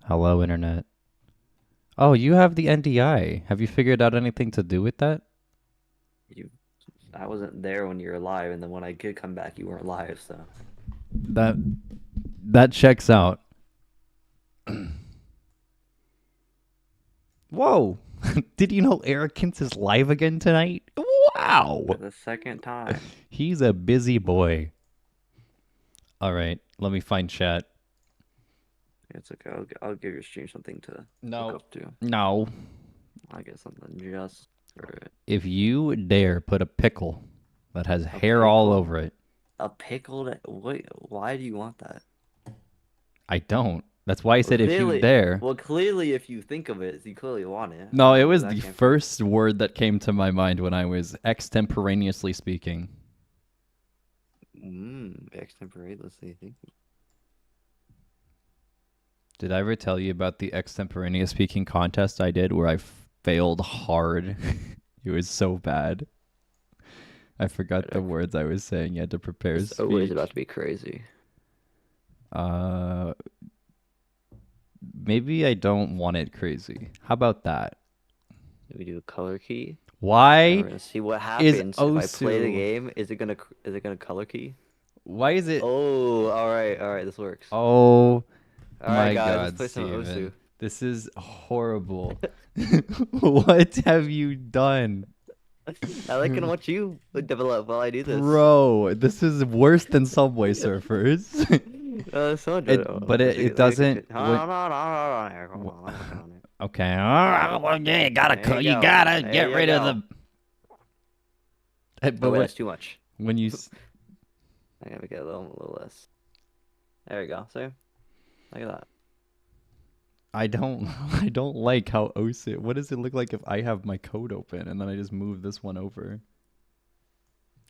Hello, internet. Oh, you have the NDI. Have you figured out anything to do with that? You, I wasn't there when you were live, and then when I did come back, you weren't live. So That that checks out. Whoa! Did you know Eric Kintz is live again tonight? for Wow! the second time, He's a busy boy. All right, let me find chat. it's okay. I'll give your stream something to look No. up to. No. I get something just for it. If you dare put a pickle that has A hair all pickle, over it, a pickled. Wait, why do you want that? I don't. That's why I Well, said if you clearly, dare. clearly, if you think of it, you clearly want it. I No, don't it know where was that the came from. first word that came to my mind when I was extemporaneously speaking. Extemporaneously think. Did I ever tell you about the extemporaneous speaking contest I did where I failed hard? It was so bad. I forgot the Whatever. words I was saying. You had to prepare a It's always about speech. to be crazy. Uh, maybe I don't want it crazy. How about that? We do a color key, and Why we're gonna see what is happens if I play the Osu? game. Is it gonna color key? Why is it? Oh, all right, this works. Oh All right, my guys, let's God, play some Steven. Osu. This is horrible. What have you done? I like and watch you develop while I do this. Bro, this is worse than Subway Surfers. So But it let me fix doesn't it. Hold when on, hold on, hold on, here. Hold w- on, I'm working on it. okay. Well, yeah, There you you go. gotta There get you rid of go. the. Oh But wait, that's too much. when you I gotta make it a little less. There we go. See? Look at that. I don't I don't like how OSIT. What does it look like if I have my code open and then I just move this one over?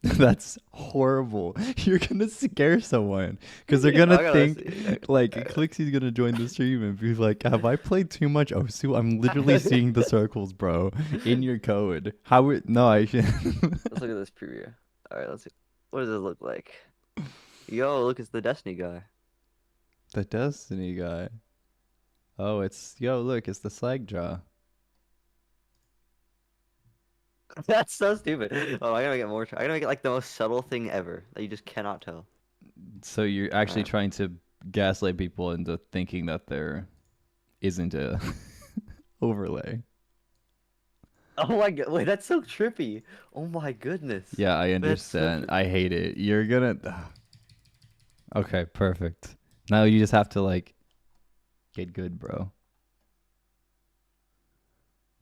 That's horrible. You're gonna scare someone because they're gonna I gotta think see. like Clixie's gonna join the stream and be like, "Have I played too much Osu? I'm literally seeing the circles, bro, in your code. How it? No, I should." Let's look at this preview. All right, let's see. What does it look like? Yo, look, it's the Destiny guy. The Destiny guy. Oh, it's yo. Look, it's the Slag Jaw. That's so stupid. Oh, I gotta get more. I gotta make it like the most subtle thing ever that you just cannot tell. So you're All actually right. trying to gaslight people into thinking that there isn't a overlay. Oh my god, wait, that's so trippy. Oh my goodness. Yeah, I That's so understand. trippy. I hate it. You're gonna. Okay, perfect. Now you just have to like get good, bro.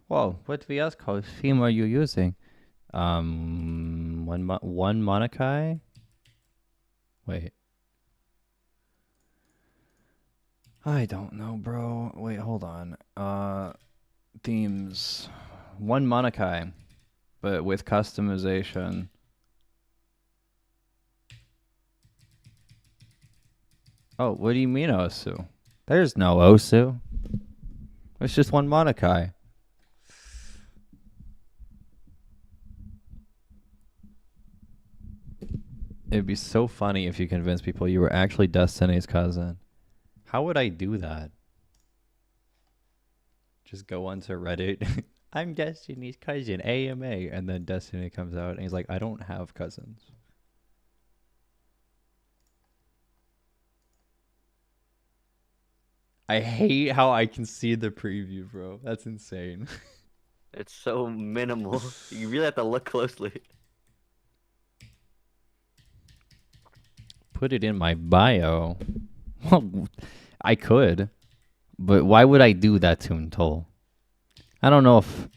Whoa, what VS code theme are you using? One Monakai. Wait, I don't know, bro. Wait, hold on. Themes. One Monakai, but with customization. Oh, what do you mean Osu? There's no Osu. It's just one Monakai. It'd be so funny if you convinced people you were actually Destiny's cousin. How would I do that? Just go onto Reddit. I'm Destiny's cousin, AMA. And then Destiny comes out and he's like, I don't have cousins. I hate how I can see the preview, bro. That's insane. It's so minimal. You really have to look closely. Put it in my bio. Well, I could, but why would I do that to Toll? I don't know if.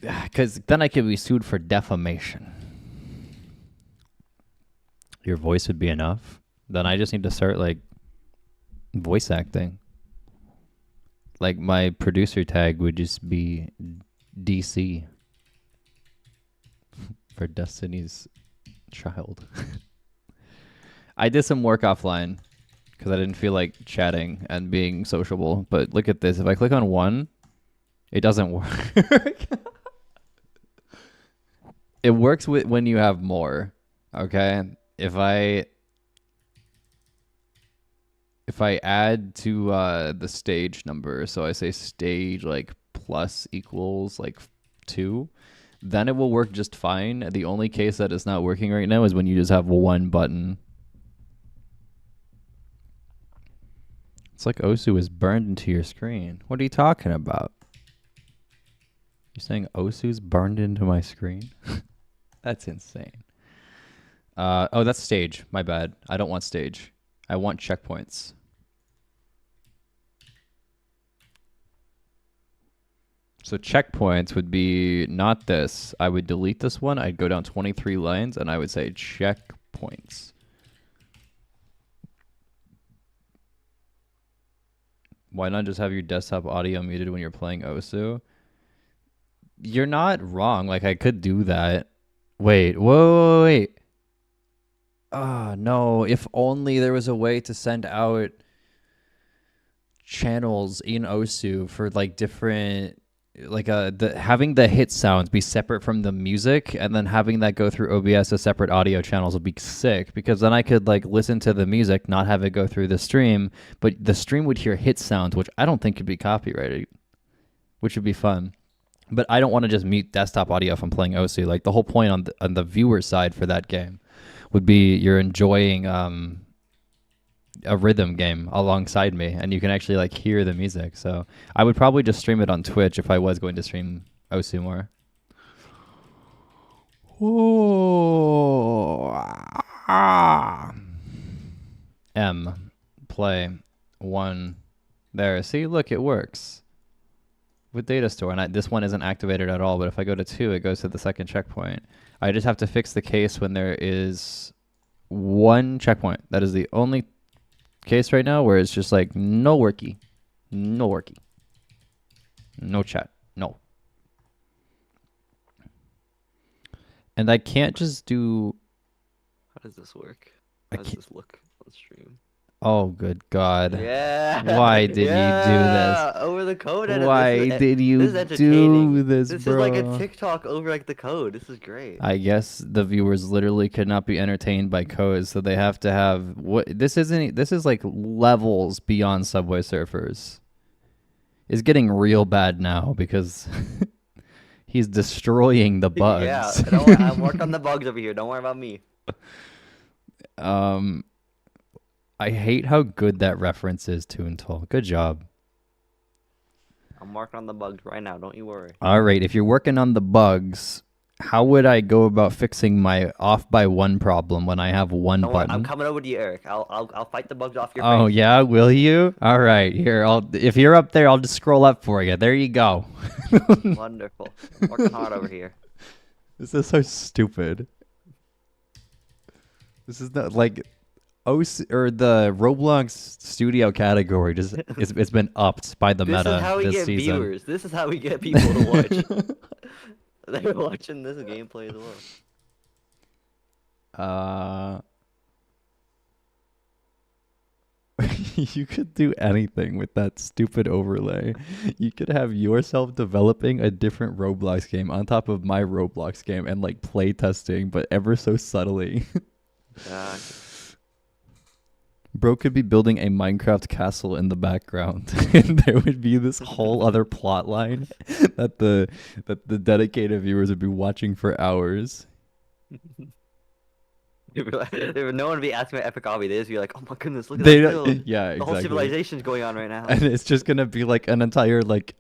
Because then I could be sued for defamation. Your voice would be enough. Then I just need to start like voice acting. Like my producer tag would just be DC for Destiny's Child. I did some work offline because I didn't feel like chatting and being sociable. But look at this. If I click on one, it doesn't work. It works with when you have more. Okay. If if I add to the stage number, so I say stage like plus equals like 2, then it will work just fine. The only case that it's not working right now is when you just have one button. It's like Osu is burned into your screen. What are you talking about? You're saying Osu's burned into my screen? That's insane. Oh, that's stage. My bad. I don't want stage. I want checkpoints. So checkpoints would be not this. I would delete this one. I'd go down 23 lines and I would say checkpoints. Why not just have your desktop audio muted when you're playing Osu? You're not wrong. Like, I could do that. Wait, whoa, wait. Ah, no. If only there was a way to send out channels in Osu for like different, like having the hit sounds be separate from the music, and then having that go through OBS as separate audio channels would be sick, because then I could like listen to the music, not have it go through the stream, but the stream would hear hit sounds, which I don't think could be copyrighted, which would be fun. But I don't want to just mute desktop audio if I'm playing Osu. Like, the whole point on the viewer side for that game would be you're enjoying a rhythm game alongside me, and you can actually like hear the music. So I would probably just stream it on Twitch if I was going to stream Osu more. M play 1 there. See, look, it works with data store, and this one isn't activated at all, but if I go to 2, it goes to the second checkpoint. I just have to fix the case when there is 1 checkpoint. That is the only case right now where it's just like no worky, no chat, no. And I can't just do... How does this work? How does this look on stream? Oh, good God. Yeah. Why did you do this? Over the code edit. Why did you do this, bro? This is like a TikTok over like the code. This is great. I guess the viewers literally could not be entertained by codes, so they have to have this is like levels beyond Subway Surfers. It's getting real bad now because he's destroying the bugs. Yeah, don't worry, I'm working on the bugs over here. Don't worry about me. I hate how good that reference is, Toontal. Good job. I'm working on the bugs right now. Don't you worry. All right, if you're working on the bugs, how would I go about fixing my off by 1 problem when I have 1 Don't button? worry, I'm coming over to you, Eric. I'll fight the bugs off your face. Oh yeah, will you? All right, here. If you're up there, I'll just scroll up for you. There you go. Wonderful. I'm working hard over here. This is so stupid. This is not like the Roblox studio category. Just it's been upped by the meta This is how we this get season. viewers. This is how we get people to watch. They're watching this gameplay as well. You could do anything with that stupid overlay. You could have yourself developing a different Roblox game on top of my Roblox game and like play testing, but ever so subtly. Bro could be building a Minecraft castle in the background, and there would be this whole other plot line that the dedicated viewers would be watching for hours. No one would be asking about Epic Obby. They'd just be like, "Oh my goodness, look at that build." Yeah, The exactly. whole civilization's going on right now. And it's just gonna be like an entire like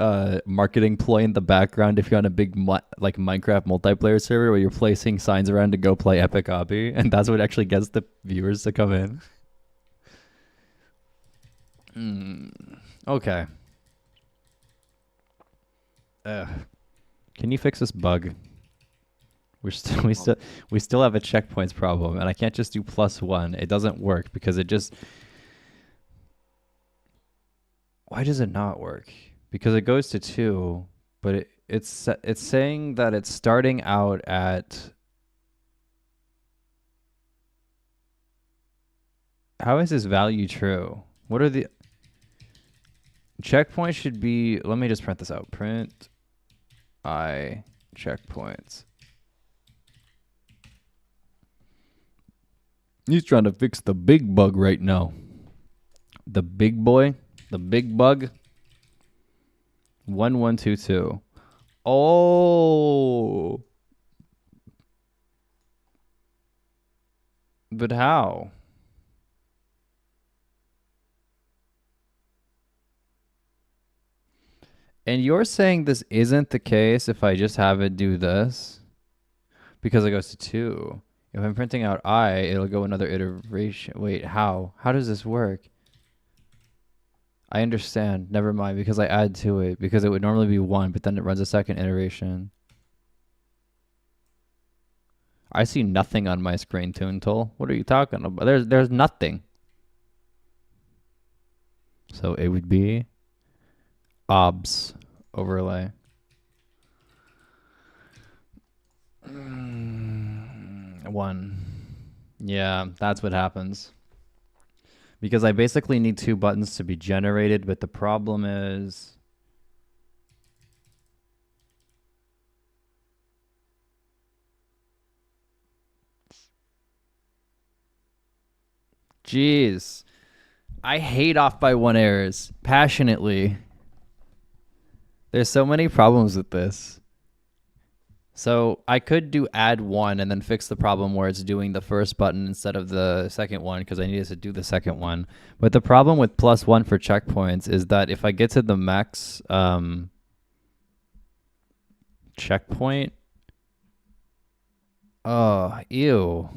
marketing ploy in the background if you're on a big like Minecraft multiplayer server where you're placing signs around to go play Epic Obby, and that's what actually gets the viewers to come in. Okay. Can you fix this bug? We still have a checkpoints problem, and I can't just do +1. It doesn't work because it just... Why does it not work? Because it goes to 2, but it's saying that it's starting out at... How is this value true? What are the... Checkpoint should be... Let me just print this out. Print I checkpoints. He's trying to fix the big bug right now. The big boy, the big bug. 1122. Oh. But how? And you're saying this isn't the case if I just have it do this? Because it goes to 2. If I'm printing out I, it'll go another iteration. Wait, how? How does this work? I understand. Never mind, because I add to it. Because it would normally be 1, but then it runs a second iteration. I see nothing on my screen, Toontool. What are you talking about? There's nothing. So it would be OBS overlay. 1. Yeah, that's what happens. Because I basically need 2 buttons to be generated, but the problem is... Jeez. I hate off by 1 errors passionately. There's so many problems with this. So I could do add 1 and then fix the problem where it's doing the first button instead of the second one because I needed to do the second one. But the problem with +1 for checkpoints is that if I get to the max checkpoint, oh, ew.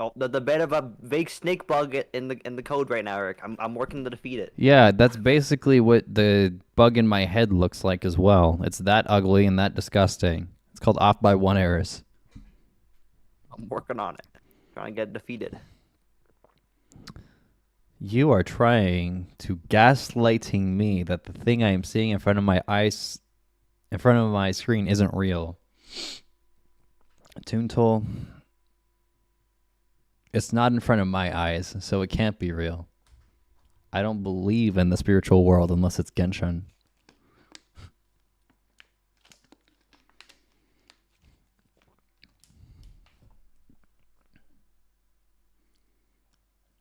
Oh, the bit of a big snake bug in the code right now, Eric. I'm working to defeat it. Yeah, that's basically what the bug in my head looks like as well. It's that ugly and that disgusting. It's called off by 1 errors. I'm working on it. Trying to get it defeated. You are trying to gaslighting me that the thing I am seeing in front of my eyes, in front of my screen, isn't real. Toontool, it's not in front of my eyes, so it can't be real. I don't believe in the spiritual world unless it's Genshin.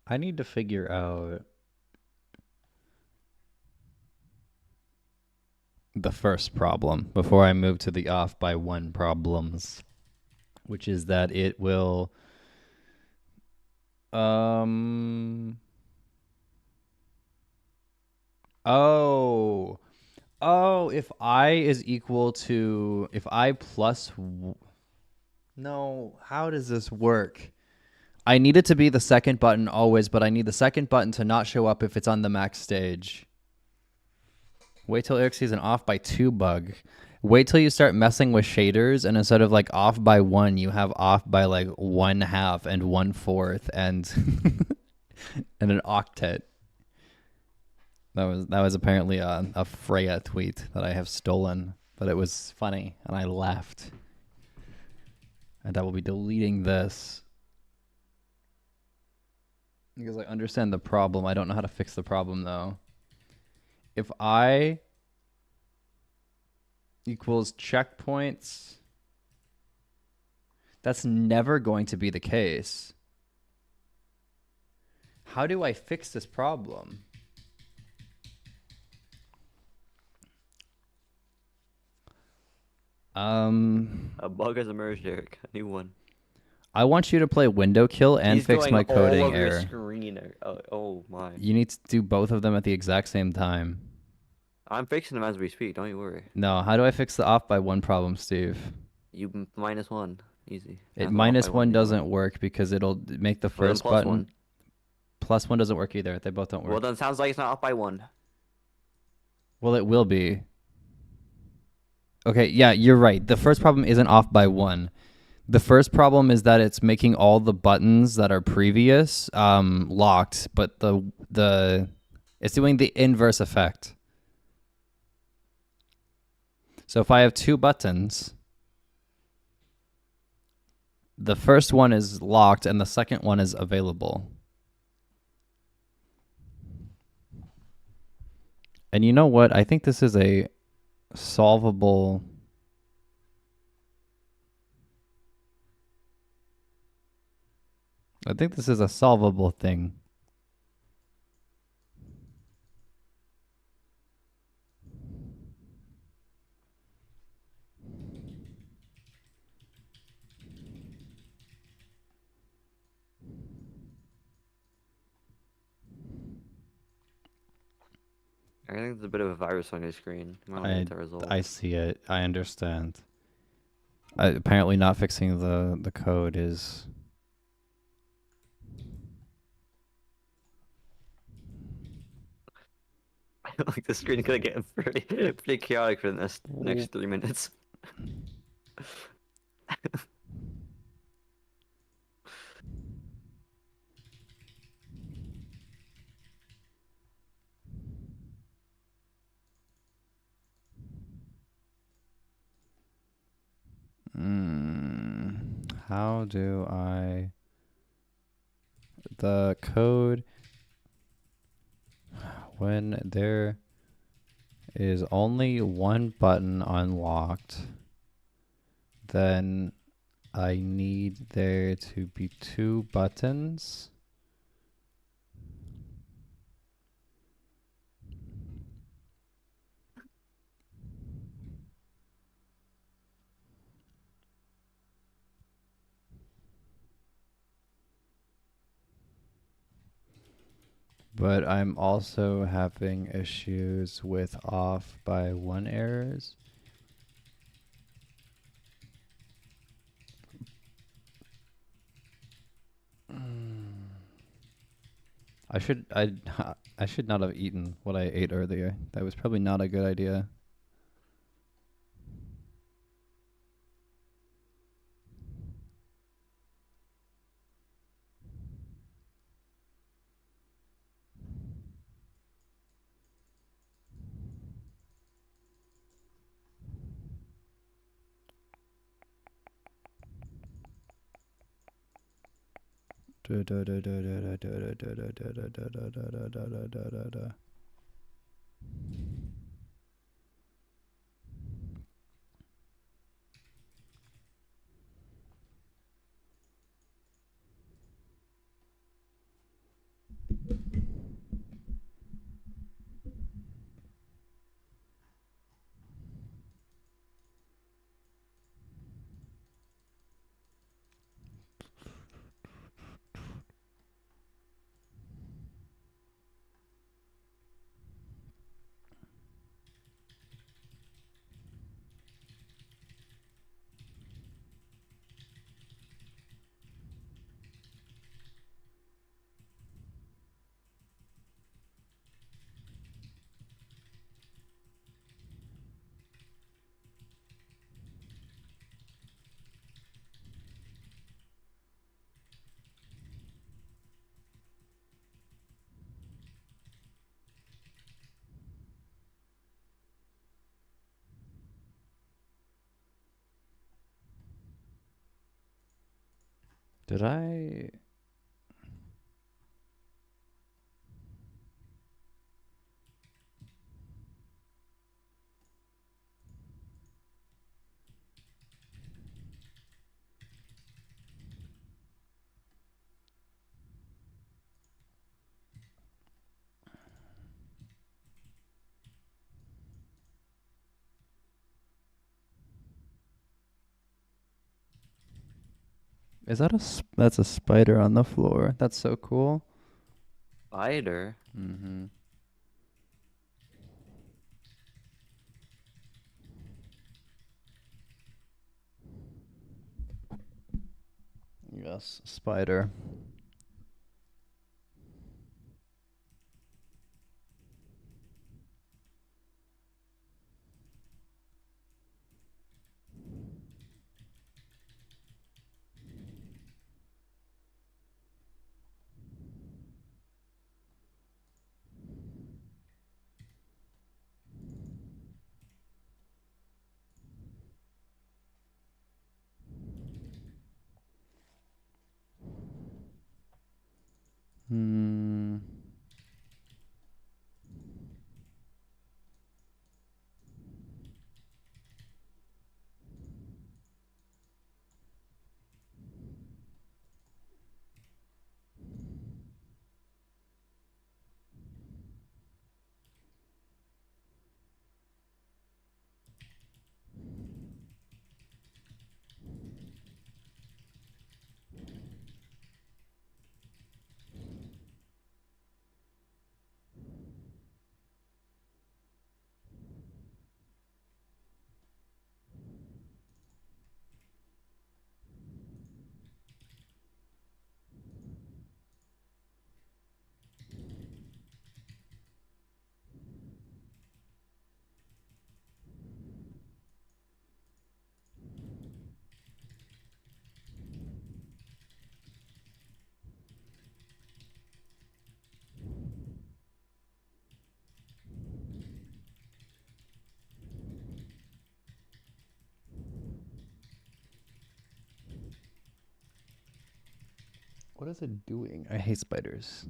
I need to figure out the first problem before I move to the off by 1 problems, which is that it will if I is equal to if I plus no, how does this work? I need it to be the second button always, but I need the second button to not show up if it's on the max stage. Wait till Eric sees an off by 2 bug. Wait till you start messing with shaders, and instead of like off by 1, you have off by like 1/2 and 1/4 and and an octet. That was apparently a Freya tweet that I have stolen, but it was funny and I laughed. And I will be deleting this because I understand the problem. I don't know how to fix the problem though. If I equals checkpoints, that's never going to be the case. How do I fix this problem? A bug has emerged, Eric. A new one. I want you to play window kill and He's fix going my all coding over error. Your screen. Oh my. You need to do both of them at the exact same time. I'm fixing them as we speak. Don't you worry. No, how do I fix the off by 1 problem, Steve? You -1. Easy. It -1 doesn't work because it'll make the first button. +1 doesn't work either. They both don't work. Well, then it sounds like it's not off by 1. Well, it will be. Okay, yeah, you're right. The first problem isn't off by 1. The first problem is that it's making all the buttons that are previous locked, but it's doing the inverse effect. So if I have 2 buttons, the first one is locked and the second one is available. And you know what? I think this is a solvable... I think this is a solvable thing. I think there's a bit of a virus on your screen. You might want to I get that resolved. I see it. I understand. Apparently, not fixing the code is. I feel like the screen gonna get pretty chaotic for the next 3 minutes. How do I the code when there is only one button unlocked, then I need there to be two buttons. But I'm also having issues with off by one errors. I should not have eaten what I ate earlier. That was probably not a good idea. Did I? Is that that's a spider on the floor? That's so cool. Spider. Mm-hmm. Yes, spider. Hmm. What is it doing? I hate spiders.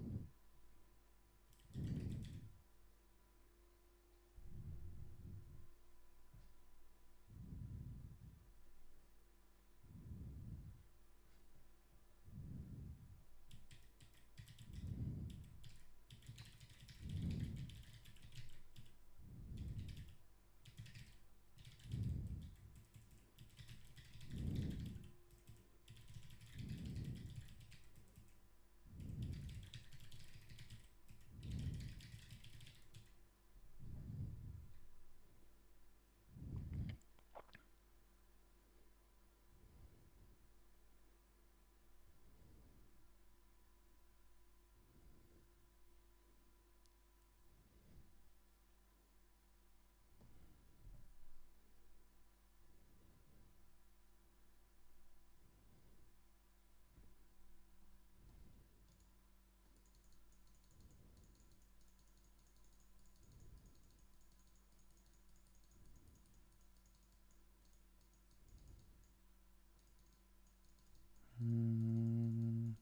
Mm.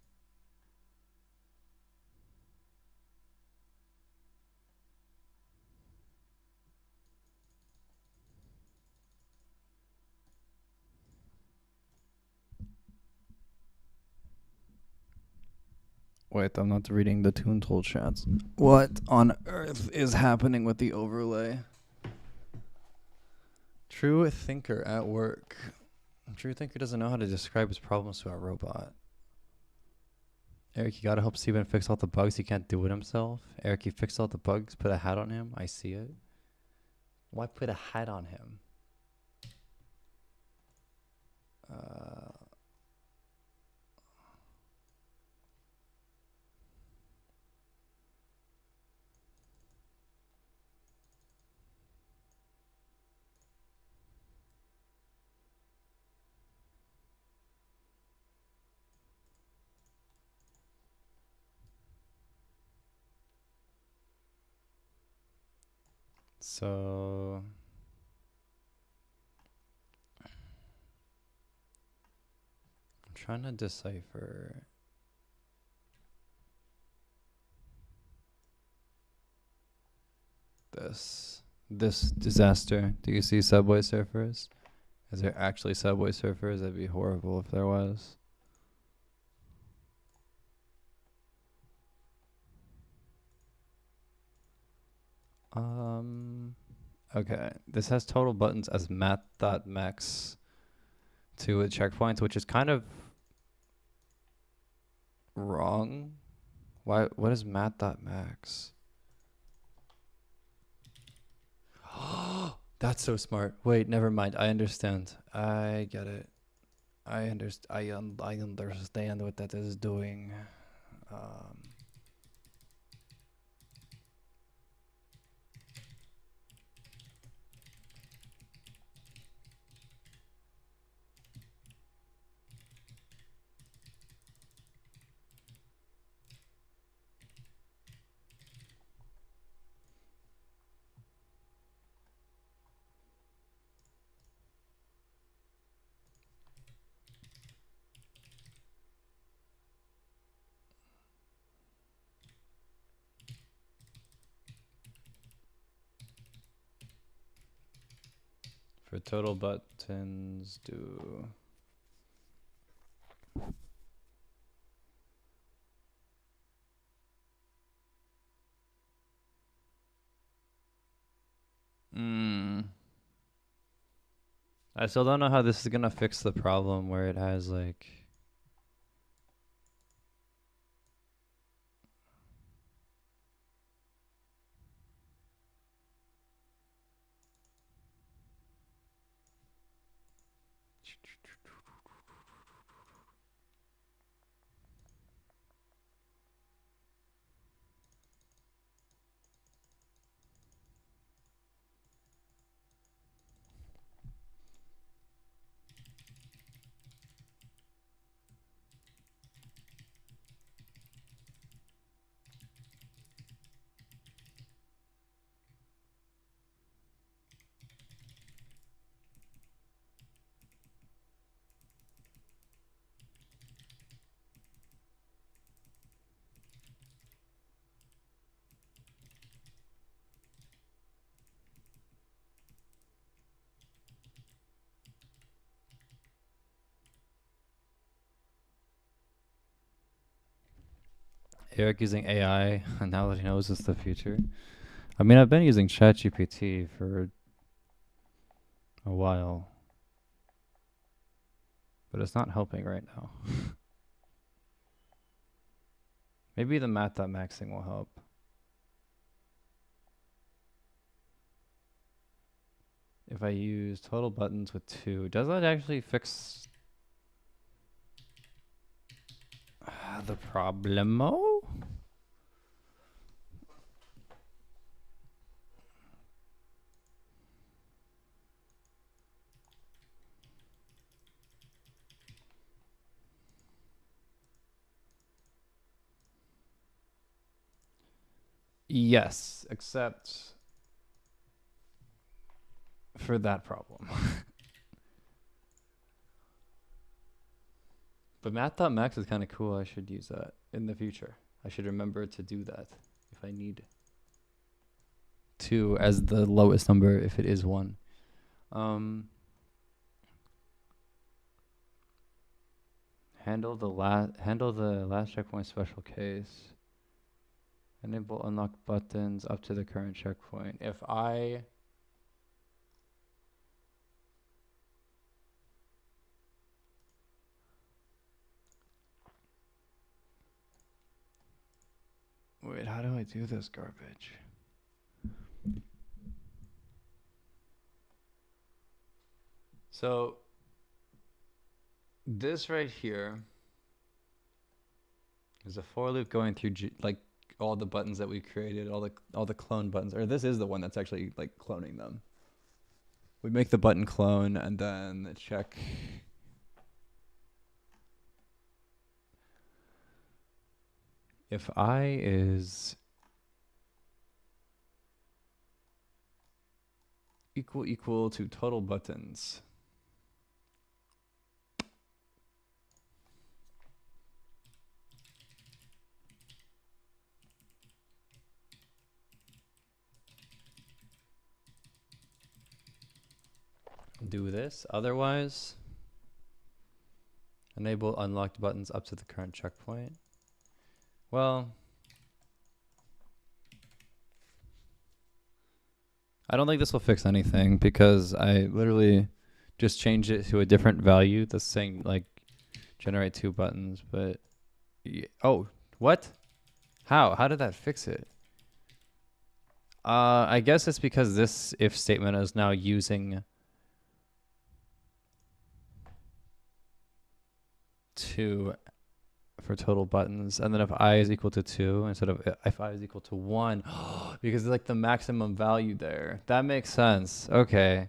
Wait, I'm not reading the Toon Tool chats. What on earth is happening with the overlay? True thinker at work. True thinker doesn't know how to describe his problems to a robot. Eric, you gotta help Steven fix all the bugs. He can't do it himself. Eric, you fixed all the bugs. Put a hat on him. I see it. Why put a hat on him? So I'm trying to decipher this disaster. Do you see Subway Surfers? Is there actually Subway Surfers? That'd be horrible if there was. Okay. This has total buttons as math.max to a checkpoint, which is kind of wrong. Why? What is math.max? That's so smart. Wait, never mind. I understand. I get it. I understand what that is doing. For total buttons, do. I still don't know how this is gonna fix the problem where it has like. Eric using AI, and now that he knows it's the future. I mean, I've been using ChatGPT for a while, but it's not helping right now. Maybe the math.maxing will help. If I use total buttons with 2, does that actually fix the problemo? Yes, except for that problem. But math.max is kind of cool. I should use that in the future. I should remember to do that if I need 2 as the lowest number if it is 1. Handle the last checkpoint special case. Enable unlock buttons up to the current checkpoint. If I wait, how do I do this garbage? So this right here is a for loop going through like all the buttons that we created, all the clone buttons. Or this is the one that's actually like cloning them. We make the button clone and then check. If I is equal to total buttons. Do this. Otherwise, enable unlocked buttons up to the current checkpoint. Well, I don't think this will fix anything because I literally just changed it to a different value that's saying like generate 2 buttons, but oh, what? How did that fix it? I guess it's because this if statement is now using 2 for total buttons, and then if I is equal to 2 instead of if I is equal to 1, because it's like the maximum value there. That makes sense. Okay,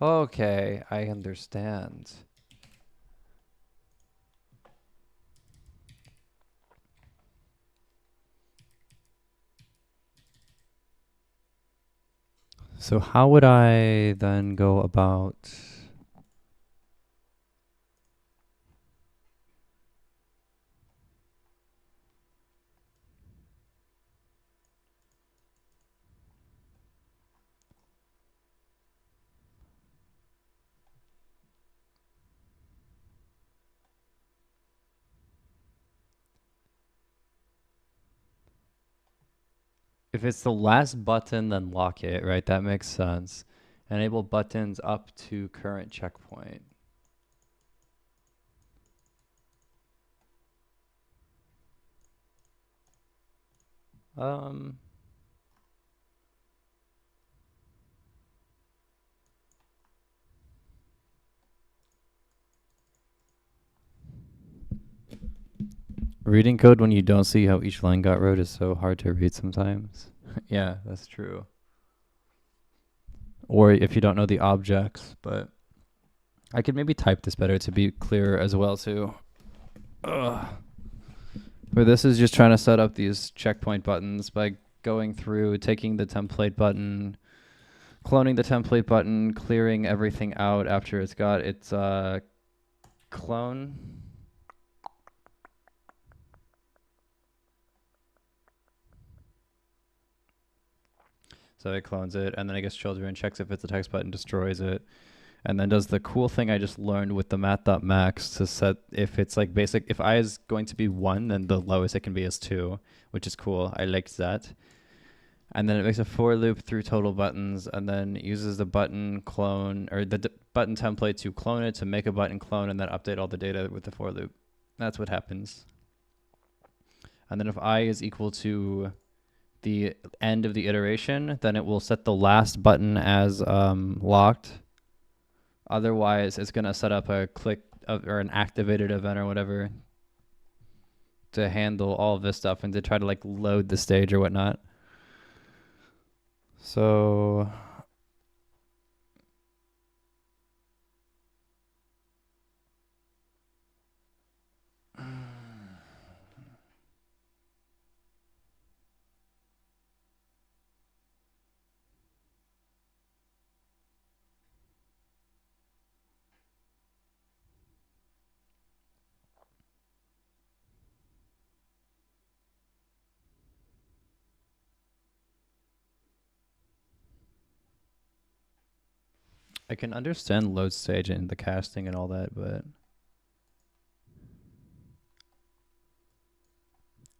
I understand. So how would I then go about if it's the last button, then lock it, right? That makes sense. Enable buttons up to current checkpoint. Reading code when you don't see how each line got wrote is so hard to read sometimes. Yeah, that's true. Or if you don't know the objects, but I could maybe type this better to be clearer as well too. Ugh. Where this is just trying to set up these checkpoint buttons by going through, taking the template button, cloning the template button, clearing everything out after it's got its clone. So it clones it, and then I guess children checks if it's a text button, destroys it, and then does the cool thing I just learned with the math.max to set if it's like basic. If I is going to be 1, then the lowest it can be is 2, which is cool. I liked that. And then it makes a for loop through total buttons, and then uses the button clone or the button template to clone it to make a button clone, and then update all the data with the for loop. That's what happens. And then if I is equal to the end of the iteration, then it will set the last button as locked. Otherwise, it's going to set up a click or an activated event or whatever to handle all of this stuff and to try to like load the stage or whatnot. So I can understand load stage and the casting and all that, but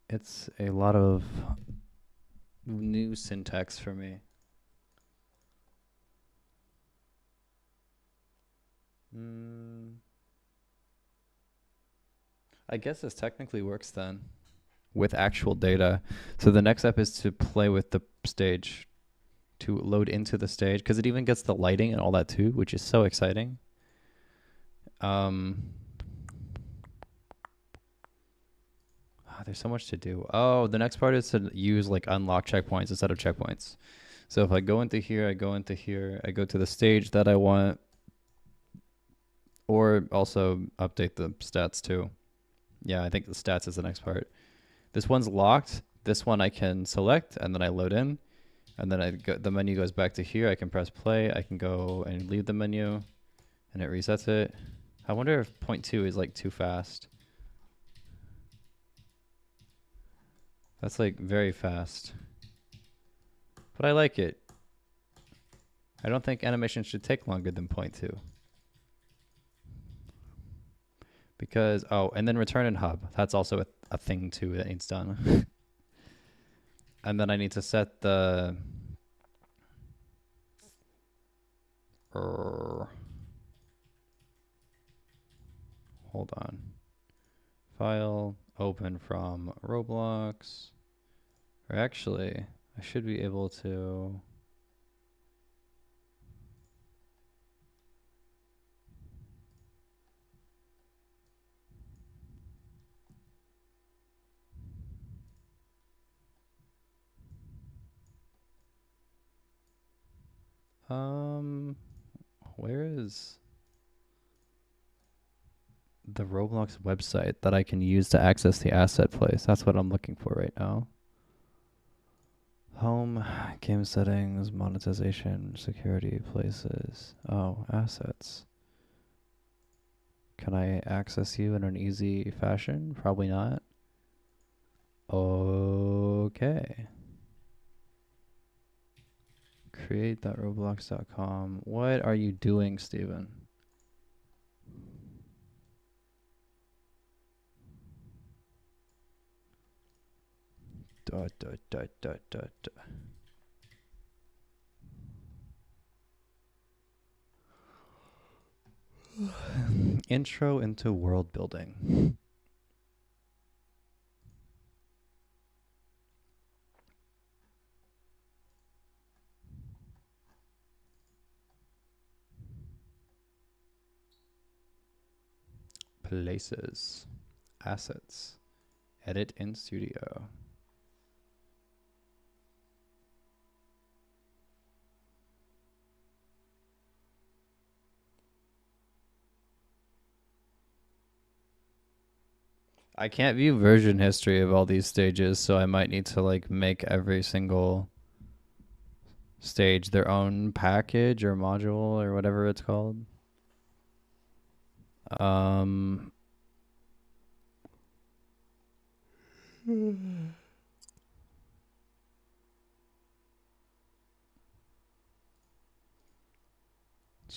it's a lot of new syntax for me. I guess this technically works then with actual data. So the next step is to play with the stage, to load into the stage, because it even gets the lighting and all that too, which is so exciting. There's so much to do. Oh, the next part is to use like unlock checkpoints instead of checkpoints. So if I go into here, I go into here, I go to the stage that I want, or also update the stats too. Yeah, I think the stats is the next part. This one's locked. This one I can select and then I load in, and then the menu goes back to here. I can press play. I can go and leave the menu and it resets it. I wonder if 0.2 is like too fast. That's like very fast. But I like it. I don't think animation should take longer than 0.2. Because, oh, and then return and hub. That's also a thing too that needs done. And then I need to set the... hold on. File, open from Roblox. Or actually, I should be able to... where is the Roblox website that I can use to access the asset place? That's what I'm looking for right now. Home, game settings, monetization, security, places. Oh, assets. Can I access you in an easy fashion? Probably not. Okay. Create.roblox.com. What are you doing, Steven? Dot, dot, dot, dot, dot, dot. Intro into world building. Places. Assets. Edit in studio. I can't view version history of all these stages, so I might need to like make every single stage their own package or module or whatever it's called.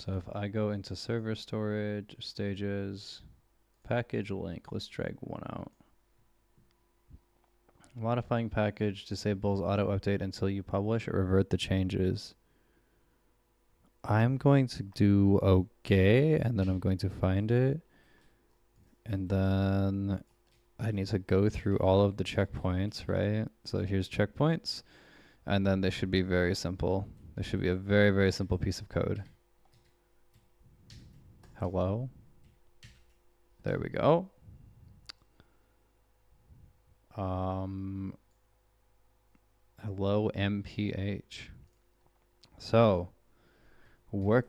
So if I go into server storage, stages, package link, let's drag one out. Modifying package disables auto update until you publish or revert the changes. I'm going to do okay, and then I'm going to find it. And then I need to go through all of the checkpoints, right? So here's checkpoints. And then they should be very simple. This should be a very, very simple piece of code. Hello. There we go. Hello MPH. So work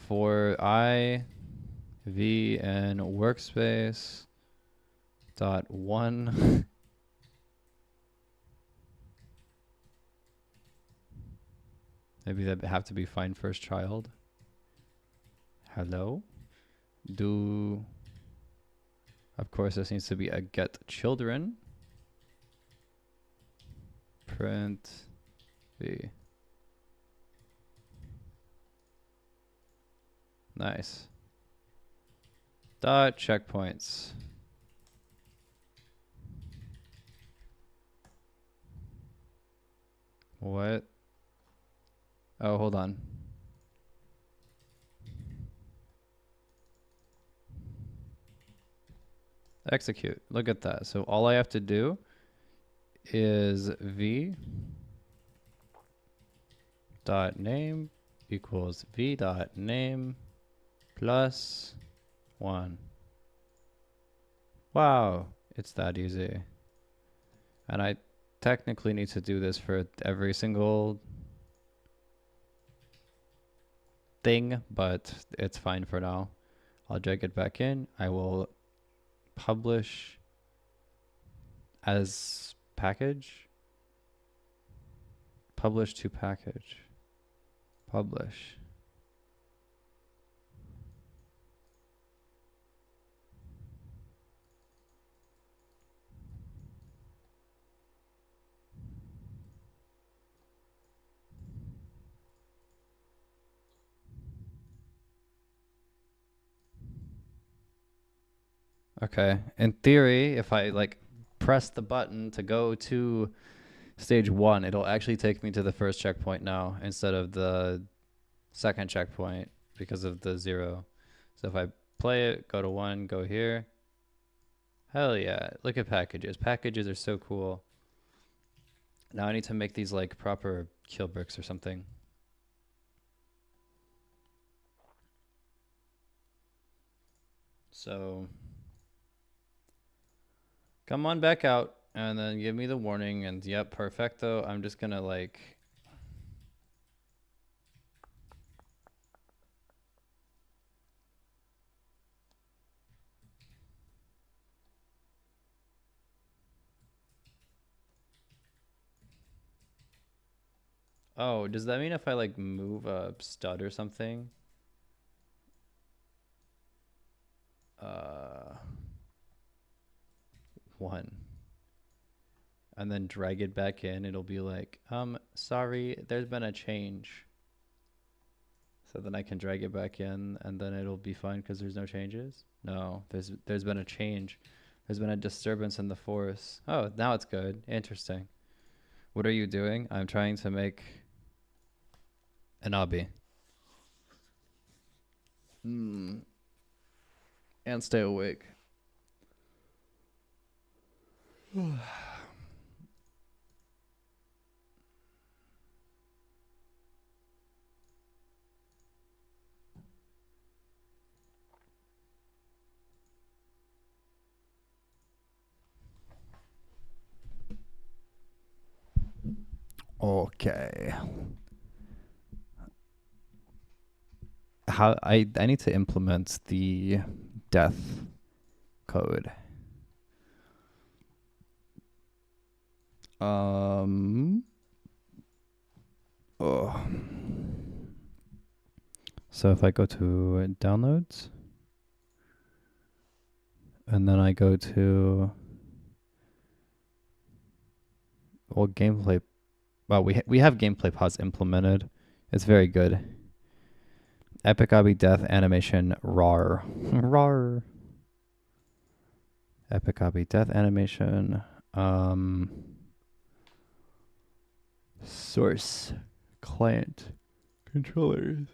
for I v and workspace dot one. Maybe that have to be find first child. Hello. Do, of course, this needs to be a get children. Print v. Nice. Dot checkpoints. What? Oh, hold on. Execute. Look at that. So all I have to do is v dot name equals v dot name plus 1. Wow, it's that easy. And I technically need to do this for every single thing, but it's fine for now. I'll drag it back in. I will publish as package. Publish to package. Publish. Okay. In theory, if I like press the button to go to stage 1, it'll actually take me to the first checkpoint now instead of the second checkpoint because of the 0. So if I play it, go to 1, go here. Hell yeah. Look at packages. Packages are so cool. Now I need to make these like proper kill bricks or something. So come on back out and then give me the warning, and yep, perfecto. I'm just gonna like oh, does that mean if I like move a stud or something? 1. And then drag it back in, it'll be like, sorry, there's been a change. So then I can drag it back in and then it'll be fine because there's no changes? No, there's been a change. There's been a disturbance in the force. Oh, now it's good. Interesting. What are you doing? I'm trying to make an obby. And stay awake. Okay. How I need to implement the death code. So if I go to downloads and then I go to gameplay. Well, we have gameplay pods implemented. It's very good. Epic Obby Death Animation RAR. RAR. Epic Obby Death Animation. Source. Client. Controllers.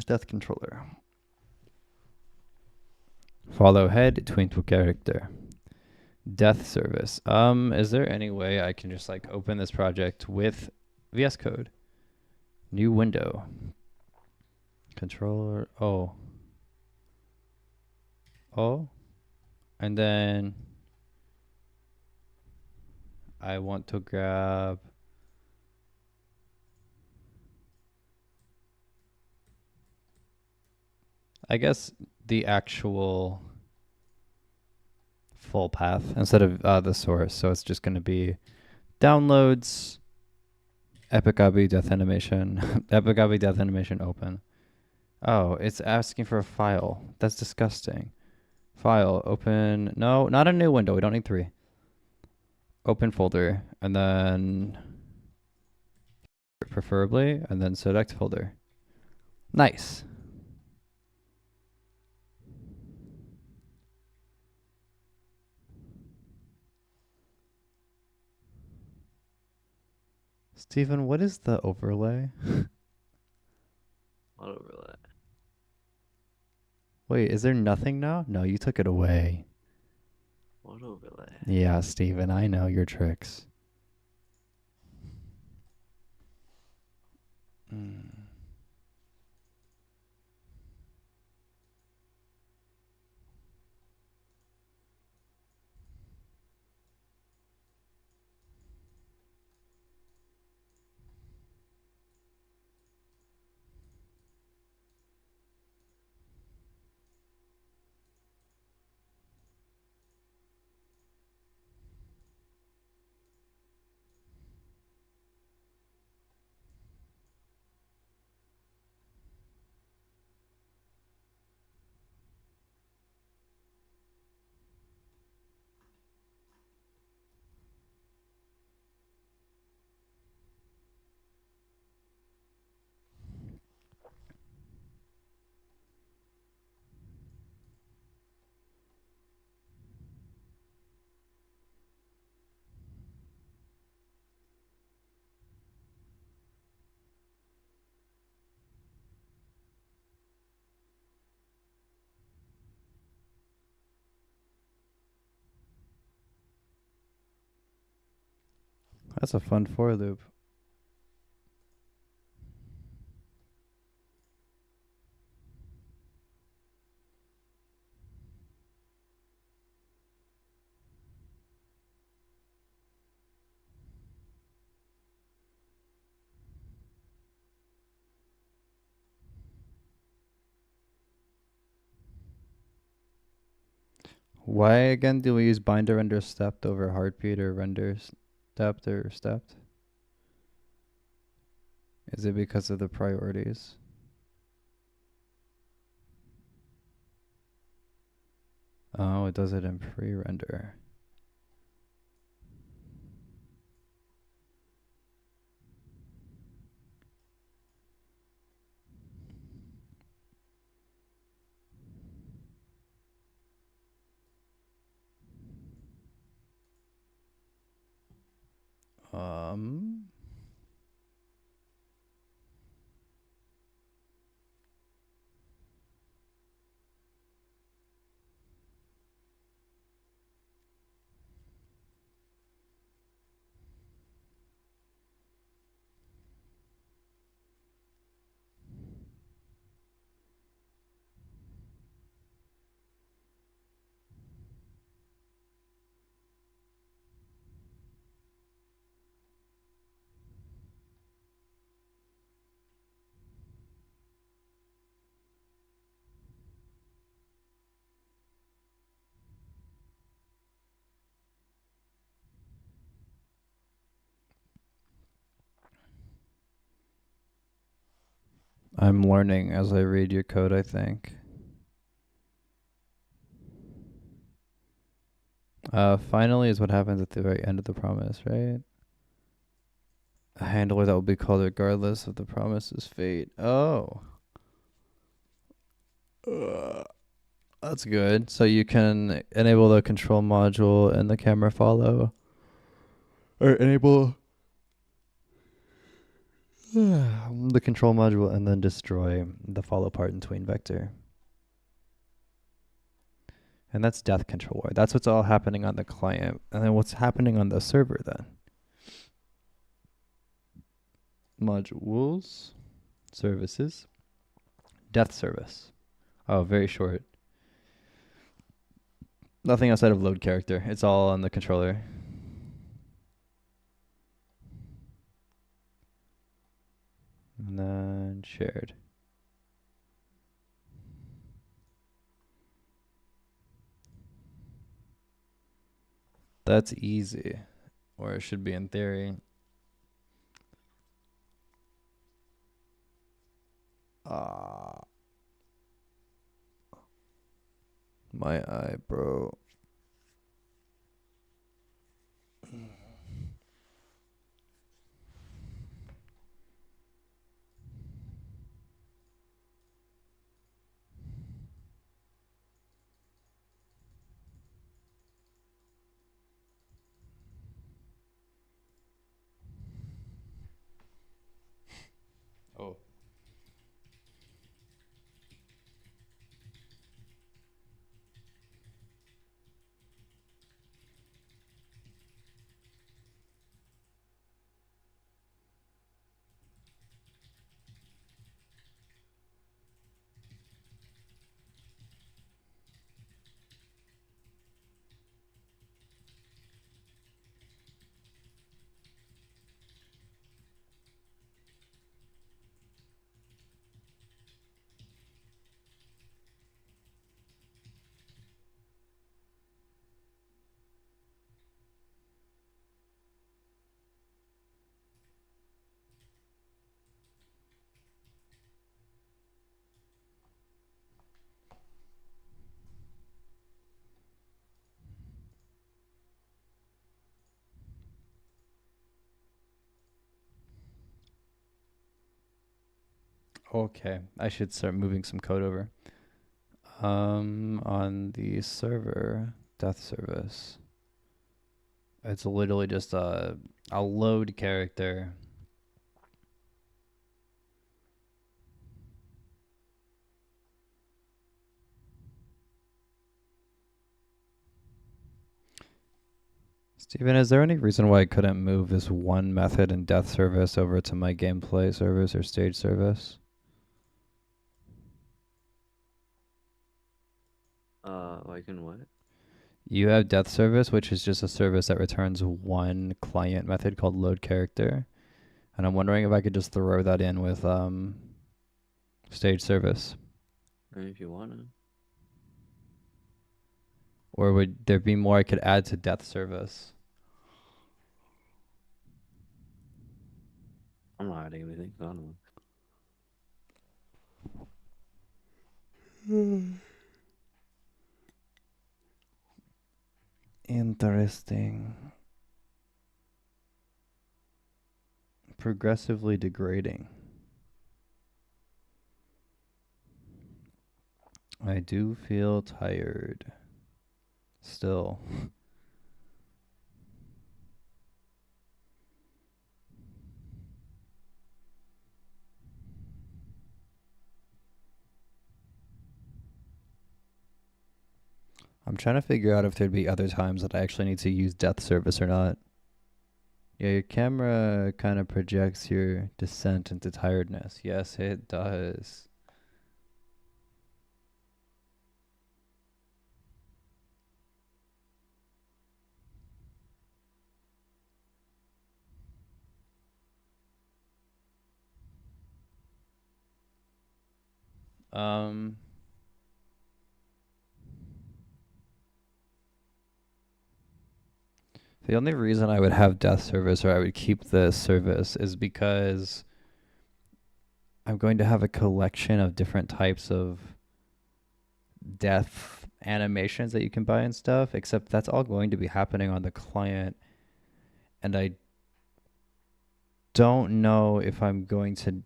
Death controller. Follow head, twinkle character. Death service. Is there any way I can just like open this project with VS Code? New window. Controller. Oh. And then I want to grab I guess the actual full path instead of the source. So it's just going to be downloads, Epic Obby Death Animation, Epic Obby Death Animation open. Oh, it's asking for a file. That's disgusting. File, open. No, not a new window. We don't need 3. Open folder, and then preferably, and then select folder. Nice. Steven, what is the overlay? What overlay? Wait, is there nothing now? No, you took it away. What overlay? Yeah, Steven, I know your tricks. That's a fun for loop. Why again do we use binder render stepped over heartbeat or render stepped or stepped? Is it because of the priorities? Oh, it does it in pre-render. Um, I'm learning as I read your code, I think. Finally is what happens at the very end of the promise, right? A handler that will be called regardless of the promise's fate. Oh. That's good. So you can enable the control module and the camera follow, or enable the control module and then destroy the follow part in Tween Vector. And that's death controller. That's what's all happening on the client. And then what's happening on the server then? Modules, services, death service. Oh, very short. Nothing outside of load character. It's all on the controller. And then shared. That's easy. Or it should be in theory. My eye, bro. Oh. Okay, I should start moving some code over. On the server, death service, it's literally just a load character. Steven, is there any reason why I couldn't move this one method in death service over to my gameplay service or stage service? Like in what? You have death service, which is just a service that returns one client method called load character. And I'm wondering if I could just throw that in with stage service. If you wanna. Or would there be more I could add to death service? I'm not adding anything. So I don't know. Interesting. Progressively degrading. I do feel tired. Still. I'm trying to figure out if there'd be other times that I actually need to use death service or not. Yeah, your camera kind of projects your descent into tiredness. Yes, it does. Um, the only reason I would have death service or I would keep this service is because I'm going to have a collection of different types of death animations that you can buy and stuff, except that's all going to be happening on the client. And I don't know if I'm going to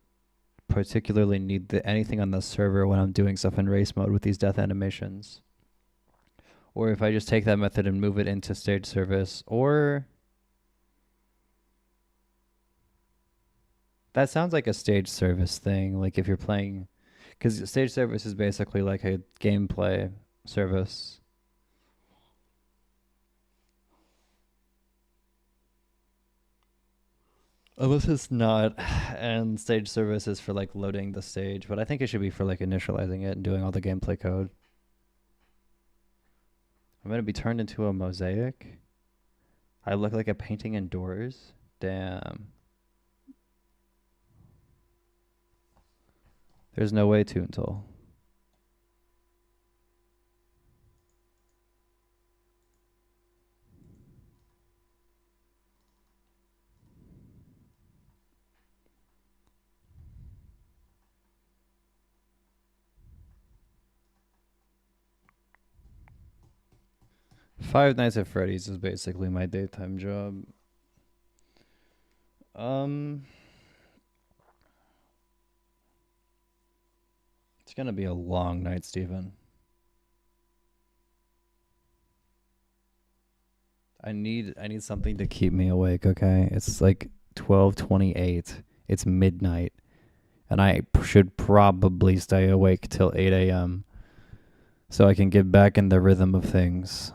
particularly need anything on the server when I'm doing stuff in race mode with these death animations. Or if I just take that method and move it into stage service, or that sounds like a stage service thing. Like if you're playing, because stage service is basically like a gameplay service. Unless it's not, and stage service is for like loading the stage, but I think it should be for like initializing it and doing all the gameplay code. I'm gonna be turned into a mosaic. I look like a painting indoors. Damn. There's no way to until. Five Nights at Freddy's is basically my daytime job. It's gonna be a long night, Steven. I need something to keep me awake, okay? It's like 12:28. It's midnight. And I should probably stay awake till 8 a.m. so I can get back in the rhythm of things.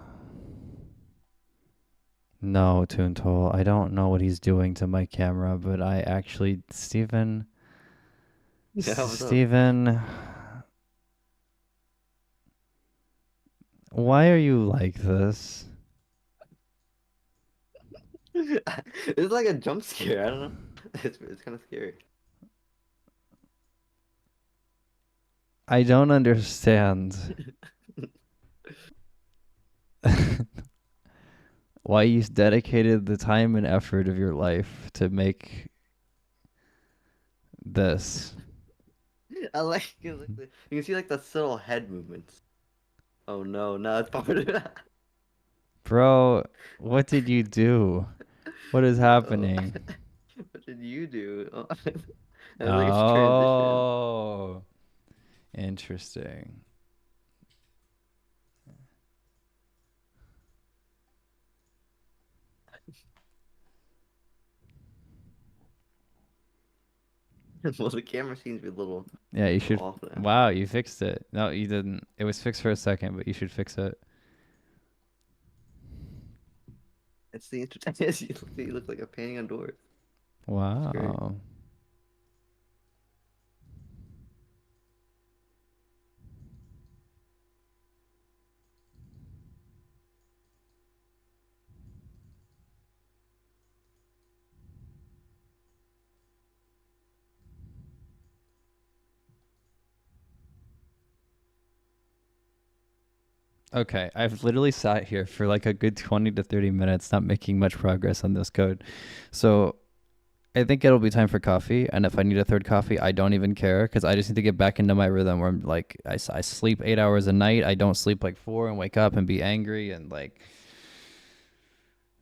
No, Toontoll, I don't know what he's doing to my camera, but I actually, Steven, Yeah, what's up? Steven, why are you like this? It's like a jump scare. I don't know. It's kind of scary. I don't understand why you dedicated the time and effort of your life to make this. I like it. You can see like the subtle head movements. Oh no, no, it's part of it. Bro, what did you do? What is Oh, happening? what did you do? Oh, it was like a transition. Oh, interesting. Well, the camera seems to be a little Yeah, you should. off now. Wow, you fixed it. No, you didn't. It was fixed for a second, but you should fix it. It's the interesting. You look like a painting on doors. It's great. Wow. Okay, I've literally sat here for like a good 20 to 30 minutes, not making much progress on this code. So I think it'll be time for coffee. And if I need a third coffee, I don't even care because I just need to get back into my rhythm where I'm like, I sleep 8 hours a night. I don't sleep like four and wake up and be angry. And like,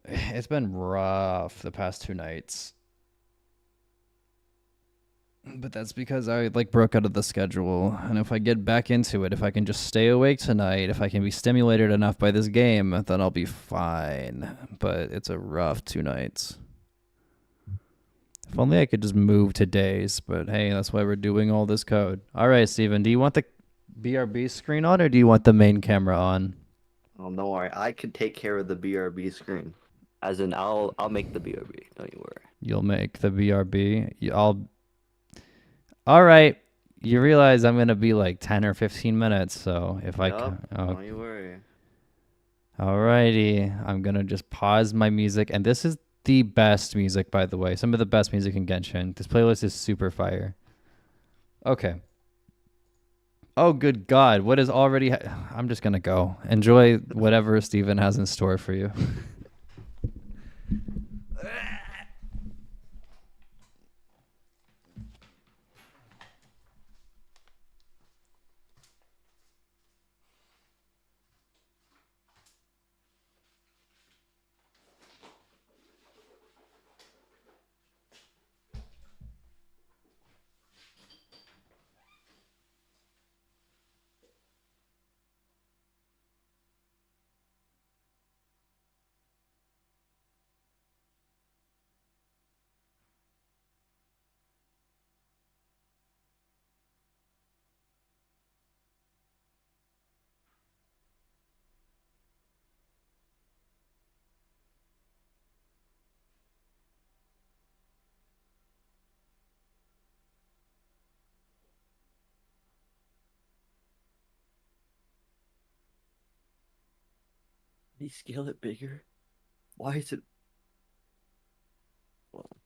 it's been rough the past 2 nights. But that's because I like broke out of the schedule. And if I get back into it, if I can just stay awake tonight, if I can be stimulated enough by this game, then I'll be fine. But it's a rough 2 nights. If only I could just move to days, but hey, that's why we're doing all this code. All right, Steven, do you want the BRB screen on or do you want the main camera on? Oh, don't worry. I could take care of the BRB screen. As in, I'll make the BRB. Don't you worry. You'll make the BRB. I'll. All right. You realize I'm gonna be like 10 or 15 minutes, so if I Yup. can, Don't you worry. alrighty, I'm gonna just pause my music, and this is the best music, by the way. Some of the best music in Genshin. This playlist is super fire. Okay. Oh, good God. What is already. I'm just going to go. Enjoy whatever Steven has in store for you. you scale it bigger? Why is it? Well,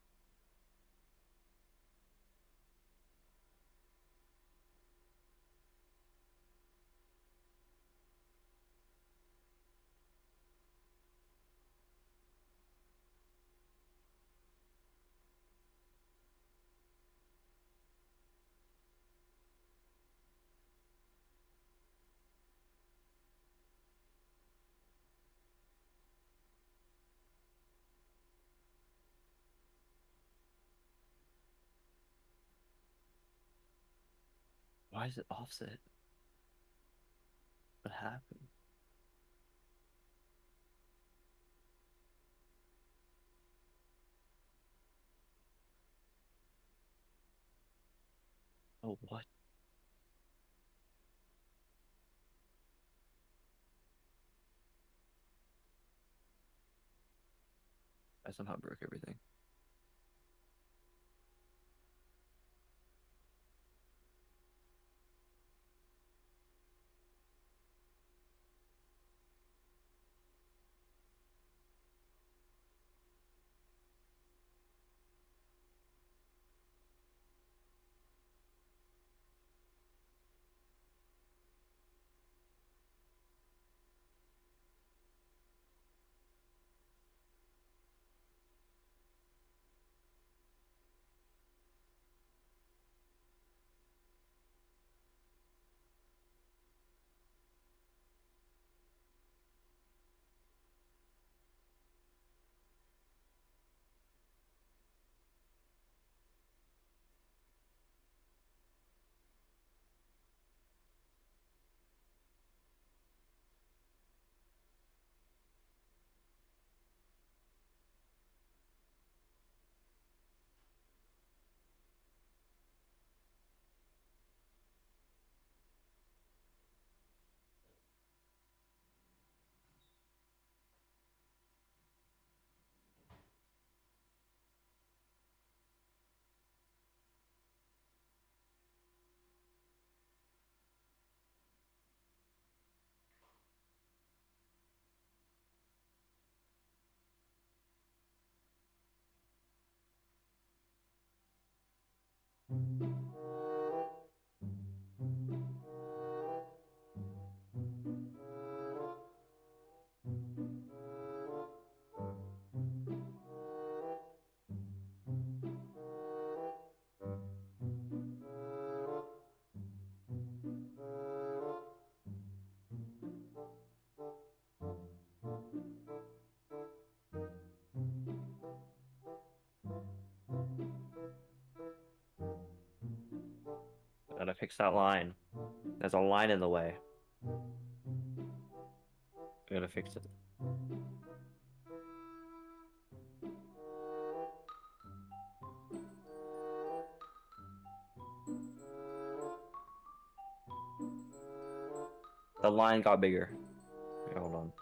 why is it offset? What happened? Oh, what? I somehow broke everything. I gotta fix that line. There's a line in the way. I gotta fix it. The line got bigger. Okay, hold on.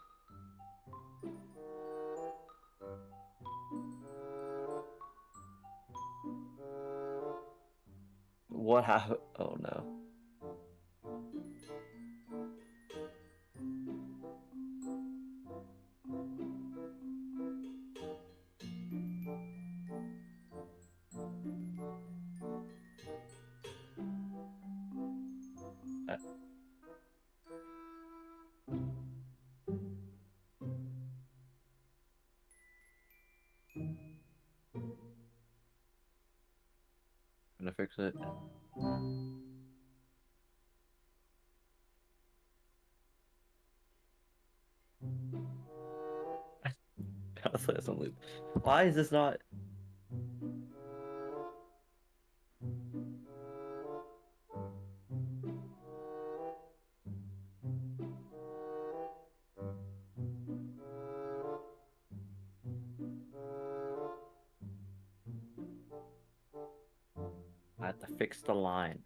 What happened? Oh no. I'm gonna fix it. Honestly, that's only. Why is this not? I have to fix the line.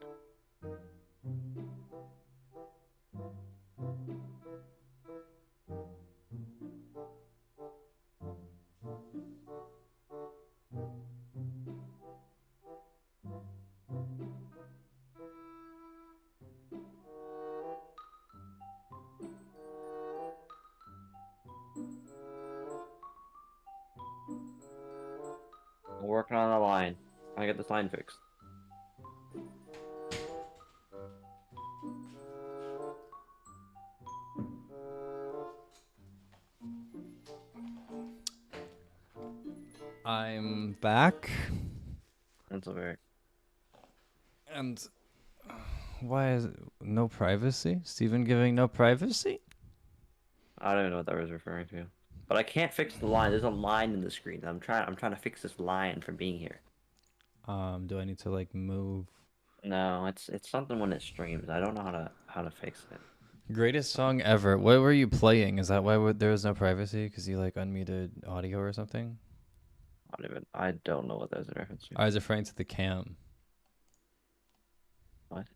We're working on the line. I get this line fixed. I'm back. That's a very. And why is it no privacy? Steven giving no privacy? I don't even know what that was referring to. But I can't fix the line. There's a line in the screen. I'm trying to fix this line from being here. Do I need to like move? No, it's something when it streams. I don't know how to fix it. Greatest song ever. What were you playing? Is that why there was no privacy? Because you like unmuted audio or something? I don't know what that was in reference to. I was referring to the cam. What?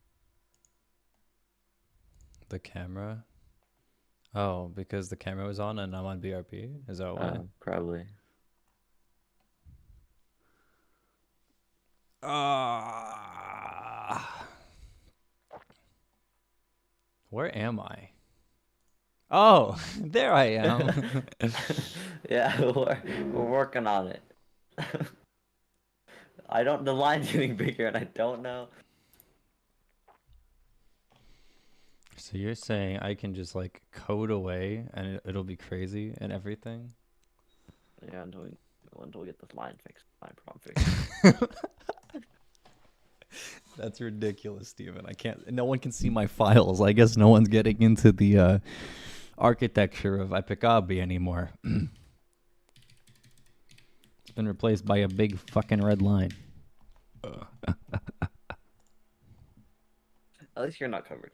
The camera. Oh, because the camera was on and I'm on BRP? Is that why? Probably. Where am I? Oh, there I am. Yeah, we're working on it. The line's getting bigger and I don't know. So you're saying I can just like code away and it'll be crazy and everything? Yeah, until we get this line fixed. Line problem fixed. That's ridiculous, Steven. No one can see my files. I guess no one's getting into the architecture of Epic Obby anymore. It's been replaced by a big fucking red line. At least you're not covered.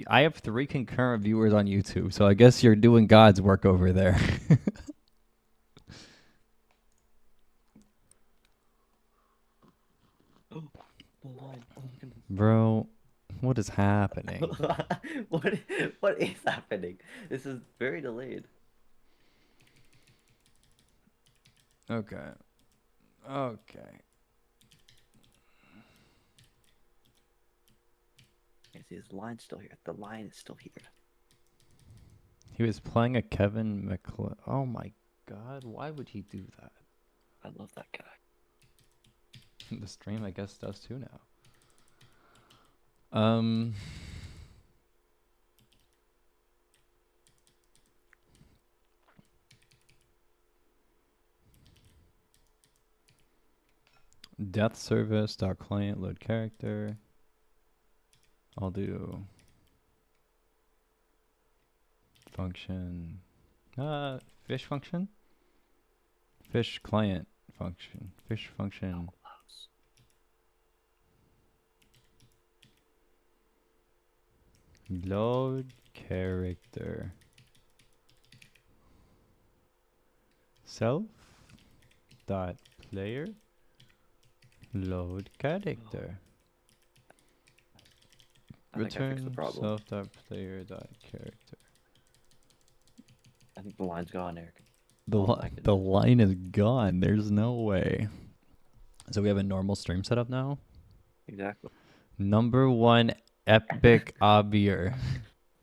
I have 3 concurrent viewers on YouTube, so I guess you're doing God's work over there. Bro, what is happening? What is happening? This is very delayed. Okay. I see his line's still here. The line is still here. He was playing a Kevin McClure. Oh my god, why would he do that? I love that guy. The stream, I guess, does too now. Death service dot client load character. I'll do function. Fish function. Fish client function. Fish function. Load character. Self dot player load character. Return self dot player dot character. I think the line's gone, Eric. The line is gone. There's no way. So we have a normal stream setup now. Exactly. Number 1 epic obbier.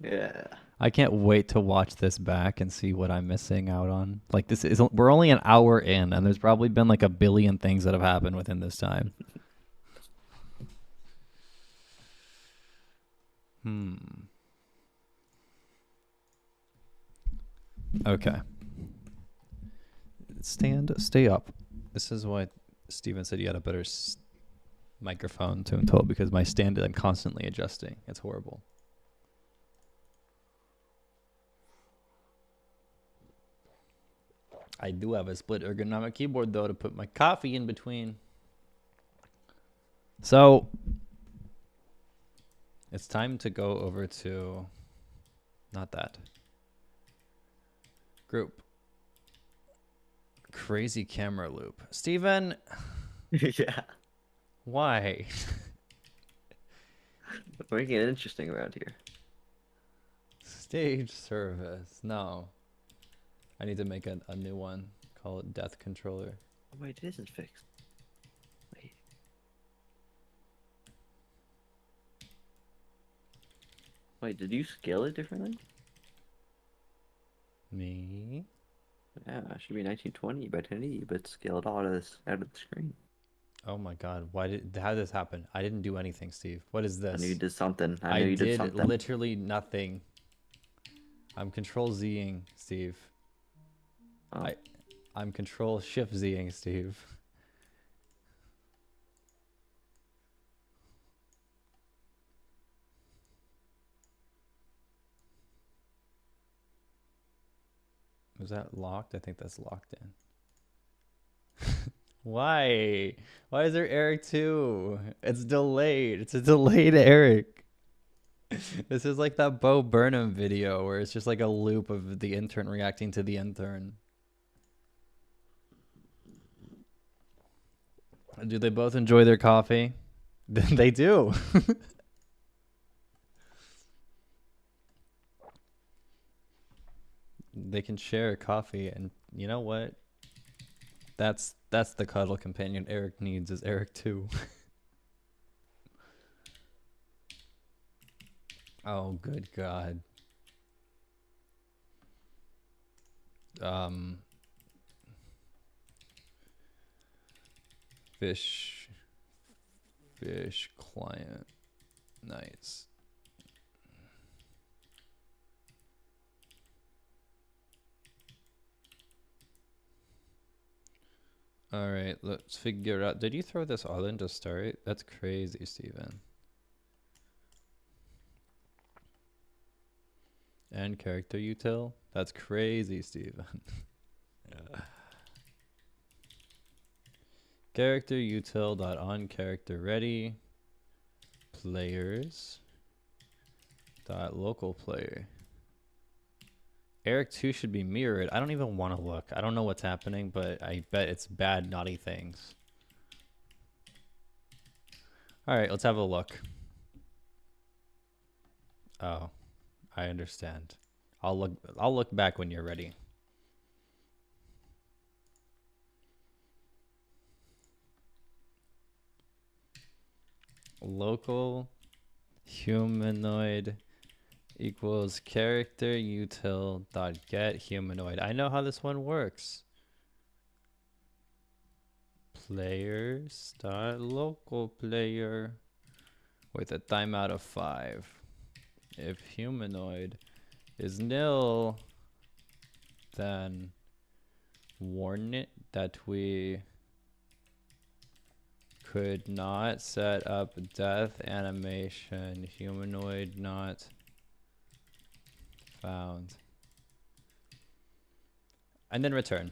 Yeah. I can't wait to watch this back and see what I'm missing out on. Like we're only an hour in, and there's probably been like a billion things that have happened within this time. Okay. Stay up. This is why Steven said you had a better microphone to him told, because my stand I'm constantly adjusting. It's horrible. I do have a split ergonomic keyboard though to put my coffee in between. So it's time to go over to not that group. Crazy camera loop. Steven. Yeah. Why? We're making it interesting around here. Stage service. No. I need to make a new one. Call it Death Controller. Oh, wait, it isn't fixed. Wait. Wait, did you scale it differently? Me? Yeah, it should be 1920 by 1080, but scaled out of the screen. Oh my God, how did this happen? I didn't do anything, Steve. What is I knew you this? did something. I I knew you did did something. literally nothing. I'm control Zing, Steve. Oh, I I'm control shift Zing, Steve. Was that locked? I think that's locked in. Why? Why is there Eric too? It's delayed. It's a delayed Eric. This is like that Bo Burnham video where it's just like a loop of the intern reacting to the intern. Do they both enjoy their coffee? They do. They can share a coffee, and you know what? That's the cuddle companion Eric needs, is Eric too. Oh, good God. Um, fish client. Nice. All right, let's figure out. Did you throw this all in to start? That's crazy, Steven. And character util? That's crazy, Steven. Yeah. Character util dot on character ready players dot local player. Eric 2 should be mirrored. I don't even want to look. I don't know what's happening, but I bet it's bad, naughty things. All right, let's have a look. Oh, I understand. I'll look back when you're ready. Local humanoid equals character util dot get humanoid. I know how this one works. Players dot local player with a timeout of 5. If humanoid is nil, then warn it that we could not set up death animation. Humanoid not found. And then return.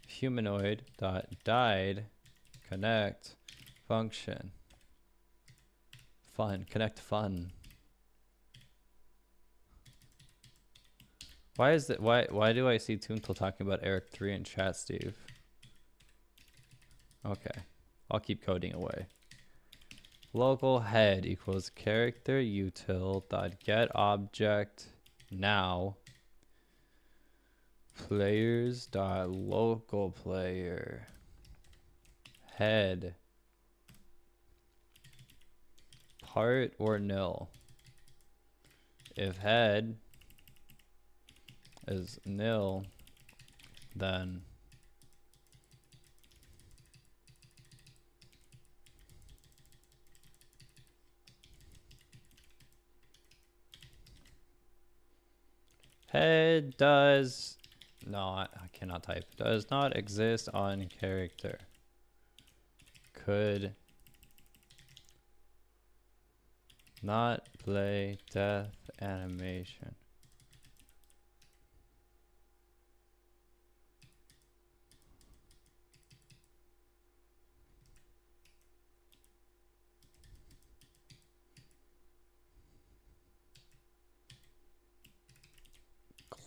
Humanoid dot died connect function. Fun. Connect fun. Why is it? Why do I see Toontle talking about Eric 3 in chat, Steve? Okay, I'll keep coding away. Local head equals character util dot get object now players dot local player head part or nil. If head is nil, then head does not, I cannot type, does not exist on character. Could not play death animation.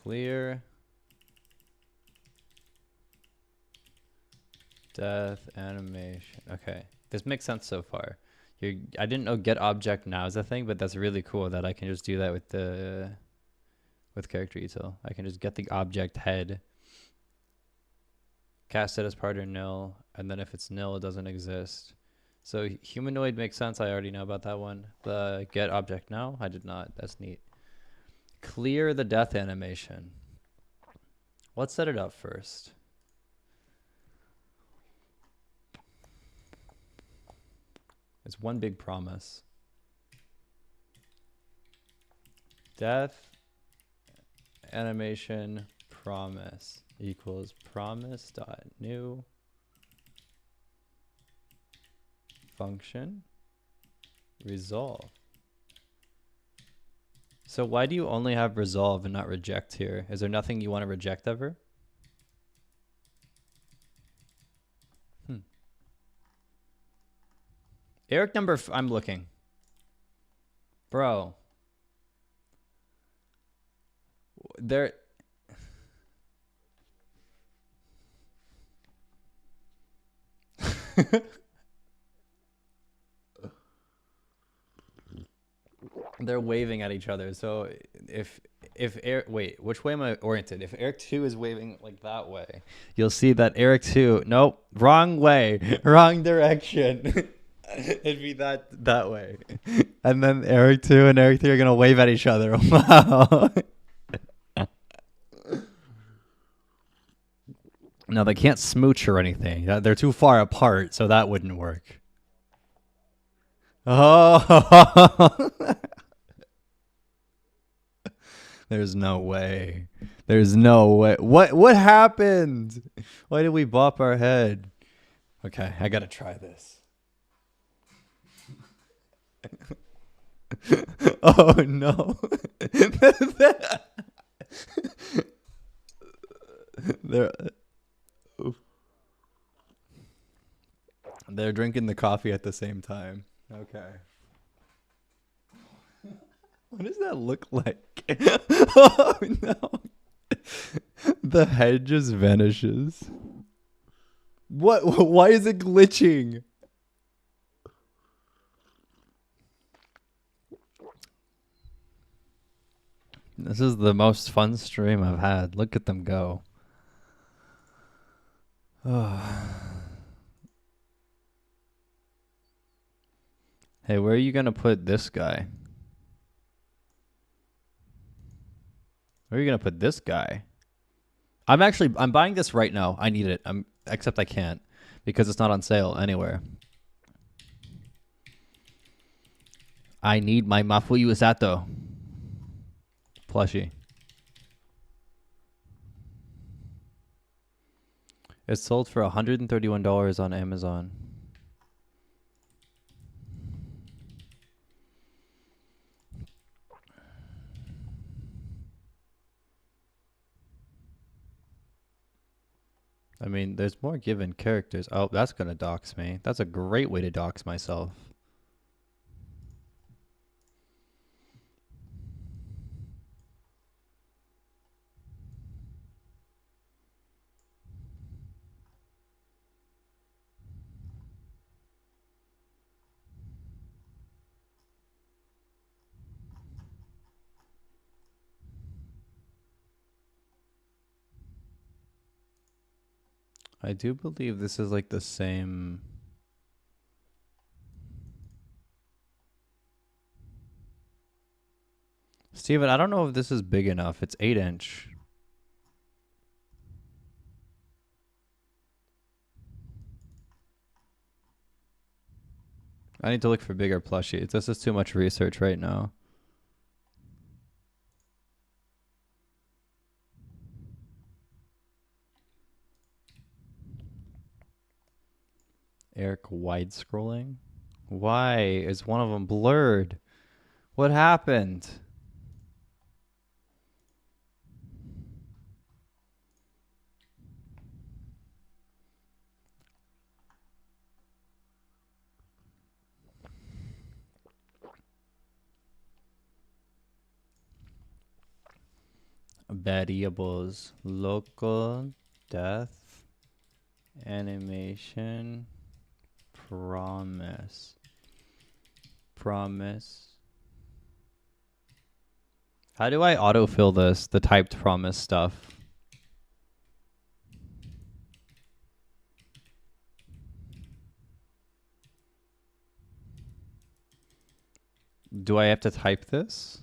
Clear death animation. Okay, this makes sense so far. I didn't know get object now is a thing, but that's really cool that I can just do that with character util. I can just get the object head, cast it as part or nil, and then if it's nil, it doesn't exist. So humanoid makes sense. I already know about that one. The get object now, I did not. That's neat. Clear the death animation. Let's set it up first. It's one big promise. Death animation promise equals promise dot new function resolve. So why do you only have resolve and not reject here? Is there nothing you want to reject ever? Eric number, I'm looking. Bro. There. They're waving at each other. So if Eric, wait, which way am I oriented? If Eric 2 is waving like that way, you'll see that Eric 2, nope, wrong way, wrong direction. It'd be that way. And then Eric 2 and Eric 3 are going to wave at each other. Wow. No, they can't smooch or anything. They're too far apart, so that wouldn't work. Oh. There's no way. There's no way. What happened? Why did we bop our head? Okay, I gotta try this. Oh no. They're drinking the coffee at the same time. Okay. What does that look like? Oh no. The head just vanishes. What? Why is it glitching? This is the most fun stream I've had. Look at them go. Oh. Hey, where are you going to put this guy? Where are you going to put this guy? I'm buying this right now. I need it. Except I can't because it's not on sale anywhere. I need my Mafuyu Sato plushie. It's sold for $131 on Amazon. I mean, there's more given characters. Oh, that's going to dox me. That's a great way to dox myself. I do believe this is like the same. Steven, I don't know if this is big enough. It's 8-inch. I need to look for bigger plushies. This is too much research right now. Eric wide scrolling. Why is one of them blurred? What happened? Variables. Local death animation promise. How do I autofill this? The typed promise stuff. Do I have to type this?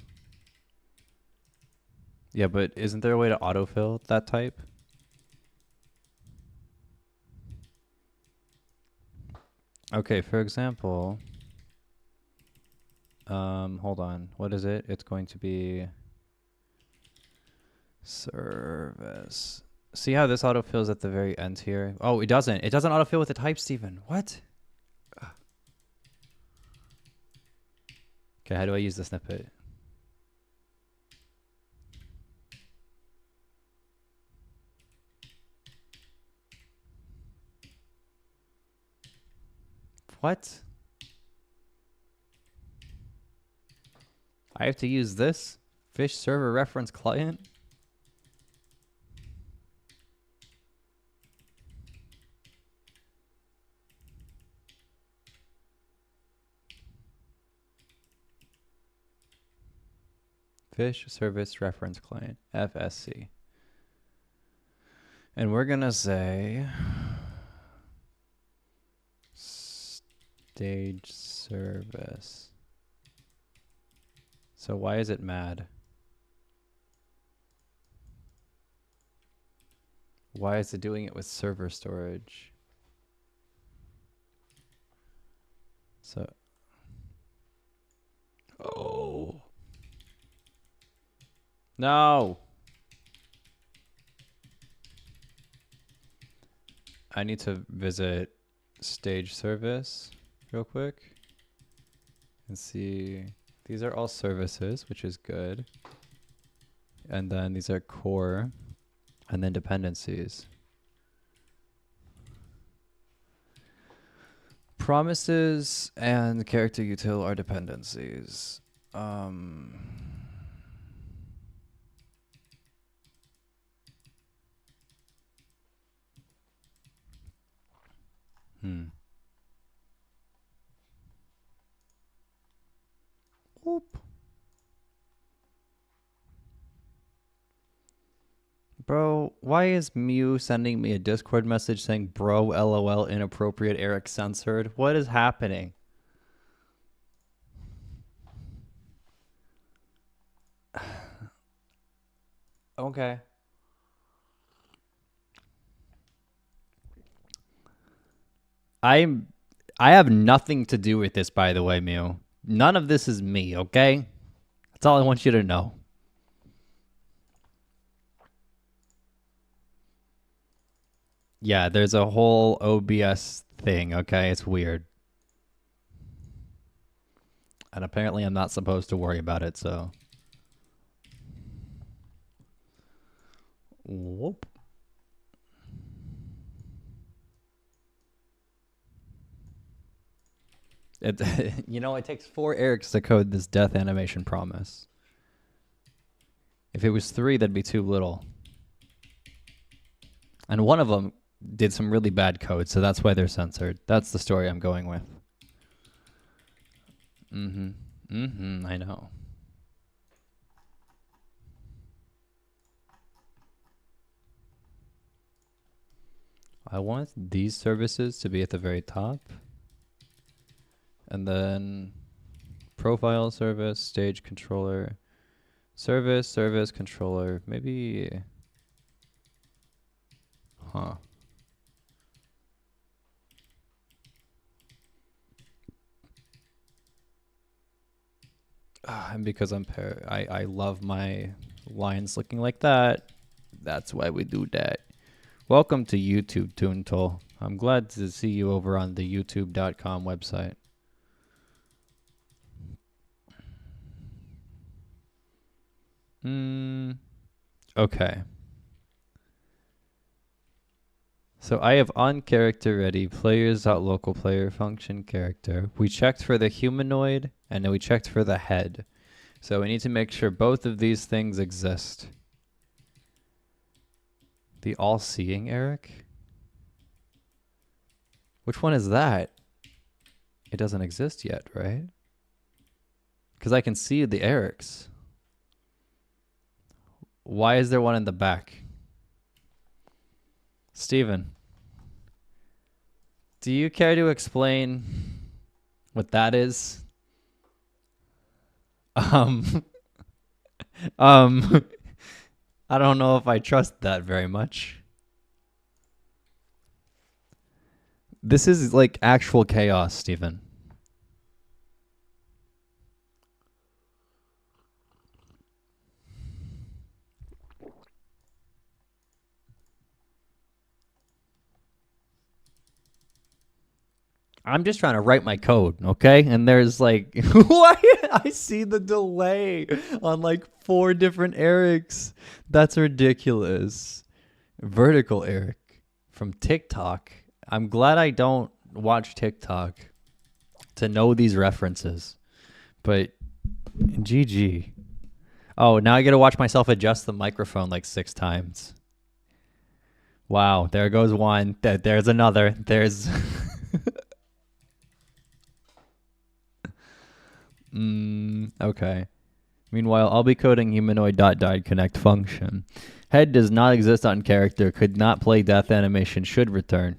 Yeah, but isn't there a way to autofill that type? Okay, for example, hold on. What is it? It's going to be service. See how this autofills at the very end here? Oh, it doesn't. It doesn't autofill with the type, Steven. What? Okay, how do I use the snippet? What? I have to use this? Fish server reference client? Fish service reference client, FSC. And we're going to say stage service. So why is it mad? Why is it doing it with server storage? So, oh. No. I need to visit stage service real quick and see. These are all services, which is good. And then these are core and then dependencies. Promises and character util are dependencies. Whoop. Bro, why is Mew sending me a Discord message saying, bro, LOL, inappropriate, Eric censored? What is happening? Okay. I have nothing to do with this, by the way, Mew. None of this is me, okay? That's all I want you to know. Yeah, there's a whole OBS thing, okay? It's weird. And apparently I'm not supposed to worry about it, so. Whoop. It, you know, it takes 4 Erics to code this death animation promise. If it was 3, that'd be too little. And one of them did some really bad code, so that's why they're censored. That's the story I'm going with. I know. I want these services to be at the very top. And then profile service, stage controller, service controller, maybe. Huh. And because I love my lines looking like that, that's why we do that. Welcome to YouTube, Toontool. I'm glad to see you over on the youtube.com website. Okay. So I have on character ready players.local player function character. We checked for the humanoid and then we checked for the head. So we need to make sure both of these things exist. The all-seeing Eric? Which one is that? It doesn't exist yet, right? Because I can see the Erics. Why is there one in the back? Steven, do you care to explain what that is? I don't know if I trust that very much. This is like actual chaos, Stephen. I'm just trying to write my code, okay? And there's like, why? I see the delay on like 4 different Erics. That's ridiculous. Vertical Eric from TikTok. I'm glad I don't watch TikTok to know these references. But GG. Oh, now I got to watch myself adjust the microphone like 6 times. Wow, there goes one. There's another. There's okay. Meanwhile, I'll be coding humanoid.died connect function. Head does not exist on character. Could not play death animation. Should return.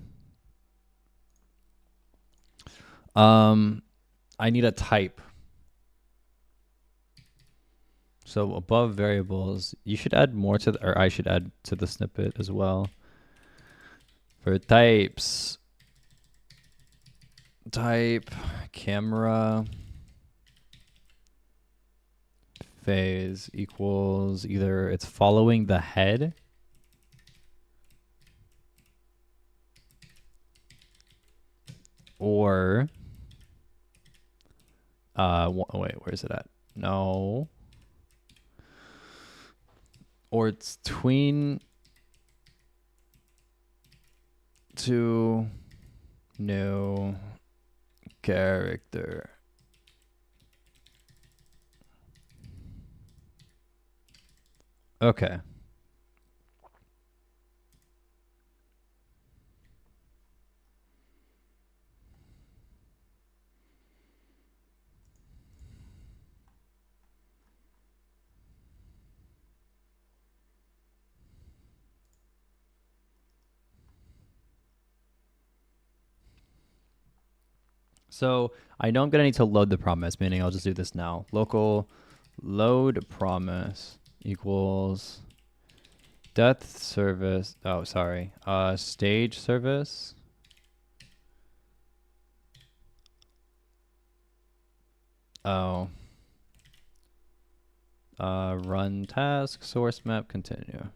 I need a type. So above variables, you should add more to the, or I should add to the snippet as well. For types, type camera phase equals either it's following the head or wait, where's it at? No. Or it's tween to new character. Okay. So I know I'm gonna need to load the promise, meaning I'll just do this now. Local load promise equals death service. Oh, sorry. Stage service. Oh. Run task, source map, continue.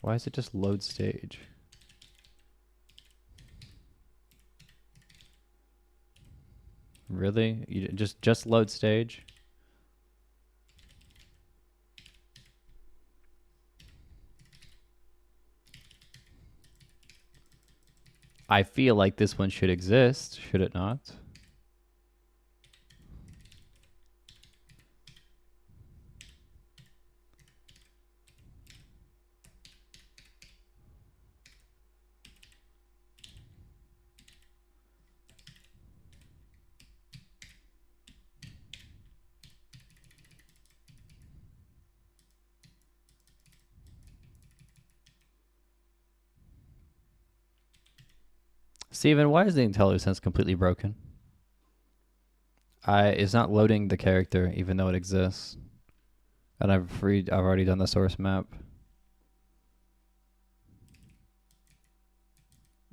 Why is it just load stage? Really? You just load stage? I feel like this one should exist, should it not? Steven, why is the IntelliSense completely broken? It's not loading the character even though it exists. And I've already done the source map.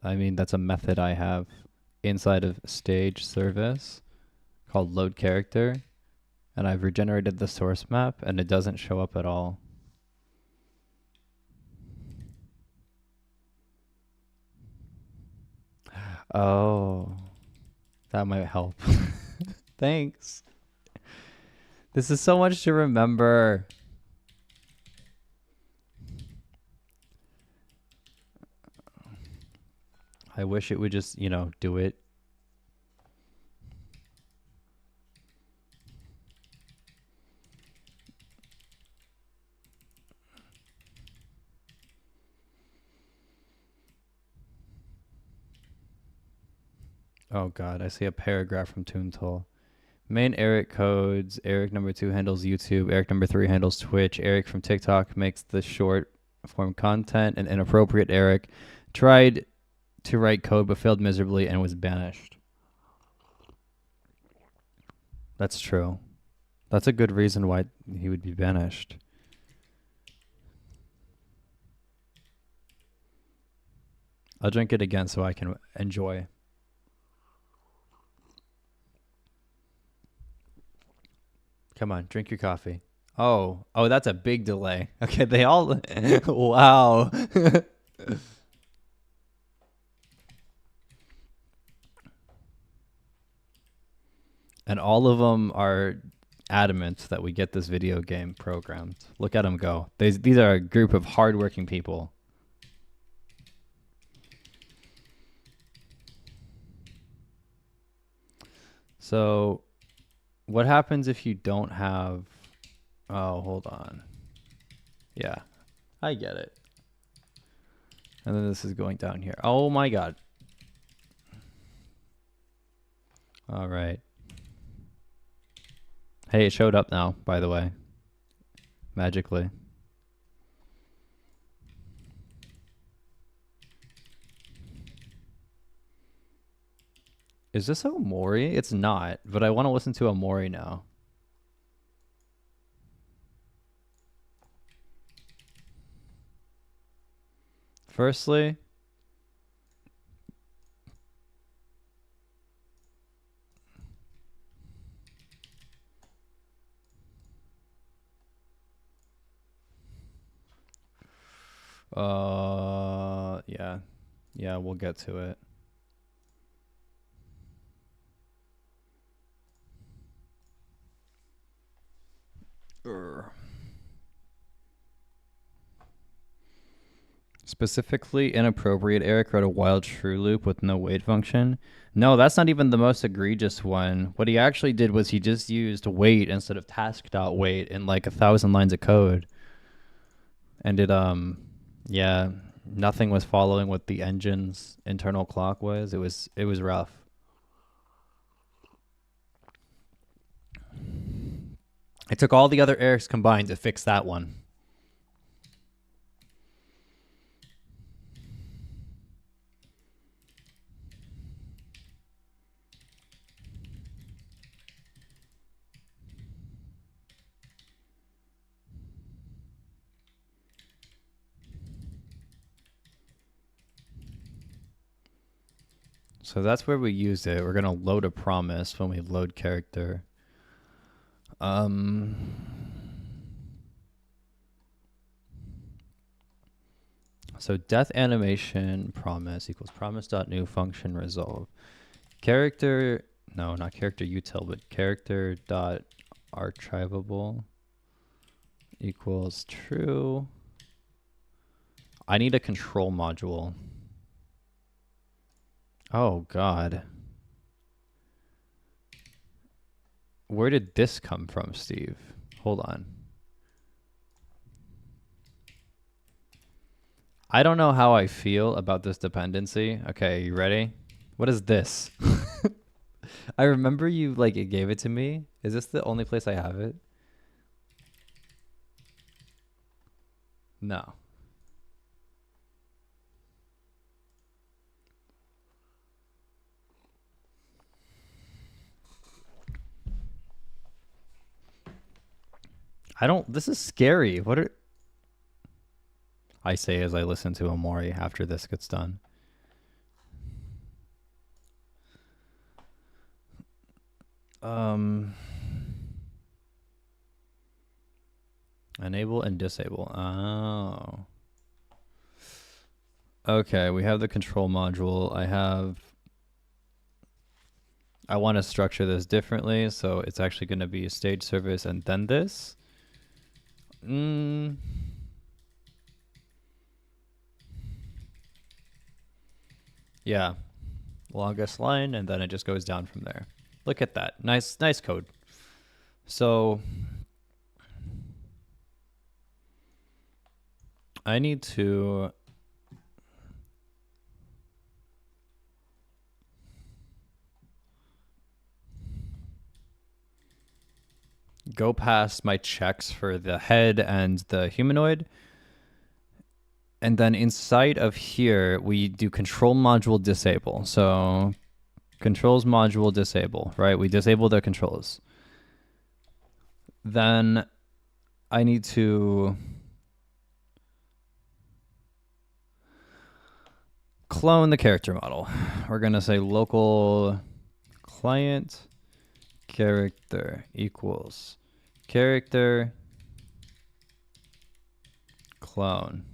I mean, that's a method I have inside of stage service called load character. And I've regenerated the source map and it doesn't show up at all. Oh, that might help. Thanks. This is so much to remember. I wish it would just, you know, do it. Oh God, I see a paragraph from Toontool. Main Eric codes. Eric number 2 handles YouTube. Eric number 3 handles Twitch. Eric from TikTok makes the short form content. And inappropriate Eric tried to write code but failed miserably and was banished. That's true. That's a good reason why he would be banished. I'll drink it again so I can enjoy. Come on, drink your coffee. Oh, that's a big delay. Okay, they all... Wow. And all of them are adamant that we get this video game programmed. Look at them go. These are a group of hardworking people. So, what happens if you don't have... Oh, hold on. Yeah, I get it. And then this is going down here. Oh my god. All right. Hey, it showed up now, by the way. Magically. Is this Omori? It's not, but I want to listen to Omori now. Firstly, yeah, we'll get to it. Specifically inappropriate. Eric wrote a wild true loop with no wait function. No, that's not even the most egregious one. What he actually did was he just used wait instead of task.wait in like 1,000 lines of code. And it, yeah, nothing was following what the engine's internal clock was. It was rough. It took all the other errors combined to fix that one. So that's where we used it. We're going to load a promise when we load character. So death animation promise equals promise.new function resolve. Character, no, not character util, but character dot archivable equals true. I need a control module. Oh, God. Where did this come from, Steve? Hold on. I don't know how I feel about this dependency. Okay, you ready? What is this? I remember you like gave it to me. Is this the only place I have it? No. This is scary. What are... I say as I listen to Omori after this gets done. Enable and disable. Oh. Okay, we have the control module. I want to structure this differently, so it's actually going to be a stage service and then this. Yeah. Longest line, and then it just goes down from there. Look at that. Nice code. So I need to go past my checks for the head and the humanoid And then inside of here, we do control module disable. So controls module disable, right? We disable the controls. Then I need to clone the character model. We're going to say local client character equals character clone.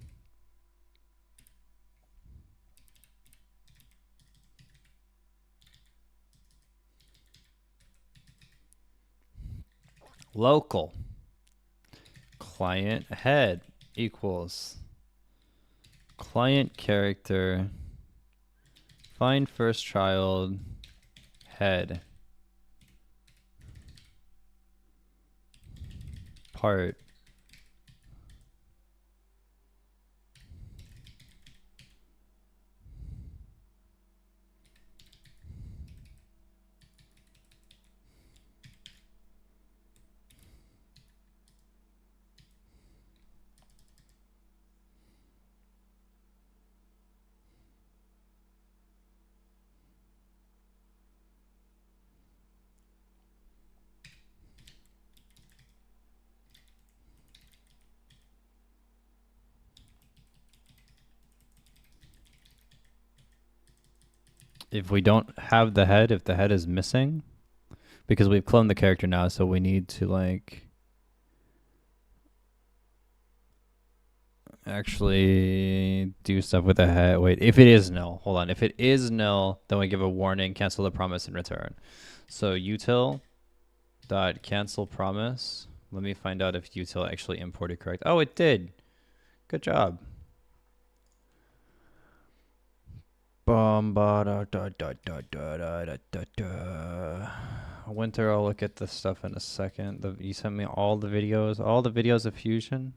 Local client head equals client character find first child head part if we don't have the head, if the head is missing, because we've cloned the character now, so we need to like actually do stuff with the head. Wait, if it is null, hold on. If it is null, then we give a warning, cancel the promise, and return. So util dot cancel promise. Let me find out if util actually imported correct. Oh, it did. Good job. Winter, I'll look at the stuff in a second. You sent me all the videos of Fusion.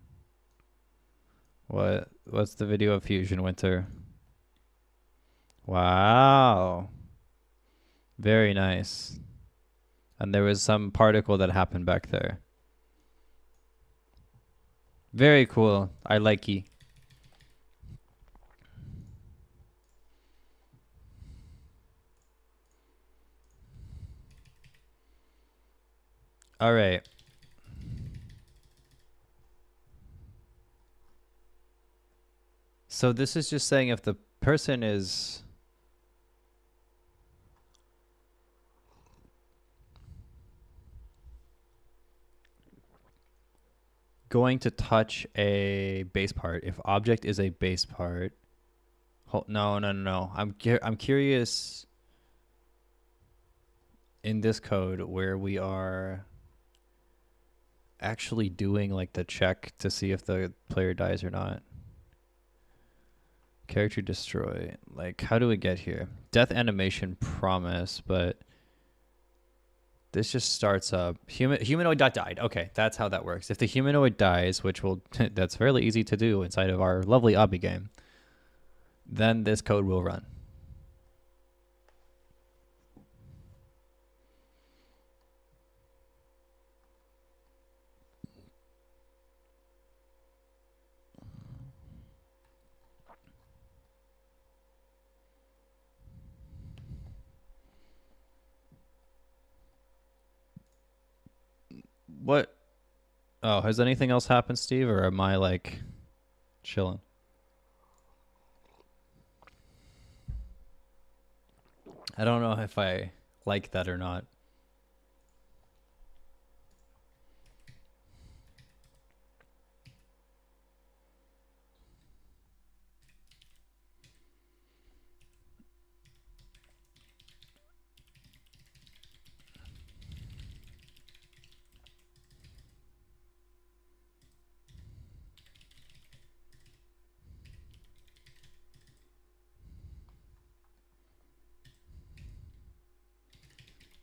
What's the video of Fusion, Winter? Wow. Very nice. And there was some particle that happened back there. Very cool. I like you. All right. So this is just saying if the person is going to touch a base part, if object is a base part. No. I'm curious in this code where we are actually doing like the check to see if the player dies or not. Character destroy. Like, how do we get here? Death animation promise, but this just starts up. Humanoid dot died. Okay, that's how that works. If the humanoid dies, which will that's fairly easy to do inside of our lovely obby game, then this code will run. What? Oh, has anything else happened, Steve, or am I like chilling? I don't know if I like that or not.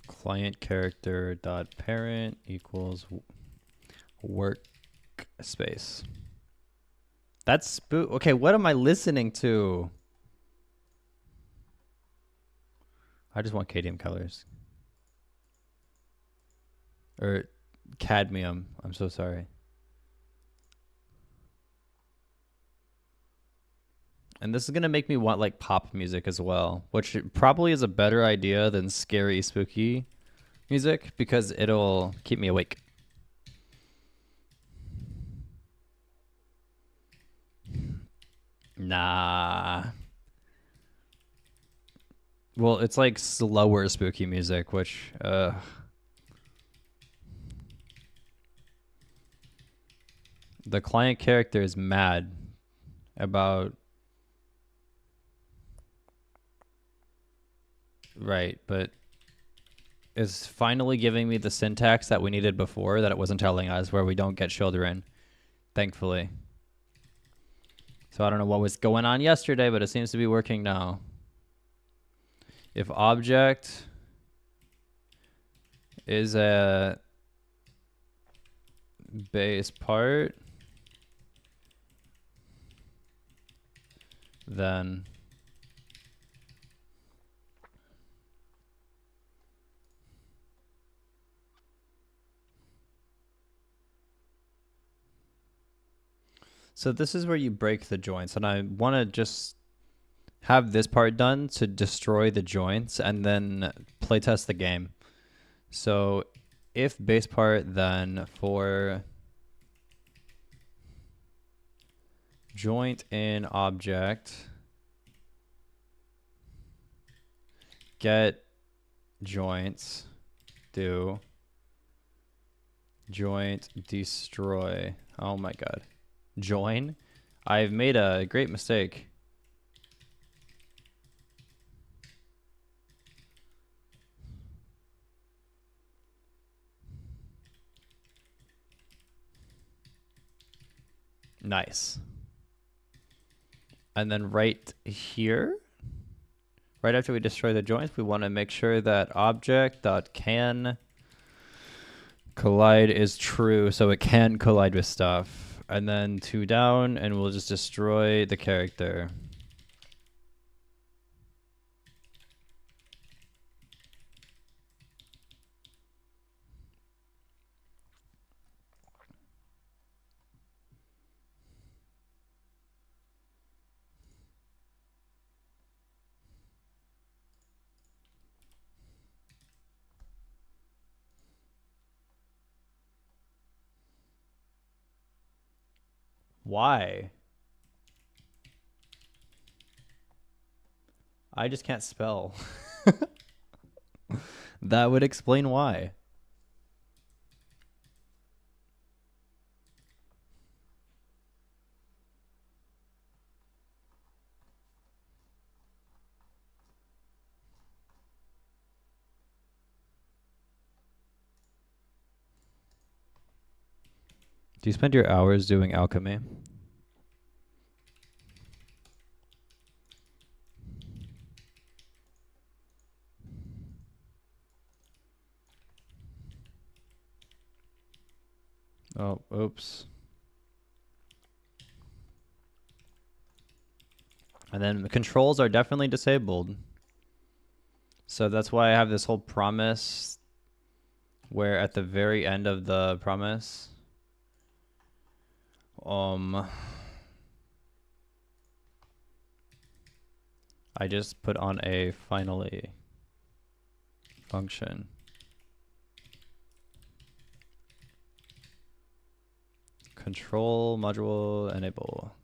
Client character dot parent equals workspace. That's okay. What am I listening to? I just want cadmium colors or cadmium. I'm so sorry. And this is going to make me want like pop music as well, which probably is a better idea than scary, spooky music because it'll keep me awake. Nah. Well, it's like slower spooky music, which the client character is mad about. Right, but is finally giving me the syntax that we needed before that it wasn't telling us, where we don't get children, thankfully. So I don't know what was going on yesterday, but it seems to be working now. If object is a base part, then so this is where you break the joints, and I want to just have this part done to destroy the joints and then playtest the game. So if base part, then for joint in object, get joints, do joint destroy. Oh my god. Join? I've made a great mistake. Nice. And then right here, right after we destroy the joints, we want to make sure that object.can collide is true, so it can collide with stuff. And then 2 down, and we'll just destroy the character. Why? I just can't spell. That would explain why. Do you spend your hours doing alchemy? Oh, oops. And then the controls are definitely disabled. So that's why I have this whole promise where at the very end of the promise, I just put on a finally function. Control module enable.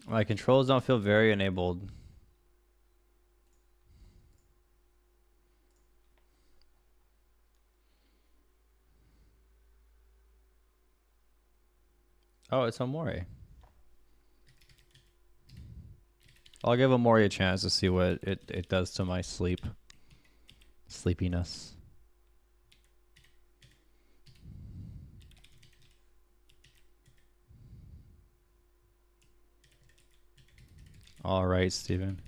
My controls don't feel very enabled. Oh, it's Omori. I'll give Omori a chance to see what it does to my sleepiness. All right, Steven.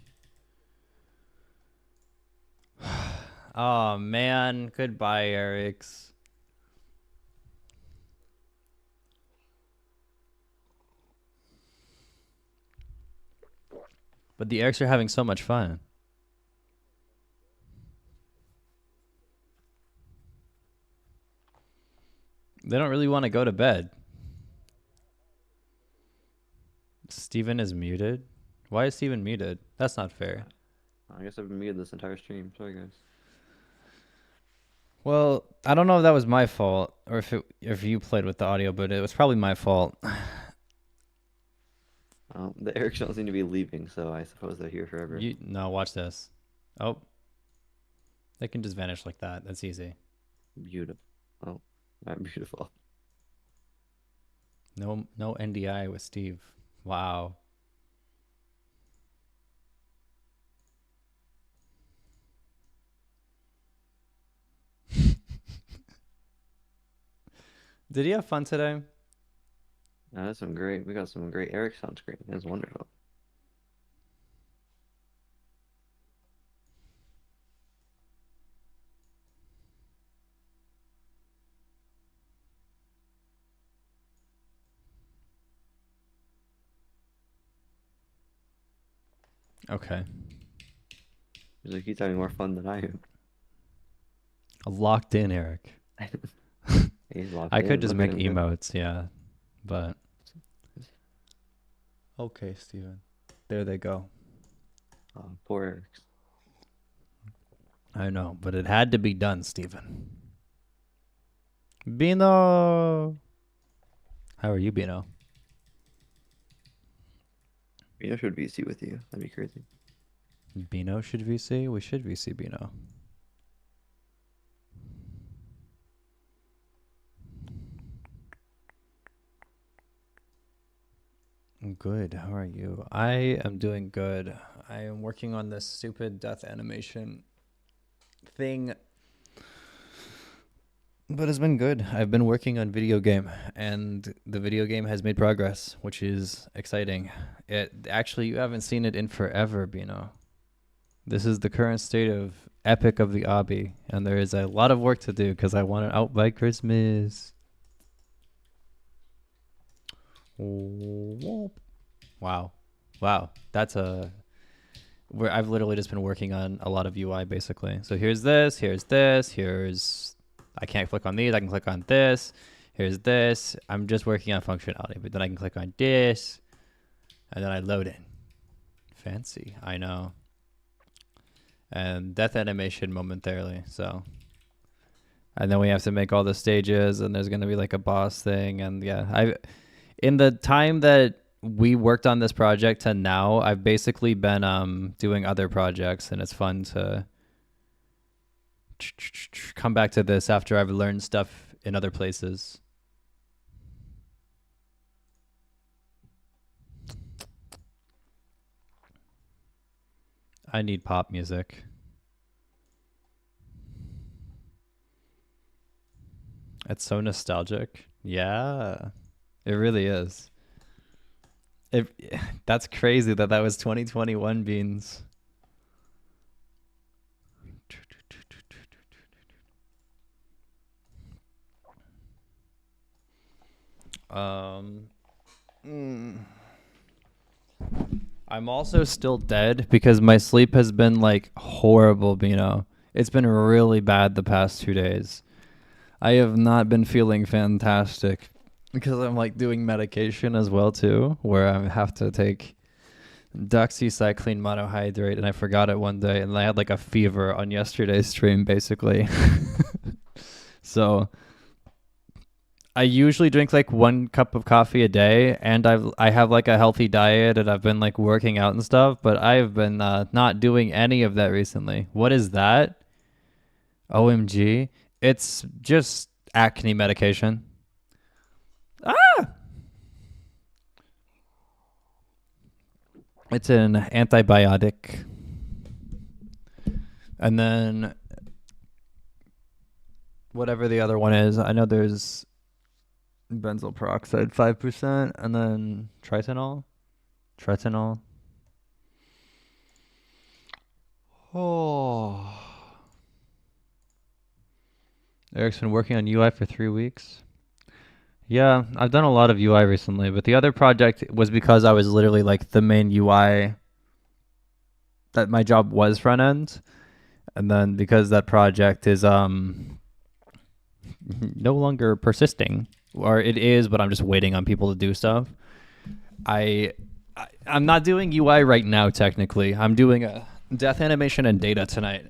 Oh, man. Goodbye, Eric's. But the Erics are having so much fun. They don't really want to go to bed. Steven is muted. Why is Steven muted? That's not fair. I guess I've been muted this entire stream. Sorry, guys. Well, I don't know if that was my fault or if you played with the audio, but it was probably my fault. The Erics don't seem to be leaving, so I suppose they're here forever. No, watch this. Oh, they can just vanish like that. That's easy. Beautiful. Oh, not beautiful. No NDI with Steve. Wow. Did he have fun today? No, that's some great. We got some great Erics on screen. That's wonderful. Okay. He's like, he's having more fun than I am. Locked in, Eric. He's locked I in. could just Look at make him go. emotes, yeah. But okay, Steven. There they go. Oh, poor Erics. I know, but it had to be done, Steven. Bino. How are you, Bino? You know, should VC with you. That'd be crazy. Bino should VC? We should VC Bino. Good. How are you? I am doing good. I am working on this stupid death animation thing. But it's been good. I've been working on video game, and the video game has made progress, which is exciting. It actually, you haven't seen it in forever, Bino. This is the current state of Epic of the Obby, and there is a lot of work to do because I want it out by Christmas. Wow. That's where I've literally just been working on a lot of UI basically. So here's this, I can't click on these, I can click on this. Here's this. I'm just working on functionality, but then I can click on this and then I load in. Fancy, I know. And death animation momentarily, so. And then we have to make all the stages, and there's going to be like a boss thing. And yeah, in the time that we worked on this project to now, I've basically been doing other projects, and it's fun to come back to this after I've learned stuff in other places. I need pop music. It's so nostalgic. Yeah, it really is. That's crazy that was 2021 beans. I'm also still dead because my sleep has been like horrible, Bino. It's been really bad the past 2 days. I have not been feeling fantastic because I'm like doing medication as well too, where I have to take doxycycline monohydrate, and I forgot it one day, and I had like a fever on yesterday's stream basically. So I usually drink like 1 cup of coffee a day, and I have like a healthy diet, and I've been like working out and stuff, but I've been not doing any of that recently. What is that? OMG. It's just acne medication. Ah! It's an antibiotic. And then whatever the other one is, I know there's benzoyl peroxide 5%, and then tritanol. Oh. Eric's been working on UI for 3 weeks. Yeah, I've done a lot of UI recently, but the other project was because I was literally like the main UI that my job was front end, and then because that project is no longer persisting, or it is, but I'm just waiting on people to do stuff. I'm not doing UI right now. Technically, I'm doing a death animation and data tonight,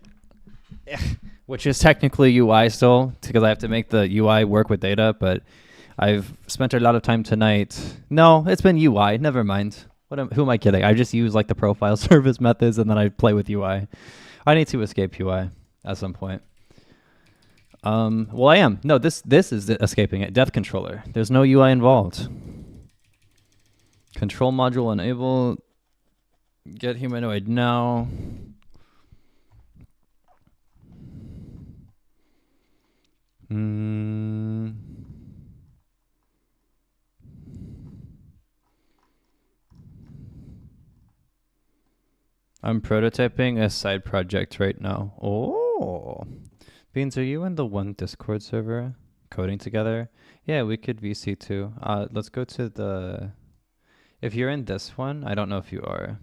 which is technically UI still because I have to make the UI work with data. But I've spent a lot of time tonight. No, it's been UI. Never mind. Who am I kidding? I just use like the profile service methods and then I play with UI. I need to escape UI at some point. Well, I am. No, this is escaping it. Death controller. There's no UI involved. Control module enable. Get humanoid now. I'm prototyping a side project right now. Oh. Beans, are you in the one Discord server coding together? Yeah, we could VC too. Let's go to the... If you're in this one, I don't know if you are.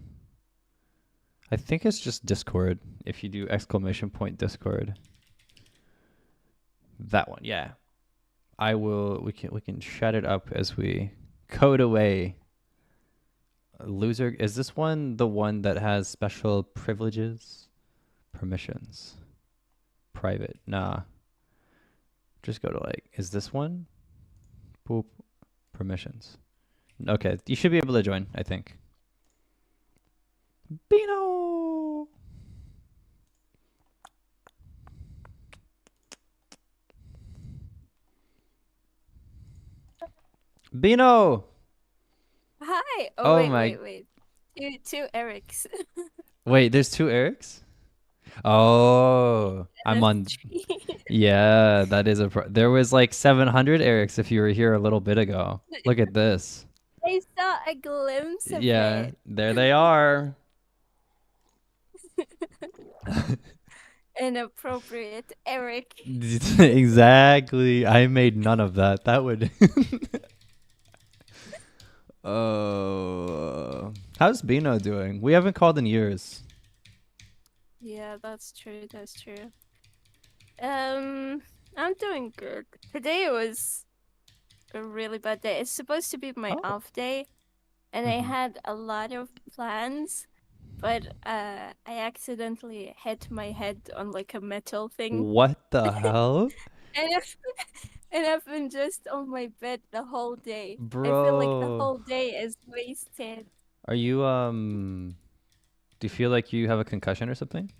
I think it's just Discord. If you do !point Discord. That one, yeah. We can shut it up as we code away. Loser, is this one the one that has special privileges? Permissions. Private, nah. Just go to like, is this one? Boop. Permissions. Okay, you should be able to join, I think. Bino! Bino! Hi. Oh wait, my- wait. Two Erics. Wait, there's two Erics? Oh, I'm on. Yeah, that is there was like 700 Erics if you were here a little bit ago. Look at this. I saw a glimpse of Yeah, it. there they are. Inappropriate Eric. Exactly. I made none of that. That would. Oh, how's Bino doing? We haven't called in years. Yeah, that's true. That's true. I'm doing good. Today was a really bad day. It's supposed to be my Oh. off day, and I Mhm. had a lot of plans, but I accidentally hit my head on like a metal thing, What the hell, and I've been just on my bed the whole day. I feel like the bro? whole day is wasted. Are you Do you feel like you have a concussion or something?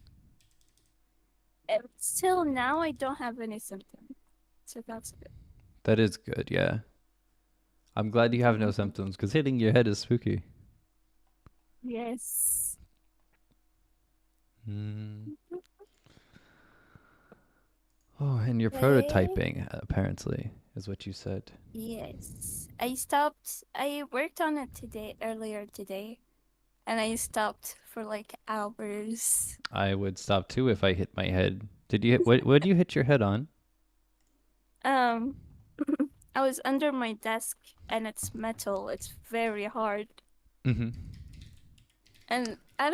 Still now, I don't have any symptoms, so that's good. That is good, yeah. I'm glad you have no symptoms because hitting your head is spooky. Yes. Oh, and you're Okay. prototyping, apparently, is what you said. Yes. I worked on it earlier today, and I stopped for like hours. I would stop too if I hit my head. Did you hit, what did you hit your head on? I was under my desk, and it's metal. It's very hard. Mm-hmm. And I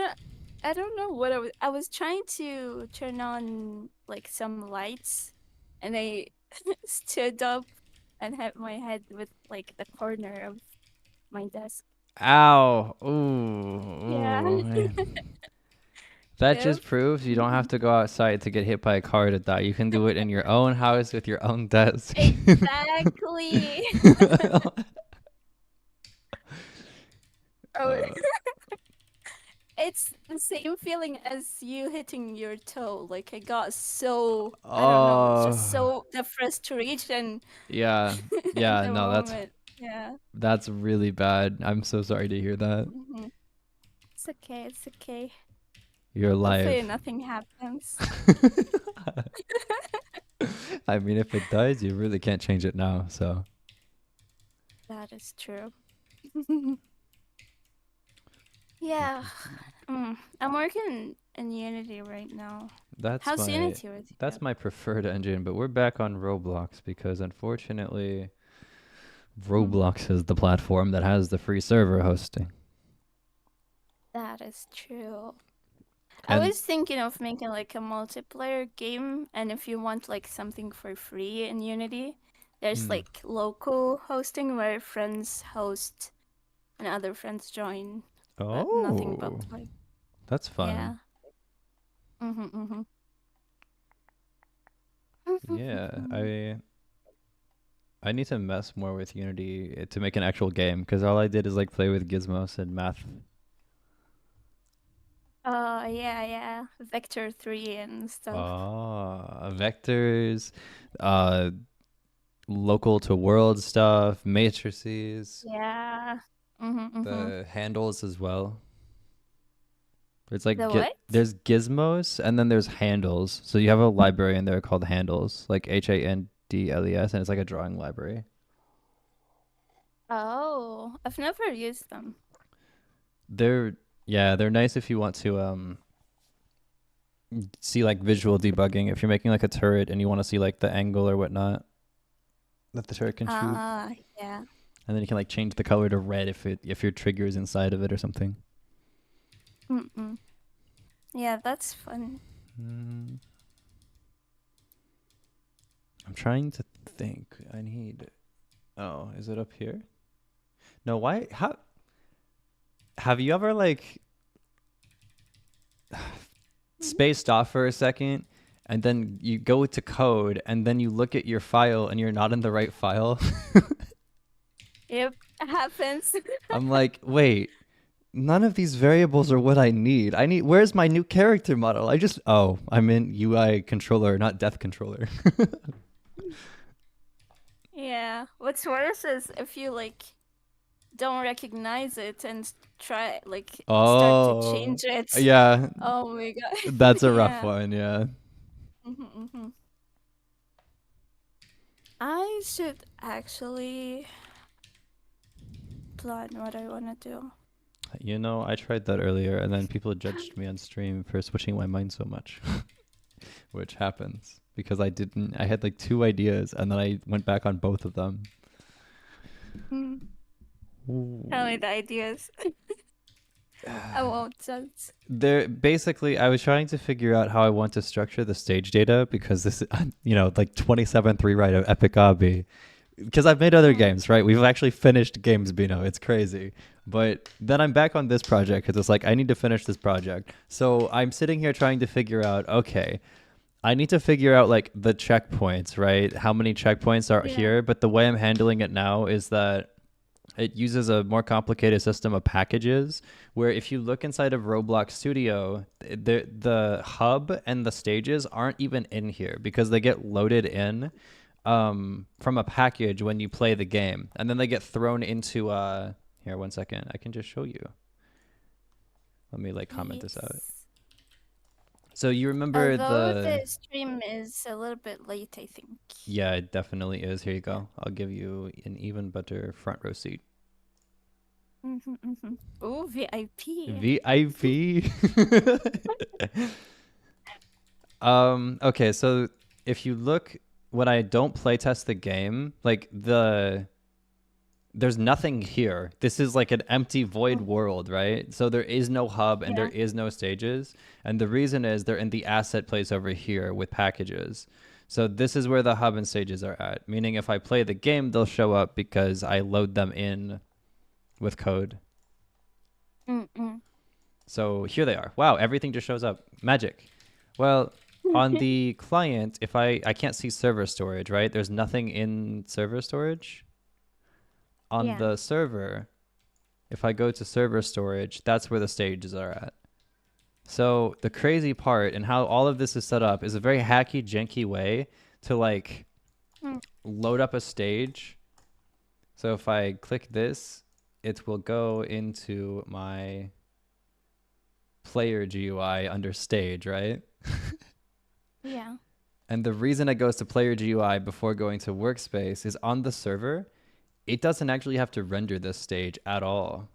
don't know what I was trying to turn on like some lights, and I stood up and hit my head with like the corner of my desk. Ow. Ooh. Yeah. Ooh. That Yep. just proves you don't have to go outside to get hit by a car to die. You can do it in your own house with your own desk. Exactly. Oh, it's the same feeling as you hitting your toe. Like I got so I don't know, just so the frustration. Yeah. in Yeah, the no, moment. Yeah. that's really bad. I'm so sorry to hear that. Mhm. It's okay. It's okay. You're Hopefully alive. nothing happens. I mean, if it does, you really can't change it now. So That is true. Yeah. I'm working in Unity right now. that's How's my Unity with you? that's my preferred engine. But we're back on Roblox because unfortunately, Roblox is the platform that has the free server hosting. That is true. I And was thinking of making like a multiplayer game, and if you want like something for free in Unity, there's mm, like local hosting where friends host and other friends join, but nothing but oh, like that's fun. yeah. Mhm. Yeah, Mhm. I need to mess more with Unity to make an actual game because all I did is like play with gizmos and math. Yeah. Vector 3 and stuff. Vectors, uh, local to world stuff, matrices, Yeah. Mhm. the handles as well. There's like The what? there's gizmos and then there's handles. So you have a library in there called handles, like HANDLES, and it's like a drawing library. Oh, I've never used them. They're yeah, they're nice if you want to see like visual debugging. If you're making like a turret and you want to see like the angle or whatnot that the turret can shoot, Yeah. and then you can like change the color to red if your trigger is inside of it or something. Mm-mm. Yeah, that's fun. Mm, I'm trying to think. I need. Oh, is it up here? No, why? How have you ever like spaced off for a second and then you go to code and then you look at your file and you're not in the right file? Yep, happens. I'm like, wait, none of these variables are what I need. Where's my new character model? I'm in UI controller, not depth controller. Yeah. What's worse is if you like don't recognize it and try like start to Oh, change it. yeah, Oh my god. that's a rough Yeah. one. Yeah. Mhm. I should actually plan what I want to do. You know, I tried that earlier and then people judged me on stream for switching my mind so much, which happens because I had like two ideas and then I went back on both of them. Mm. Tell me the ideas. I won't judge. I was trying to figure out how I want to structure the stage data because this, like 27th rewrite of Epic Obby. Because I've made other games, right? We've actually finished games, Bino. It's crazy. But then I'm back on this project because it's like, I need to finish this project. So I'm sitting here trying to figure out, okay, I need to figure out like the checkpoints, right? How many checkpoints are Yeah. here? But the way I'm handling it now is that it uses a more complicated system of packages where if you look inside of Roblox Studio, the hub and the stages aren't even in here because they get loaded in from a package when you play the game. And then they get thrown into here, 1 second. I can just show you. Let me like comment this out. Yes. So you remember Although the the stream is a little bit late, I think. Yeah, it definitely is. Here you go. I'll give you an even better front row seat. Oh, VIP. VIP. Okay, so if you look when I don't playtest the game, like there's nothing here. This is like an empty void world, right? So there is no hub and there Yeah. is no stages. And the reason is they're in the asset place over here with packages. So this is where the hub and stages are at. Meaning if I play the game, they'll show up because I load them in with code. So here they are. Wow, everything just shows up. Magic. Well, on the client, if I can't see server storage, right? There's nothing in server storage. On Yeah. the server, if I go to server storage, that's where the stages are at. So the crazy part and how all of this is set up is a very hacky, janky way to like load up a stage. So if I click this, it will go into my player GUI under stage, right? Yeah. And the reason it goes to player GUI before going to workspace is on the server, it doesn't actually have to render this stage at all.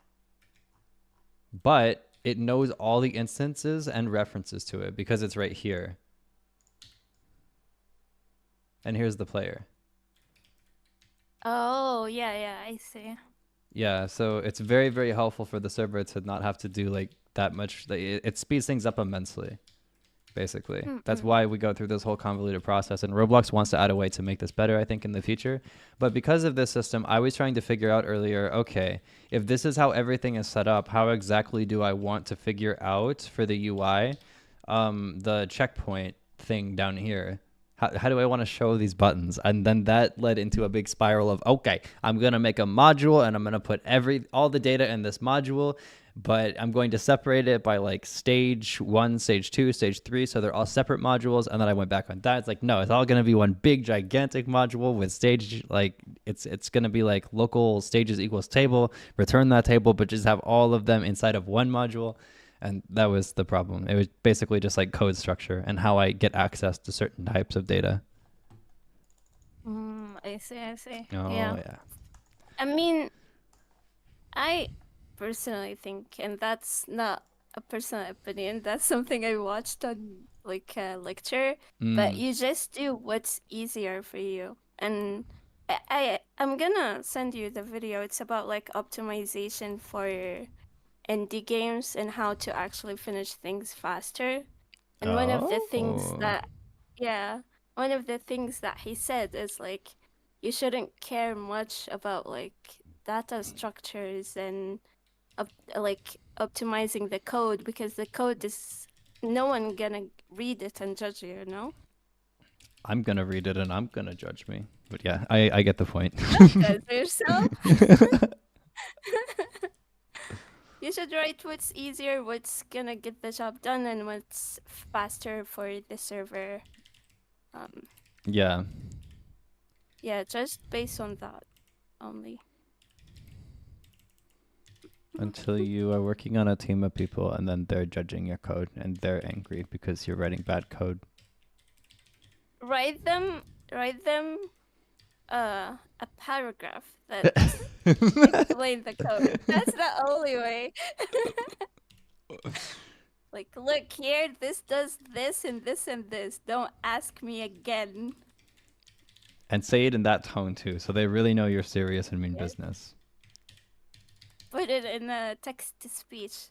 But it knows all the instances and references to it because it's right here. And here's the player. Oh, yeah, I see. Yeah, so it's very, very helpful for the server to not have to do like that much. It speeds things up immensely. Basically, that's Mm-mm. why we go through this whole convoluted process. And Roblox wants to add a way to make this better, I think, in the future. But because of this system, I was trying to figure out earlier, okay, if this is how everything is set up, how exactly do I want to figure out for the UI, the checkpoint thing down here? How do I want to show these buttons? And then that led into a big spiral of, okay, I'm going to make a module and I'm going to put all the data in this module, but I'm going to separate it by like stage 1, stage 2, stage 3. So they're all separate modules. And then I went back on that. It's like, no, it's all going to be one big gigantic module with stage, like it's going to be like local stages equals table, return that table, but just have all of them inside of one module. And that was the problem. It was basically just like code structure and how I get access to certain types of data. I see. I see. Oh, Yeah. yeah. I mean, I personally think, and that's not a personal opinion, that's something I watched on like a lecture, but Mm. you just do what's easier for you. And I'm gonna send you the video. It's about like optimization for indie games and how to actually finish things faster. And one of the things Oh. that, yeah, one of the things that he said is like, you shouldn't care much about like data structures and like optimizing the code, because the code is no one gonna read it and judge you, you know? I'm going to read it and I'm going to judge me. But yeah, I get the point. Judge yourself. You should write what's easier, what's gonna get the job done, and what's faster for the server. Yeah. Yeah, just based on that only. Until you are working on a team of people and then they're judging your code and they're angry because you're writing bad code. Write them a paragraph that explain the code. That's the only way. Like, look here, this does this and this and this. Don't ask me again. And say it in that tone too, so they really know you're serious and mean Yes. business. Put it in a text to speech.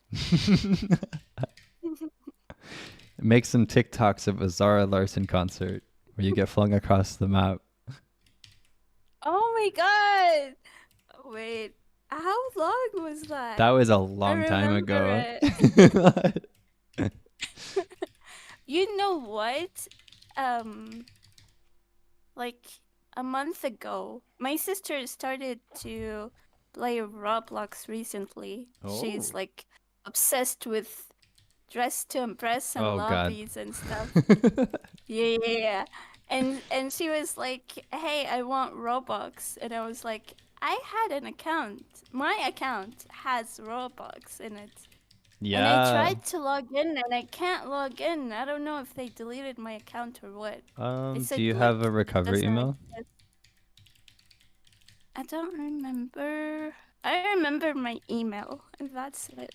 Make some TikToks of a Zara Larson concert where you get flung across the map. Oh my god! Wait, how long was that? That was a long time remember ago. You know what? Like a month ago, my sister started to play Roblox recently. She's Oh. like obsessed with Dress to Impress and Oh, God. lobbies and stuff. Yeah. And she was like, "Hey, I want Robux." And I was like, "I had an account. My account has Robux in it." And I Yeah. tried to log in and I can't log in. I don't know if they deleted my account or what. They said, Do you like, have a it recovery doesn't email? exist. I don't remember. I remember my email, and that's it.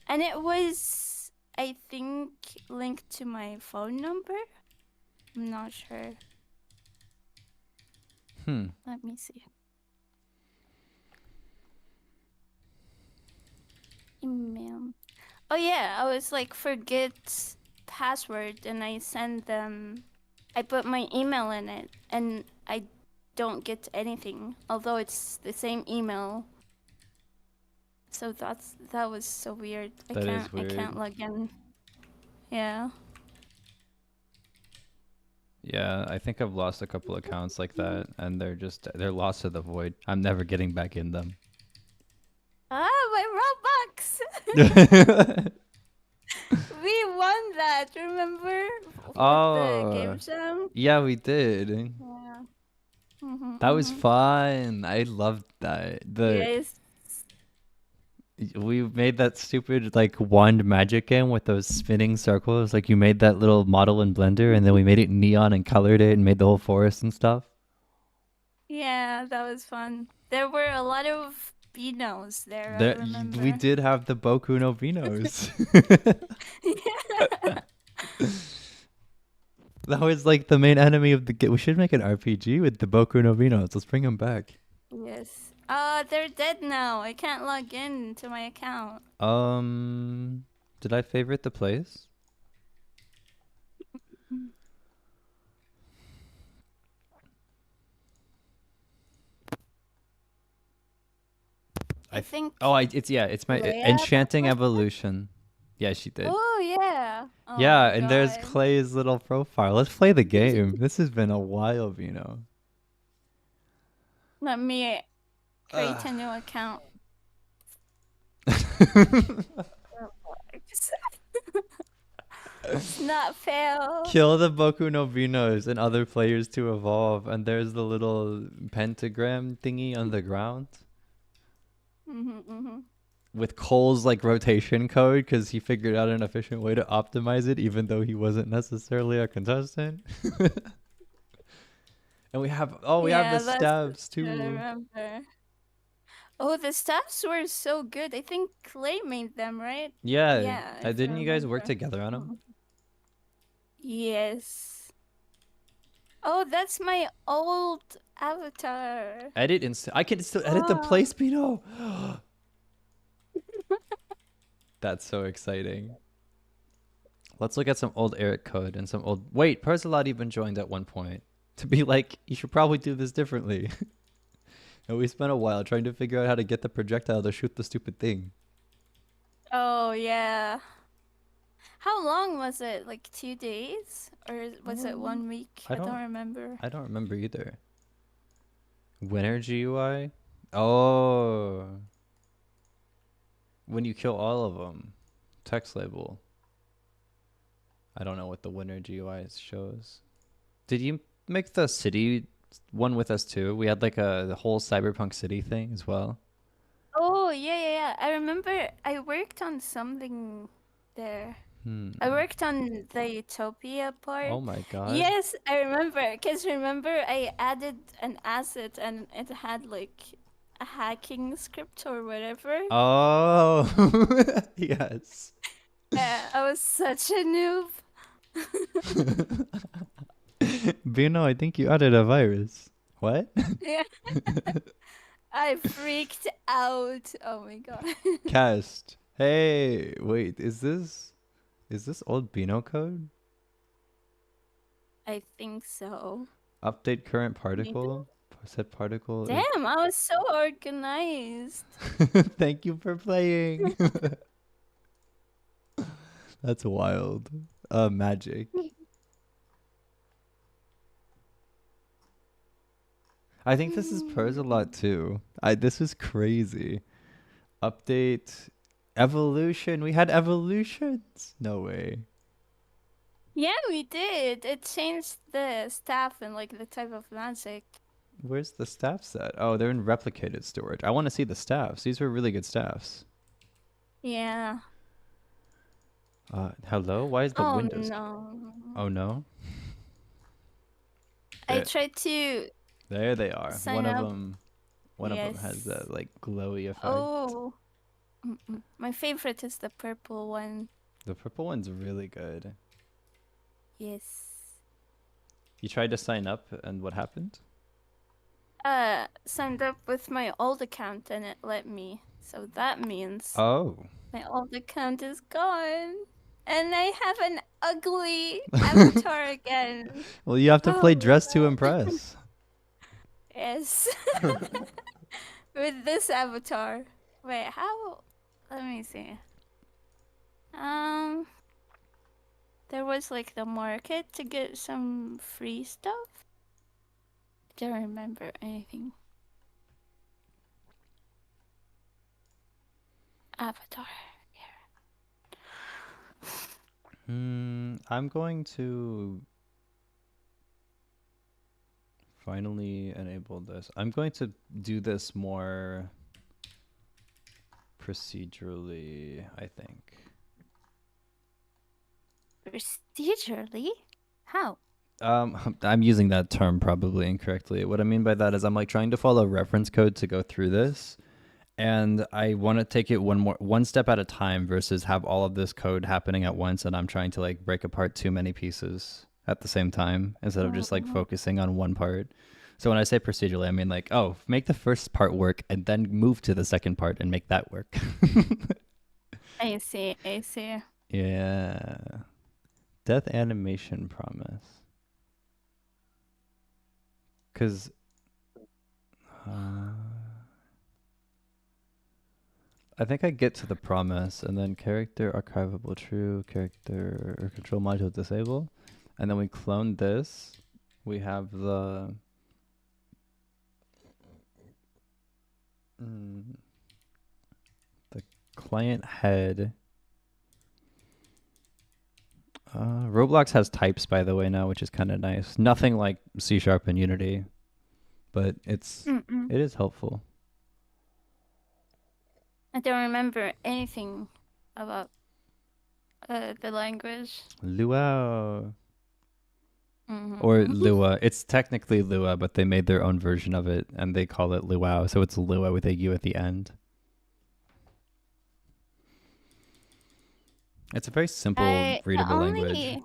And it was, I think, linked to my phone number. I'm not sure. Let me see. Email. Oh yeah, I was like, forget password, and I send them. I put my email in it, and I don't get anything, although it's the same email. So that was so weird. That is I weird. can't log in. Yeah. Yeah, I think I've lost a couple accounts like that, and they're lost to the void. I'm never getting back in them. Ah, my Robux! We won that, remember? With the game Oh, jam. yeah, we did. Yeah. That was fun. I loved that. Yes. We made that stupid like wand magic game with those spinning circles. Like you made that little model in Blender, and then we made it neon and colored it and made the whole forest and stuff. Yeah, that was fun. There were a lot of Beanos there, I We remember. did have the Boku no Vinos. That was like the main enemy of the game. We should make an RPG with the Boku no Vinos. Let's bring them back. Yes. They're dead now. I can't log in to my account. Did I favorite the place? I think. Oh, it's my Leia Enchanting was that? Evolution. Yeah, she did. Oh yeah. Oh Yeah, my and there's God. Clay's little profile. Let's play the game. This has been a while, Vino. Let me create a new account. It's not fair. Kill the Boku no Vinos and other players to evolve, and there's the little pentagram thingy on the ground with Cole's like rotation code because he figured out an efficient way to optimize it, even though he wasn't necessarily a contestant. And we have we have the that's stabs I too. remember. Oh, the staffs were so good. I think Clay made them, right? Yeah. Yeah. if I Didn't you guys work remember. together on them? Yes. Oh, that's my old avatar. Edit instant. I can still edit the Wow. place, Pino. That's so exciting. Let's look at some old Eric code and some old. Wait, Persalot even joined at one point to be like, you should probably do this differently. And we spent a while trying to figure out how to get the projectile to shoot the stupid thing. Oh, yeah. How long was it? Like 2 days? Or was it 1 week? I I don't don't- remember. I don't remember either. Winner GUI? Oh. When you kill all of them. Text label. I don't know what the winner GUI shows. Did you make the city one with us too? We had like the whole Cyberpunk City thing as well. Oh, yeah. I remember I worked on something there. I worked on the Utopia part. Oh my god. Yes, I remember. Because remember, I added an asset and it had like a hacking script or whatever. Oh. Yes. Yeah, I was such a noob. Bino, I think you added a virus. What? Yeah. I freaked out. Oh my god. Cast. Hey, wait, is this old Bino code? I think so. Update current particle? Set particle. Damn, I was so organized. Thank you for playing. That's wild. Magic. I think this is Pers a lot too. This is crazy. Update evolution. We had evolutions. No way. Yeah, we did. It changed the staff and like the type of magic. Where's the staff set? Oh, they're in replicated storage. I want to see the staffs. These were really good staffs. Yeah. Hello? Why is the Oh Windows? no. Oh no. I There- tried to. There they are. Sign One up. of them. One of them has Yes. that like glowy effect. Oh. My favorite is the purple one. The purple one's really good. Yes. You tried to sign up, and what happened? Signed up with my old account and it let me. So that means Oh. my old account is gone. And I have an ugly avatar again. Well, you have to play Oh, Dress to Impress. Yes. With this avatar. Wait, how? Let me see. There was like the market to get some free stuff. Don't remember anything. Avatar. I'm going to finally enable this. I'm going to do this more procedurally, I think. Procedurally? How? I'm using that term probably incorrectly. What I mean by that is I'm like trying to follow reference code to go through this, and I want to take it one step at a time versus have all of this code happening at once, and I'm trying to like break apart too many pieces at the same time instead of just like focusing on one part. So when I say procedurally, I mean like, oh, make the first part work and then move to the second part and make that work. I see. I see. Yeah. Death animation promise. Cause I think I get to the promise and then character archivable true, character or control module disable. And then we clone this. We have the the client head. Roblox has types, by the way, now, which is kind of nice. Nothing like C# and Unity, but it is helpful. I don't remember anything about the language. Luau. Or Lua. It's technically Lua, but they made their own version of it, and they call it Luau, so it's Lua with a U at the end. It's a very simple, readable language.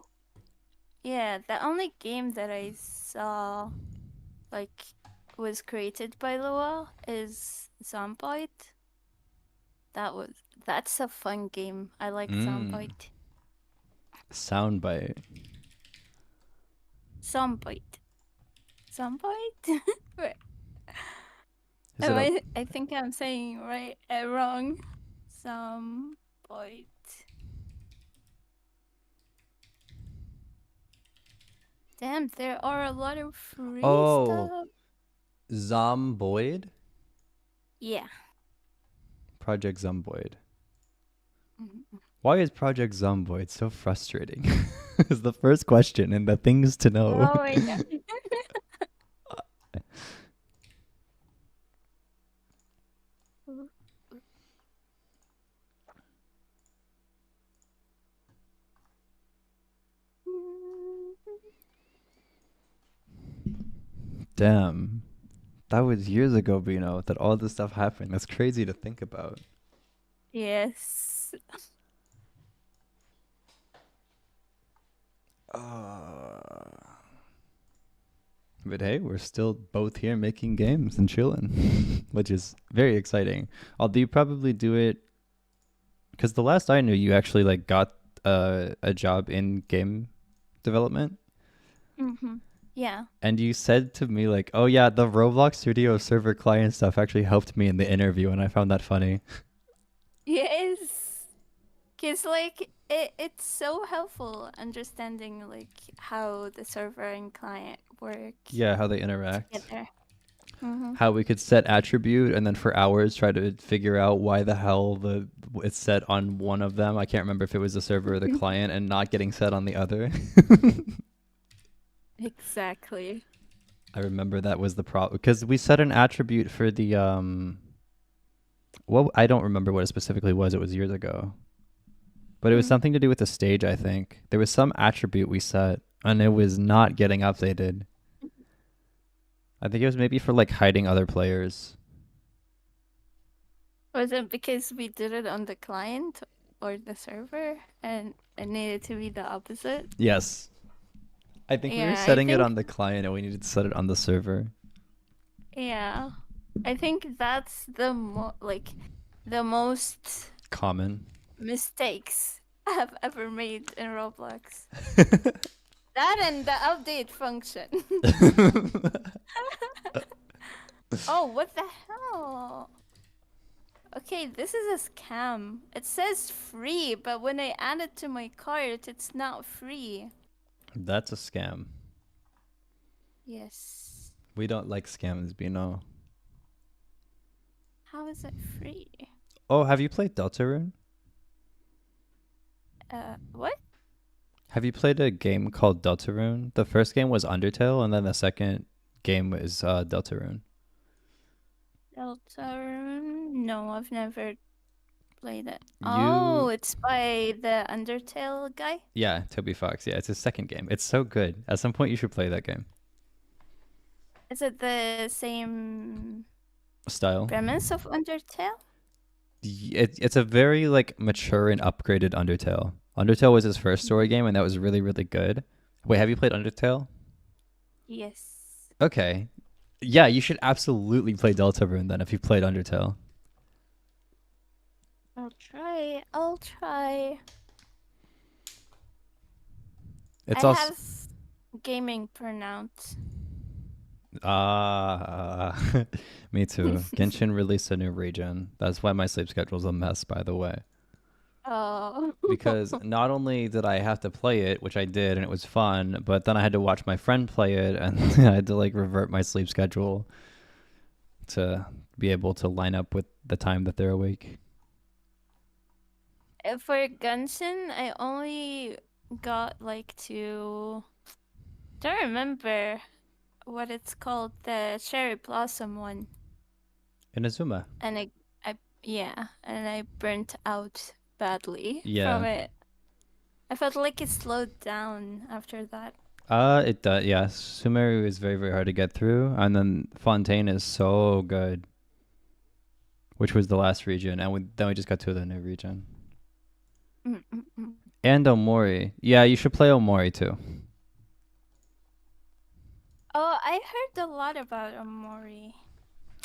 Yeah, the only game that I saw, like, was created by Lua is Zomboid. That's a fun game. I like Zomboid. Soundbite. Zomboid. Wait. I think I'm saying wrong. Zomboid. Damn, there are a lot of free stuff. Zomboid? Yeah. Project Zomboid. Why is Project Zomboid so frustrating? Is the first question and the things to know. Oh my god. Damn. That was years ago, Bino, that all this stuff happened. That's crazy to think about. Yes. But hey, we're still both here making games and chilling, which is very exciting. Although you probably do it because the last I knew, you actually like got a job in game development. Yeah. And you said to me like, "Oh yeah, the Roblox Studio server client stuff actually helped me in the interview," and I found that funny. Yes. Cause like it's so helpful understanding like how the server and client work. Yeah, how they interact. Together. How we could set attribute and then for hours try to figure out why the hell it's set on one of them. I can't remember if it was the server or the client and not getting set on the other. Exactly. I remember that was the problem because we set an attribute for the well, I don't remember what it specifically was. It was years ago. But it was something to do with the stage, I think. There was some attribute we set and it was not getting updated. I think it was maybe for like hiding other players. Was it because we did it on the client or the server and it needed to be the opposite? Yes. I think we were setting it on the client and we needed to set it on the server. Yeah. I think that's the most common mistakes I've ever made in Roblox. That and the update function. Oh, what the hell? Okay, this is a scam. It says free, but when I add it to my cart, it's not free. That's a scam. Yes. We don't like scams, Bino. How is it free? Oh, have you played Deltarune? What? Have you played a game called Deltarune? The first game was Undertale, and then the second game was Deltarune. Deltarune? No, I've never played it. Oh, it's by the Undertale guy? Yeah, Toby Fox. Yeah, it's his second game. It's so good. At some point, you should play that game. Is it the same style premise of Undertale? It's a very like mature and upgraded Undertale. Undertale was his first story game, and that was really, really good. Wait, have you played Undertale? Yes. Okay. Yeah, you should absolutely play Deltarune then if you played Undertale. I'll try. I'll try. It's I also have gaming burnout. me too. Genshin released a new region. That's why my sleep schedule's a mess, by the way. Oh. Because not only did I have to play it, which I did, and it was fun, but then I had to watch my friend play it, and I had to like revert my sleep schedule to be able to line up with the time that they're awake. For Genshin, I only got like to. Don't remember what it's called, the cherry blossom one, Inazuma. and yeah, and I burnt out badly from Yeah. it. I felt like it slowed down after that. It does. Yes, Sumeru is very, very hard to get through, and then Fontaine is so good, which was the last region, and then we just got to the new region. Mm-mm-mm. And Omori. Yeah, you should play Omori too. Oh, I heard a lot about Omori.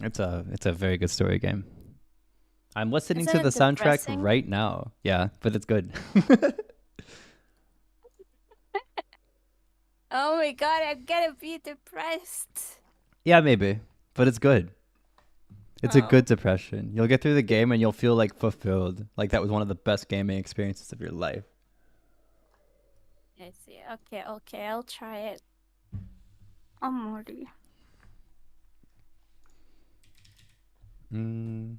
It's a very good story game. I'm listening Isn't to it the soundtrack depressing? right now. Yeah, but it's good. Oh my god, I'm gonna be depressed. Yeah, maybe, but it's good. It's a Oh, good depression. You'll get through the game and you'll feel like fulfilled. Like that was one of the best gaming experiences of your life. I see. Okay, I'll try it. Omori. Mm.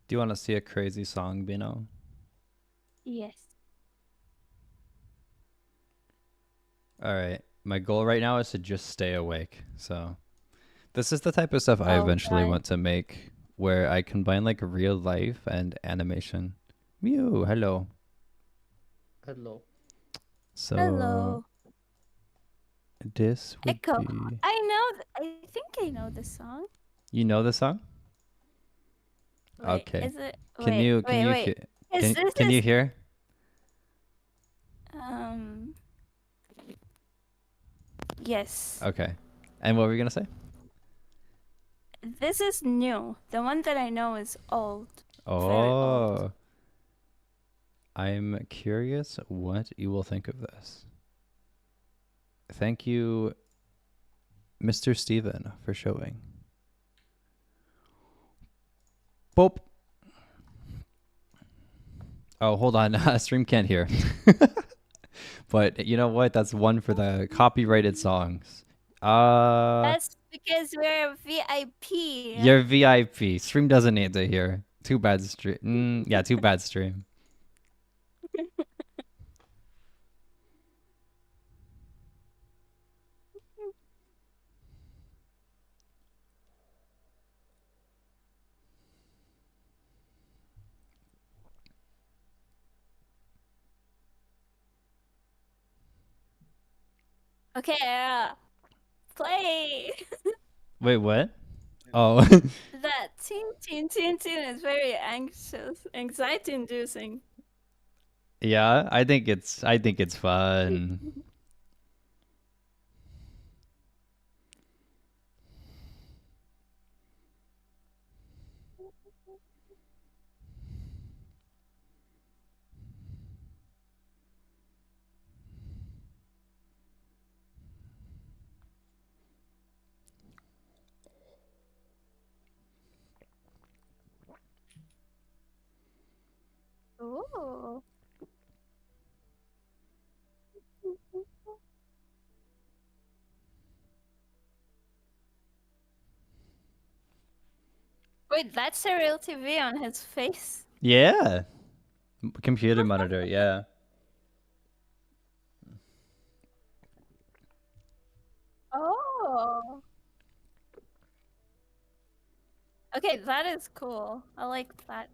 Do you want to see a crazy song, Bino? Yes. All right. My goal right now is to just stay awake. So, this is the type of stuff I I'll eventually try. want to make where I combine like real life and animation. Mew, hello. Hello. So, Hello. this would Echo. be. I know. I think I know the song. You know the song? Wait, Okay. is it? Can Wait, you wait, wait. Is this can you hear? Yes. Okay. And what were you gonna say? This is new. The one that I know is old. Very old. Oh, I'm curious what you will think of this. Thank you, Mr. Steven, for showing. Boop. Oh, hold on. Stream can't hear. But you know what? That's one for the copyrighted songs. That's because we're VIP. You're VIP. Stream doesn't need to hear. Too bad stream. Yeah, too bad stream. Okay, play. Wait, what? Oh. That teen is very anxious, anxiety-inducing. Yeah, I think it's fun. Ooh. Wait, that's a real TV on his face? Yeah. Computer monitor, yeah. Oh. Okay, that is cool. I like that.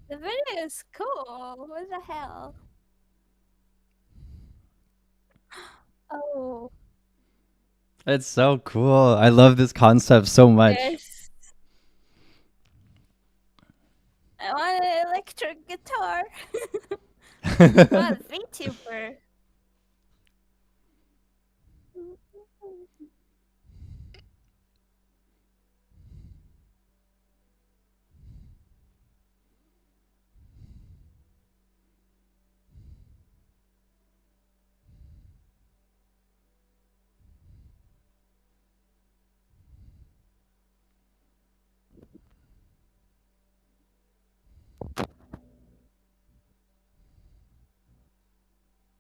The video is cool. What the hell? Oh, It's so cool. I love this concept so much. yes. I want an electric guitar. Oh, VTuber.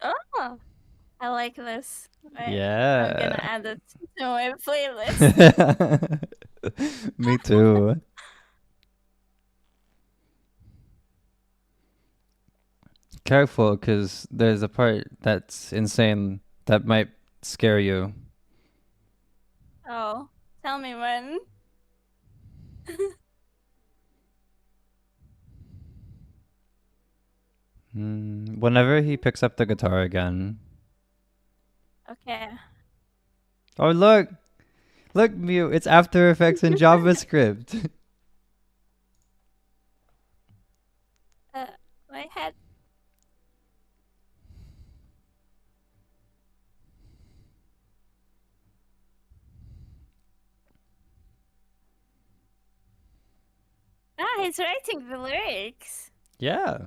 Oh, I like this. I'm gonna Yeah. add it to my playlist. Me too. Careful, because there's a part that's insane that might scare you. Oh, tell me when. Whenever he picks up the guitar again. Okay. Oh, look! Look, Mew, it's After Effects in JavaScript. My head. Ah, he's writing the lyrics. Yeah.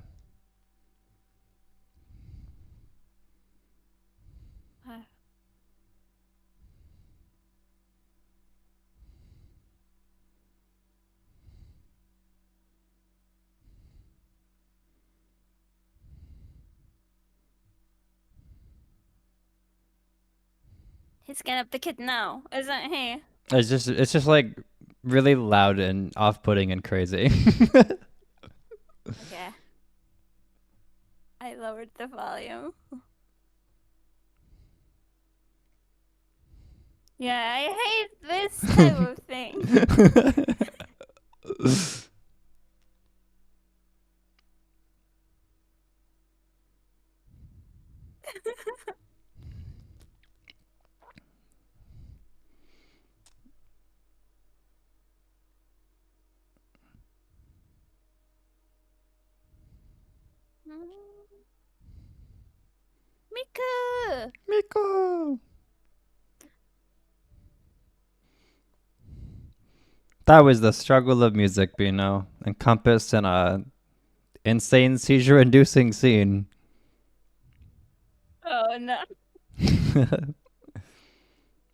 Uh, He's gonna pick it now, isn't he? It's just like really loud and off-putting and crazy. Okay. I lowered the volume. Yeah, I hate this type of thing. Miku! Miko. That was the struggle of music, Bino, encompassed in a insane seizure-inducing scene. Oh no.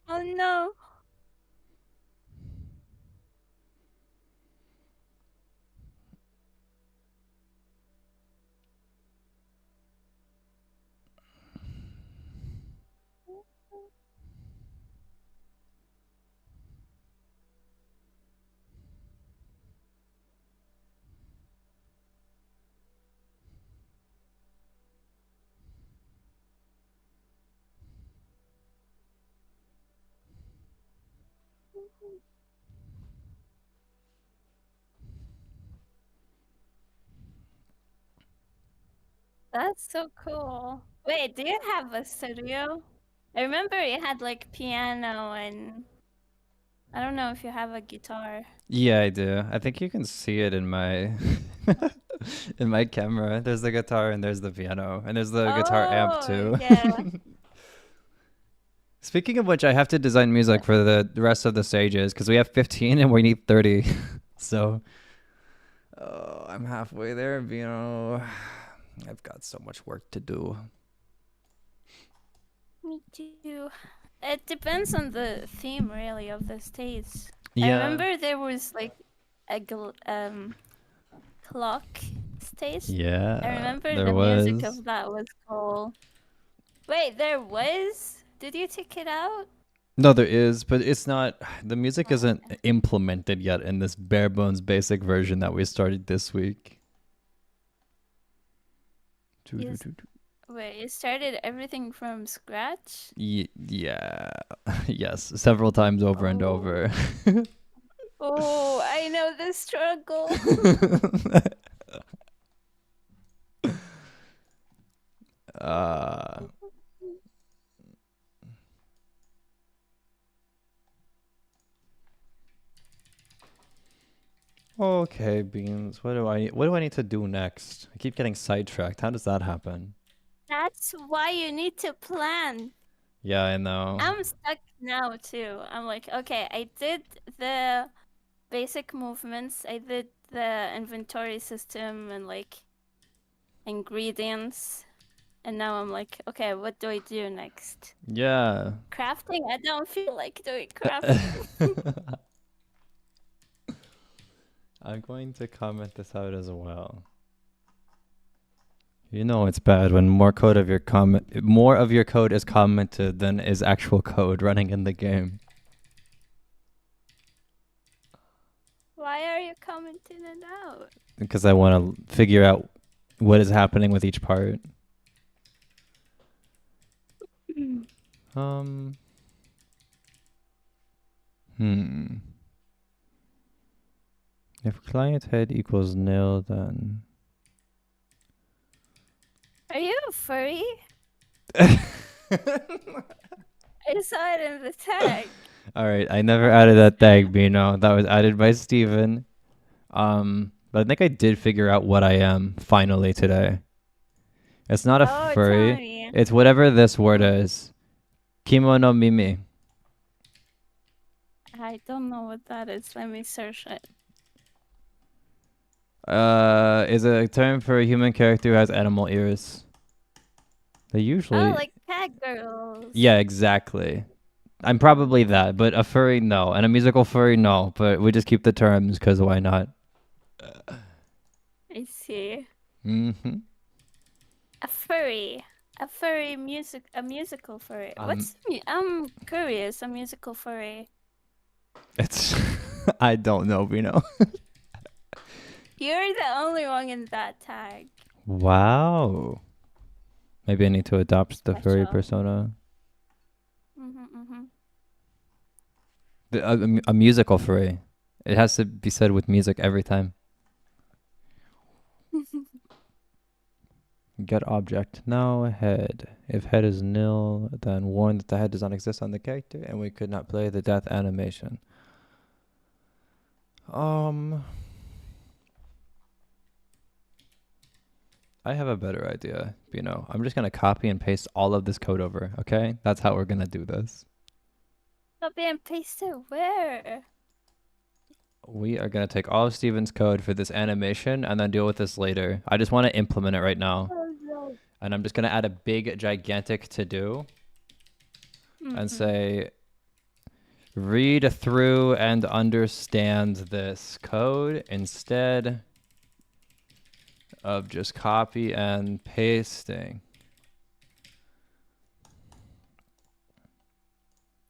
Oh no. That's so cool. Wait, do you have a studio? I remember you had like piano and I don't know if you have a guitar. Yeah, I do. I think you can see it in my in my camera. There's the guitar and there's the piano and there's the guitar amp Oh, too. yeah. Speaking of which, I have to design music for the rest of the stages because we have 15 and we need 30. So, oh, I'm halfway there, Bino. I've got so much work to do. Me too. It depends on the theme, really, of the stage. I Yeah. remember there was like a clock stage. Yeah. I remember there the was. music of that was cool. Wait, there was? Did you take it out? No, there is, but it's not. The music isn't implemented yet in this bare bones basic version that we started this week. Yes. Wait, you started everything from scratch? Yeah. Yes, several times over and Oh. over. Oh, I know the struggle. uh, okay, Beans. What do I need to do next? I keep getting sidetracked. How does that happen? That's why you need to plan. Yeah, I know. I'm stuck now too. I'm like, okay, I did the basic movements, I did the inventory system and like ingredients, and now I'm like, okay, what do I do next? Yeah. Crafting? I don't feel like doing crafting. I'm going to comment this out as well. You know it's bad when more of your code is commented than is actual code running in the game. Why are you commenting it out? Because I want to figure out what is happening with each part. Um. If client head equals nil, then. Are you a furry? I saw it in the tag. All right, I never added that tag, Bino. That was added by Steven. But I think I did figure out what I am finally today. It's not a Oh, furry. tell me. It's whatever this word is. Kimono Mimi. I don't know what that is. Let me search it. Is a term for a human character who has animal ears. They usually. Oh, like cat girls. Yeah, exactly. I'm probably that, but a furry, no. And a musical furry, no. But we just keep the terms because why not? I see. Mm-hmm. A furry. A musical furry. I'm curious, a musical furry. It's. I don't know, Vino. You're the only one in that tag. Wow. Maybe I need to adopt the furry Special. persona. Mm-hmm. A musical furry. It has to be said with music every time. Get object. Now head. If head is nil, then warn that the head does not exist on the character and we could not play the death animation. I have a better idea, Bino. I'm just going to copy and paste all of this code over, okay? That's how we're going to do this. Copy and paste it where? We are going to take all of Steven's code for this animation and then deal with this later. I just want to implement it right now. Oh, no. And I'm just going to add a big, gigantic to-do and say, read through and understand this code instead of just copy and pasting.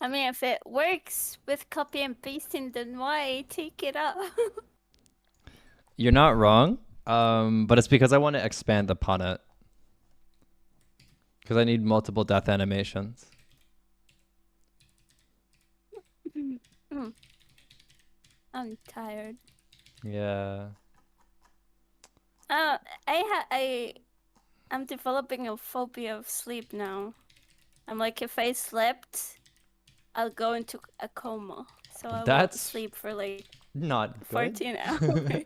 I mean, if it works with copy and pasting, then why take it out? You're not wrong, but it's because I want to expand upon it. Because I need multiple death animations. I'm tired. Yeah. I'm developing a phobia of sleep now. I'm like, if I slept, I'll go into a coma. So I won't That's sleep for like not good. 14 hours.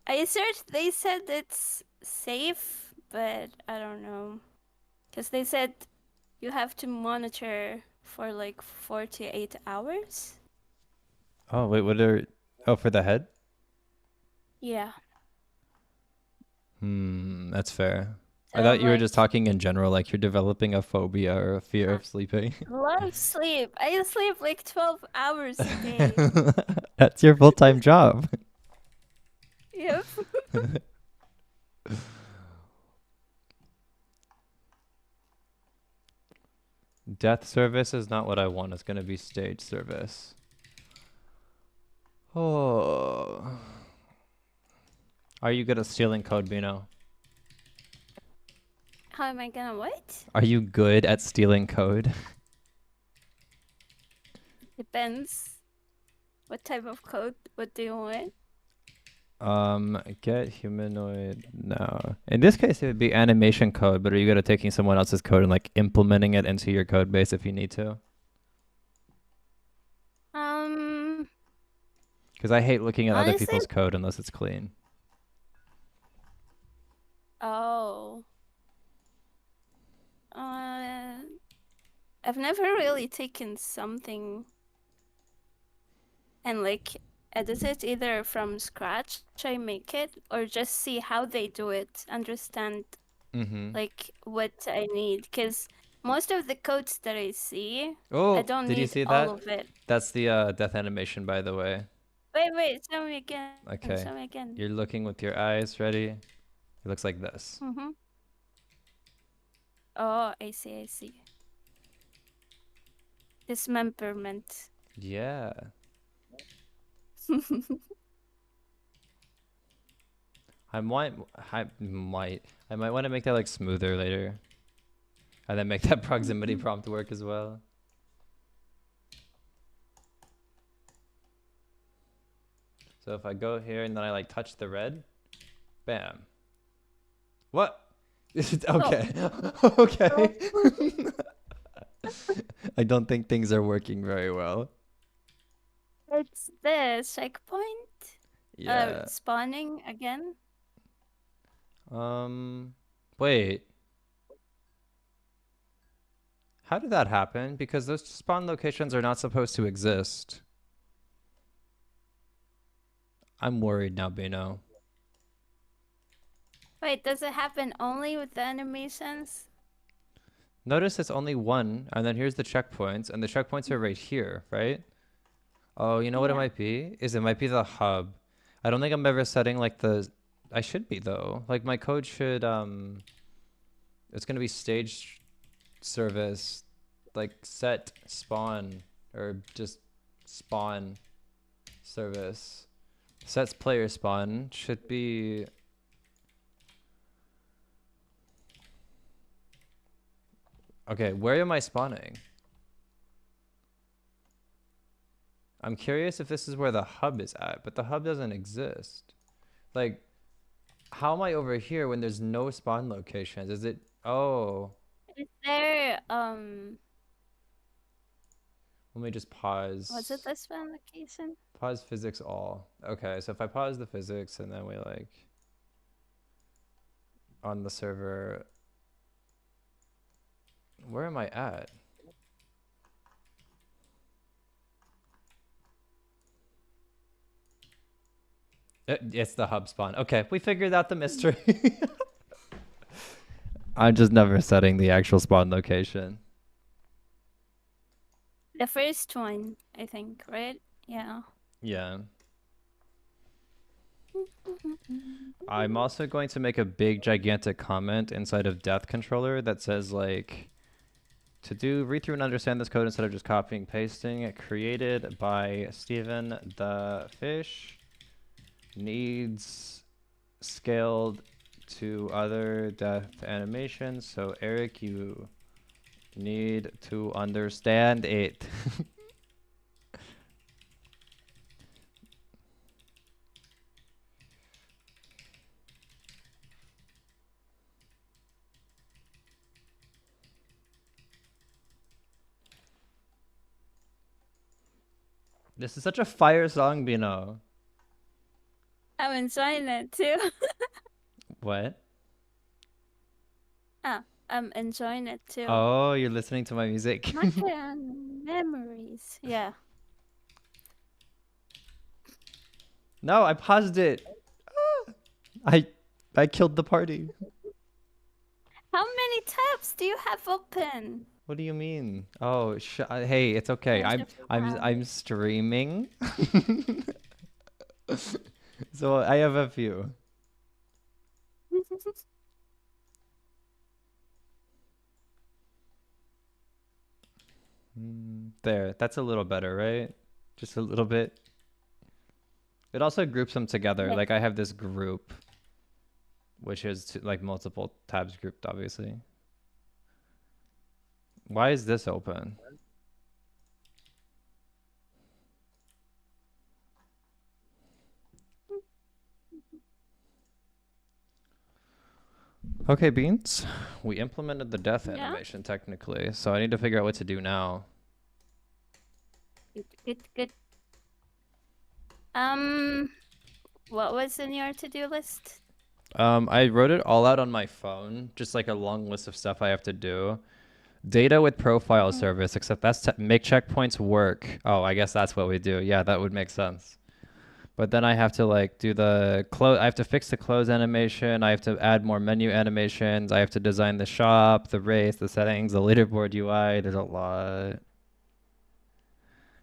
I searched, they said it's safe, but I don't know. Because they said you have to monitor for like 48 hours. Oh, wait, for the head? Yeah. That's fair. I So, thought you were like, just talking in general, like you're developing a phobia or a fear of sleeping. love sleep. I sleep like 12 hours a day. That's your full-time job. Yep. Death service is not what I want. It's going to be stage service. Oh. Are you good at stealing code, Bino? How am I gonna what? Are you good at stealing code? Depends. What type of code? What do you want? Get humanoid now. In this case, it would be animation code, but are you good at taking someone else's code and like implementing it into your code base if you need to? Because I hate looking at other Honestly- people's code unless it's clean. Oh. I've never really taken something and like edit it either from scratch, I make it, or just see how they do it, understand Mm-hmm. like what I need. Because most of the codes that I see, Oh, I don't did you need see all that? of it. That's the death animation, by the way. Wait, show me again. Okay. Show me again. You're looking with your eyes. Ready? It looks like this. Mm-hmm. Oh, I see. Dismemberment. Yeah. I might want to make that like smoother later, and then make that proximity prompt work as well. So if I go here and then I like touch the red, bam. What? Okay. Okay. I don't think things are working very well. It's the checkpoint. Yeah. Spawning again. Wait. How did that happen? Because those spawn locations are not supposed to exist. I'm worried now, Bino. Wait, does it happen only with the animations? Notice it's only one, and then here's the checkpoints, and the checkpoints are right here, right? Oh, you know what it Yeah. might be? It might be the hub. I don't think I'm ever setting like the... I should be though. Like my code should, it's gonna be stage service, like set spawn, or just spawn service. Sets player spawn should be... Okay, where am I spawning? I'm curious if this is where the hub is at, but the hub doesn't exist. Like, how am I over here when there's no spawn locations? Is it... Oh, Is there let me just pause. was it the spawn location? Pause physics all. Okay, so if I pause the physics and then we like... On the server... Where am I at? It's the hub spawn. Okay, we figured out the mystery. I'm just never setting the actual spawn location. The first one, I think, right? Yeah. Yeah. I'm also going to make a big gigantic comment inside of Death Controller that says like, to read through and understand this code instead of just copying pasting, created by Steven the Fish, needs scaled to other death animations. So Eric, you need to understand it. This is such a fire song, Bino. I'm enjoying it too. What? I'm enjoying it too. Oh, you're listening to my music. Memories. Yeah. No, I paused it. Ah! I killed the party. How many tabs do you have open? What do you mean? Oh, hey, it's okay. I'm streaming. So I have a few. There, that's a little better, right? Just a little bit. It also groups them together. Yeah. Like I have this group which is like multiple tabs grouped, obviously. Why is this open? Okay, Beans. We implemented the death Yeah. animation technically, so I need to figure out what to do now. Good. What was in your to-do list? I wrote it all out on my phone, just like a long list of stuff I have to do. Data with profile service, except that's make checkpoints work. Oh, I guess that's what we do. Yeah, that would make sense. But then I have to like do the close. I have to fix the close animation. I have to add more menu animations. I have to design the shop, the race, the settings, the leaderboard UI. There's a lot.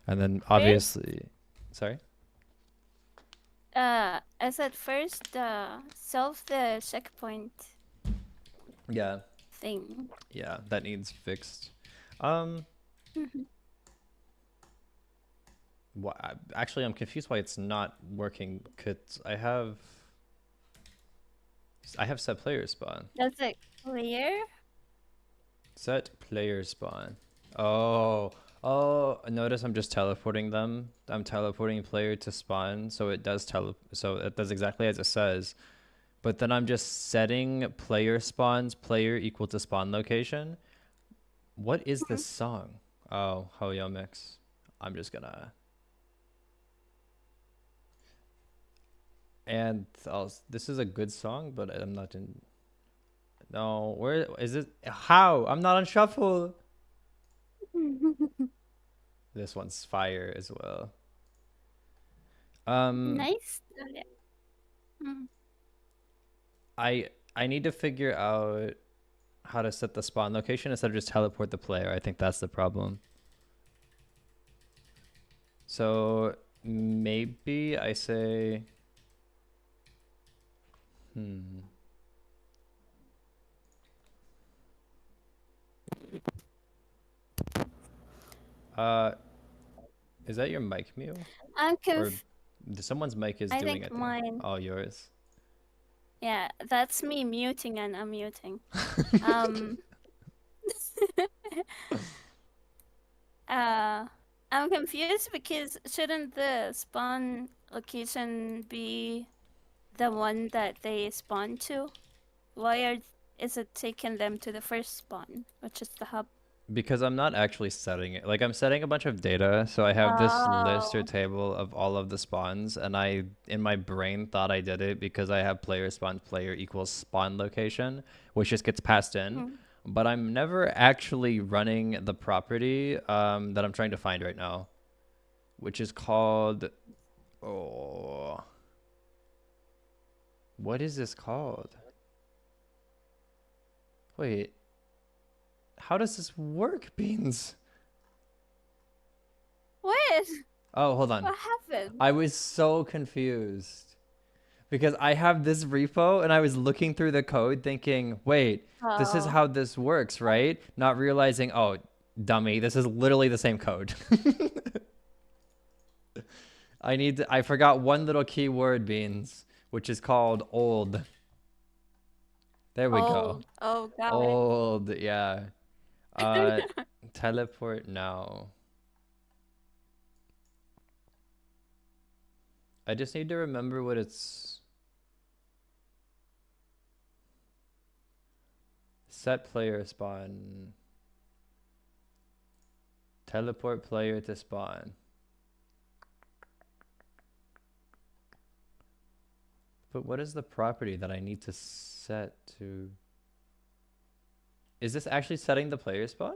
And then obviously, sorry. I said first, solve the checkpoint Yeah, thing. yeah, that needs fixed. Um, actually, I'm confused why it's not working. Cause I have set player spawn. Does it clear? Set player spawn. Oh, notice I'm just teleporting them. I'm teleporting player to spawn, so it does so it does exactly as it says. But then I'm just setting player spawns, player equal to spawn location. What is this song? Oh, Hoyo Mix. I'm just gonna. And this is a good song, but I'm not in. No, where is it? How? I'm not on shuffle. This one's fire as well. Nice. Okay. I need to figure out how to set the spawn location instead of just teleport the player. I think that's the problem. So maybe I say is that your mic mute? I'm Or someone's mic is I doing think it. mine. Oh, yours. Yeah, that's me muting and unmuting. I'm confused because shouldn't the spawn location be the one that they spawn to? Is it taking them to the first spawn, which is the hub? Because I'm not actually setting it. Like I'm setting a bunch of data, so I have this list or table of all of the spawns, and I in my brain thought I did it because I have player spawn player equals spawn location, which just gets passed in. But I'm never actually running the property that I'm trying to find right now, which is called what is this called? Wait. How does this work, Beans? What? Oh, hold on. What happened? I was so confused because I have this repo and I was looking through the code thinking, wait, this is how this works, right? Not realizing, oh, dummy, this is literally the same code. I forgot one little keyword, Beans, which is called old. There we go. Oh, got it. Old, yeah. Teleport now. I just need to remember what it's. Set player spawn. Teleport player to spawn. But what is the property that I need to set to? Is this actually setting the player spawn?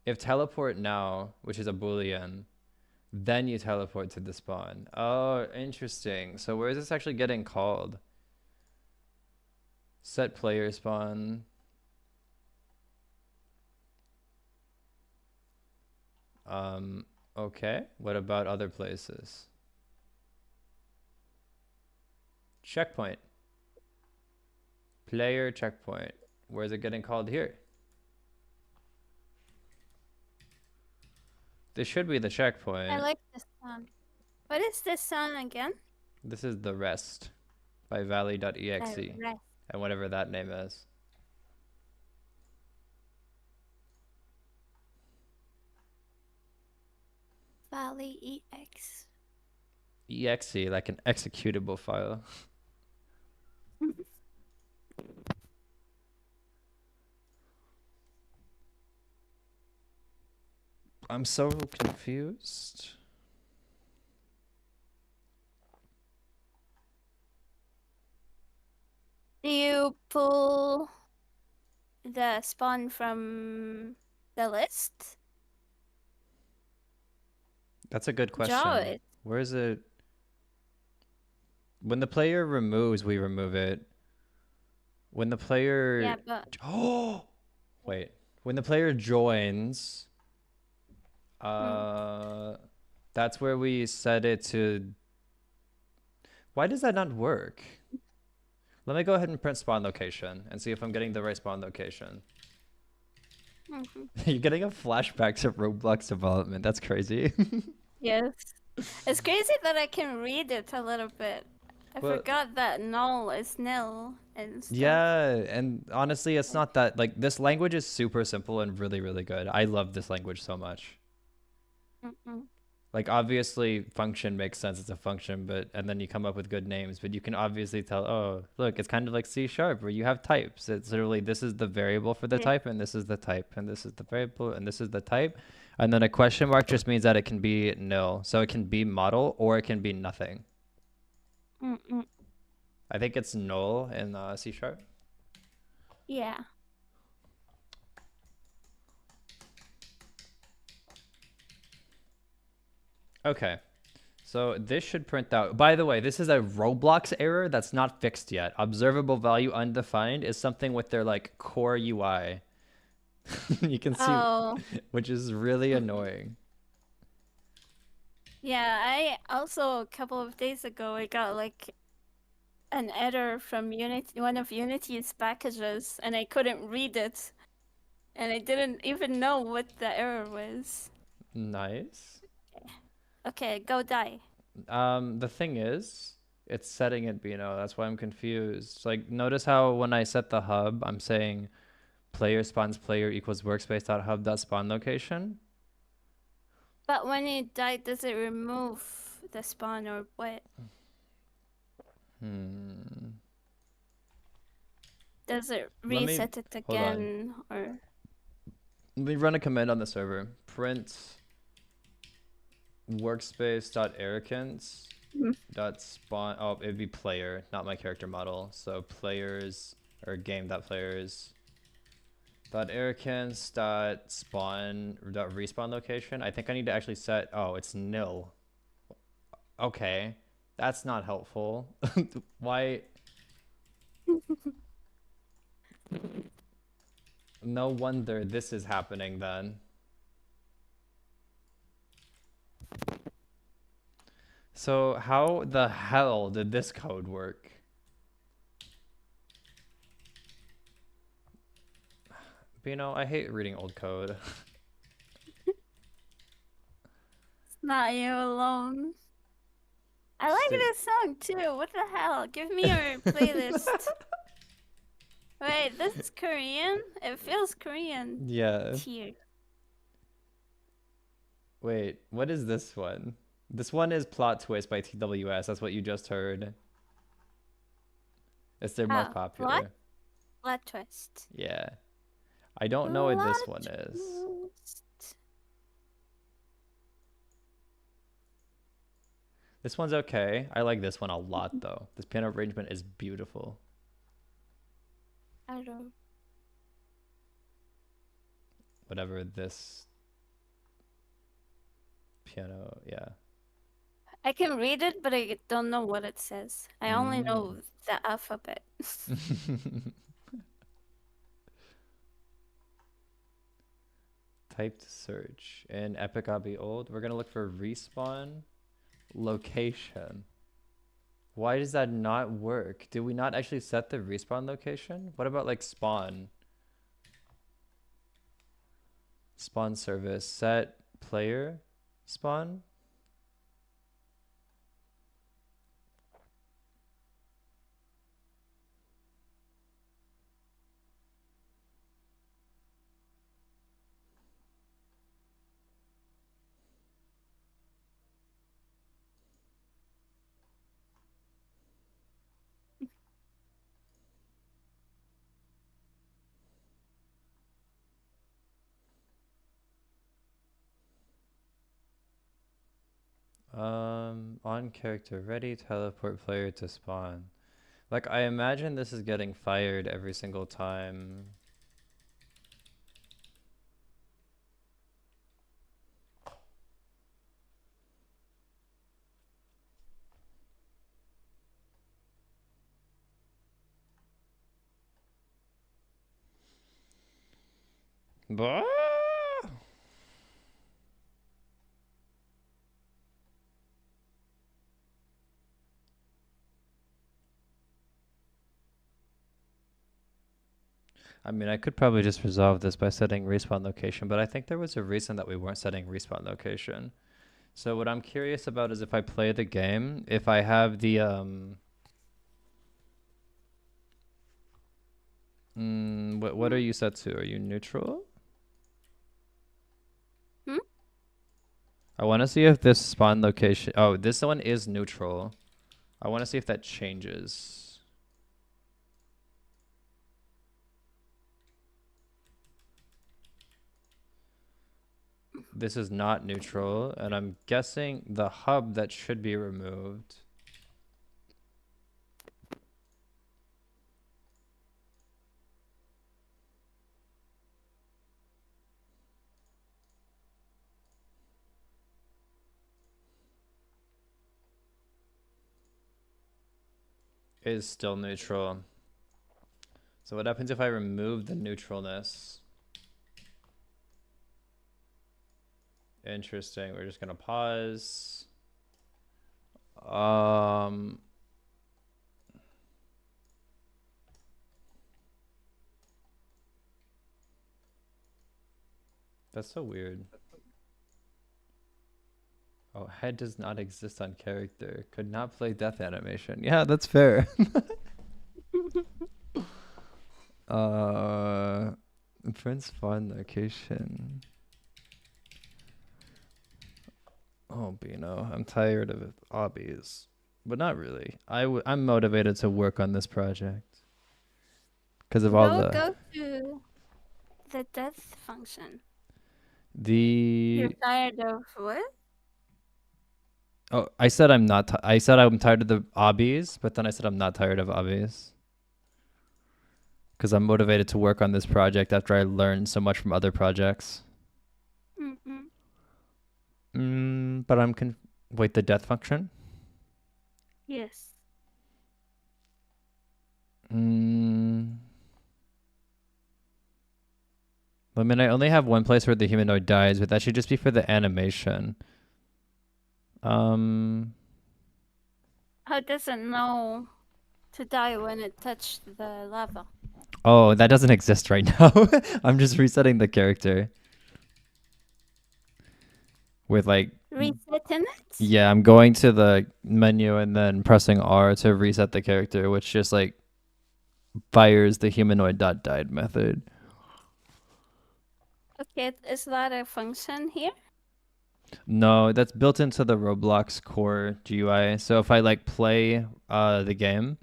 If teleport now, which is a boolean, then you teleport to the spawn. Oh, interesting. So where is this actually getting called? Set player spawn. Okay. What about other places? Checkpoint. Player checkpoint. Where is it getting called here? This should be the checkpoint. I like this song. What is this song again? This is The Rest by valley.exe Rest. and whatever that name is. Valley EX. Exe, like an executable file. I'm so confused. Do you pull the spawn from the list? That's a good Draw question. it. Where is it? When the player removes, we remove it. When the player... Yeah, but Oh! Wait. When the player joins, that's where we set it to... Why does that not work? Let me go ahead and print spawn location and see if I'm getting the right spawn location. You're getting a flashback to Roblox development. That's crazy. yes. It's crazy that I can read it a little bit. I Well- forgot that null is nil and stuff. Yeah, and honestly, it's not that, like, this language is super simple and really, really good. I love this language so much. Like, obviously, function makes sense. It's a function, and then you come up with good names, but you can obviously tell, oh, look, it's kind of like C# where you have types. It's literally, this is the variable for the type, and this is the type, and this is the variable, and this is the type. And then a question mark just means that it can be nil. So it can be model or it can be nothing. I think it's null in C#. Yeah. Okay, so this should print out. By the way, this is a Roblox error that's not fixed yet. Observable value undefined is something with their like core UI. You can see, which is really annoying. Yeah, I also a couple of days ago I got like an error from Unity, one of Unity's packages, and I couldn't read it, and I didn't even know what the error was. Nice. Okay, go die. The thing is, it's setting it Beano. That's why I'm confused. Like, notice how when I set the hub, I'm saying player spawns player equals workspace.hub.spawn location. But when you die, does it remove the spawn or what? Does it reset it again or? Let me run a command on the server. Print workspace.arrogance dot spawn. Oh, it'd be player, not my character model. So players or game.players dot arrogance dot spawn dot respawn location. I think I need to actually set. Oh, it's nil. Okay, that's not helpful. Why? No wonder this is happening then. So how the hell did this code work? But you know, I hate reading old code. It's not you alone. I like this song too. What the hell? Give me your playlist. Wait, this is Korean? It feels Korean. Yeah. Here. Wait, what is this one? This one is Plot Twist by TWS. That's what you just heard. It's their most popular. Plot Twist. Yeah. I don't know what this one is. This one's okay. I like this one a lot though. This piano arrangement is beautiful. I don't. Whatever this piano, yeah. I can read it, but I don't know what it says. I only know the alphabet. Type to search in Epic Obby Old. We're gonna look for respawn location. Why does that not work? Did we not actually set the respawn location? What about like spawn? Spawn service, set player spawn? On character ready, teleport player to spawn. Like, I imagine this is getting fired every single time. Bah! I mean, I could probably just resolve this by setting respawn location, but I think there was a reason that we weren't setting respawn location. So what I'm curious about is if I play the game, if I have the what are you set to? Are you neutral? Hmm? I want to see if this spawn location. Oh, this one is neutral. I want to see if that changes. This is not neutral, and I'm guessing the hub that should be removed. Is still neutral. So what happens if I remove the neutralness? Interesting. We're just gonna pause. That's so weird. Oh, head does not exist on character. Could not play death animation. Yeah, that's fair. Friend spawn location. Oh, Bino, I'm tired of obbies, but not really. I'm motivated to work on this project because of all the Go to the death function. the. You're tired of what? Oh, I said I'm not. I said I'm tired of the obbies, but then I said I'm not tired of obbies because I'm motivated to work on this project after I learned so much from other projects. But wait, the death function? Yes. I mean, I only have one place where the humanoid dies, but that should just be for the animation. How does it know to die when it touched the lava? Oh, that doesn't exist right now. I'm just resetting the character. With like... Resetting it? Yeah, I'm going to the menu and then pressing R to reset the character, which just like fires the humanoid.died method. Okay, is that a function here? No, that's built into the Roblox core GUI. So if I like play the game,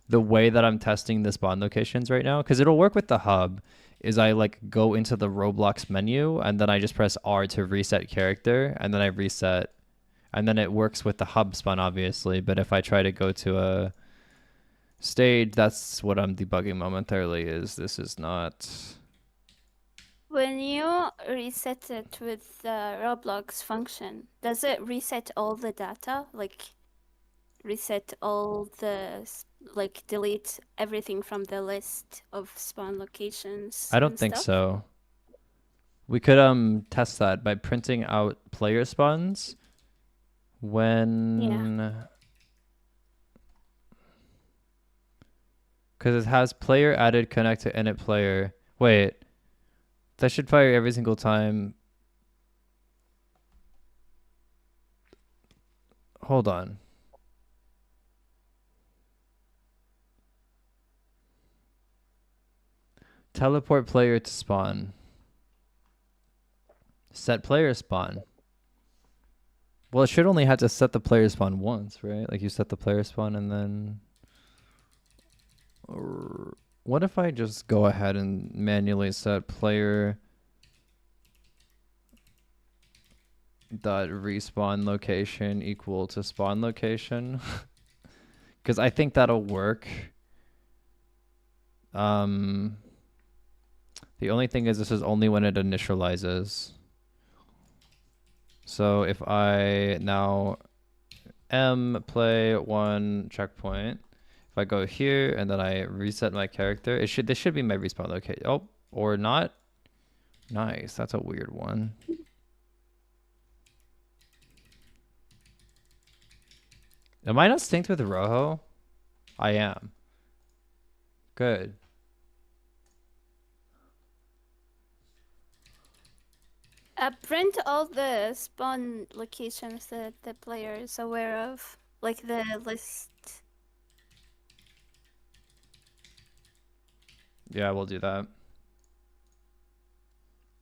the way that I'm testing the spawn locations right now, because it'll work with the hub, is I like go into the Roblox menu and then I just press R to reset character and then I reset, and then it works with the hub spawn obviously. But if I try to go to a stage, that's what I'm debugging momentarily. Is this is not. When you reset it with the Roblox function, does it reset all the data? Like reset all the, like delete everything from the list of spawn locations? I don't and think stuff? so. We could test that by printing out player spawns when because it has player added connect to init player. Wait, that should fire every single time. Hold on. Teleport player to spawn. Set player spawn. Well, it should only have to set the player spawn once, right? Like you set the player spawn and then... Or what if I just go ahead and manually set player... dot respawn location equal to spawn location, because I think that'll work. The only thing is this is only when it initializes. So if I now play one checkpoint, if I go here and then I reset my character, this should be my respawn location. Oh, or not. Nice. That's a weird one. Am I not synced with Rojo? I am. Good. Print all the spawn locations that the player is aware of, like the list. Yeah, we'll do that.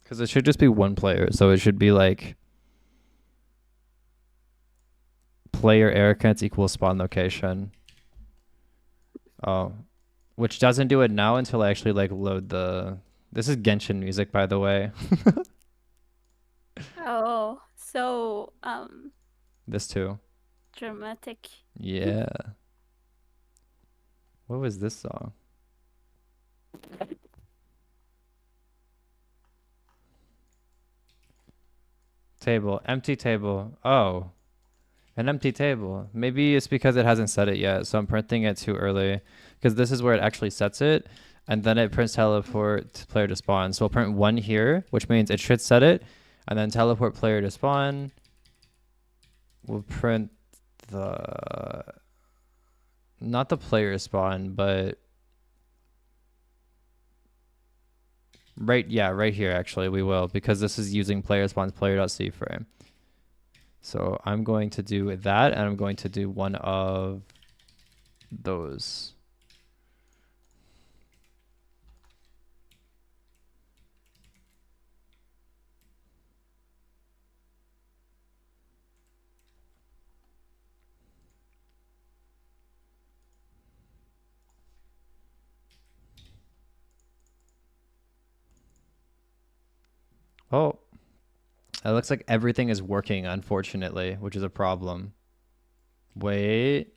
Because it should just be one player. So it should be like player aircants equals spawn location. Oh. Which doesn't do it now until I actually like load the... This is Genshin music, by the way. Oh, so This too. dramatic. Yeah. What was this song? Table. Empty table. Oh. An empty table. Maybe it's because it hasn't set it yet, so I'm printing it too early. Because this is where it actually sets it, and then it prints teleport player to spawn. So we'll print 1 here, which means it should set it, and then teleport player to spawn. We'll print the... Not the player spawn, but... Right here actually we will, because this is using player spawns player.cframe. So I'm going to do that, and I'm going to do one of those. Oh, it looks like everything is working, unfortunately, which is a problem. Wait.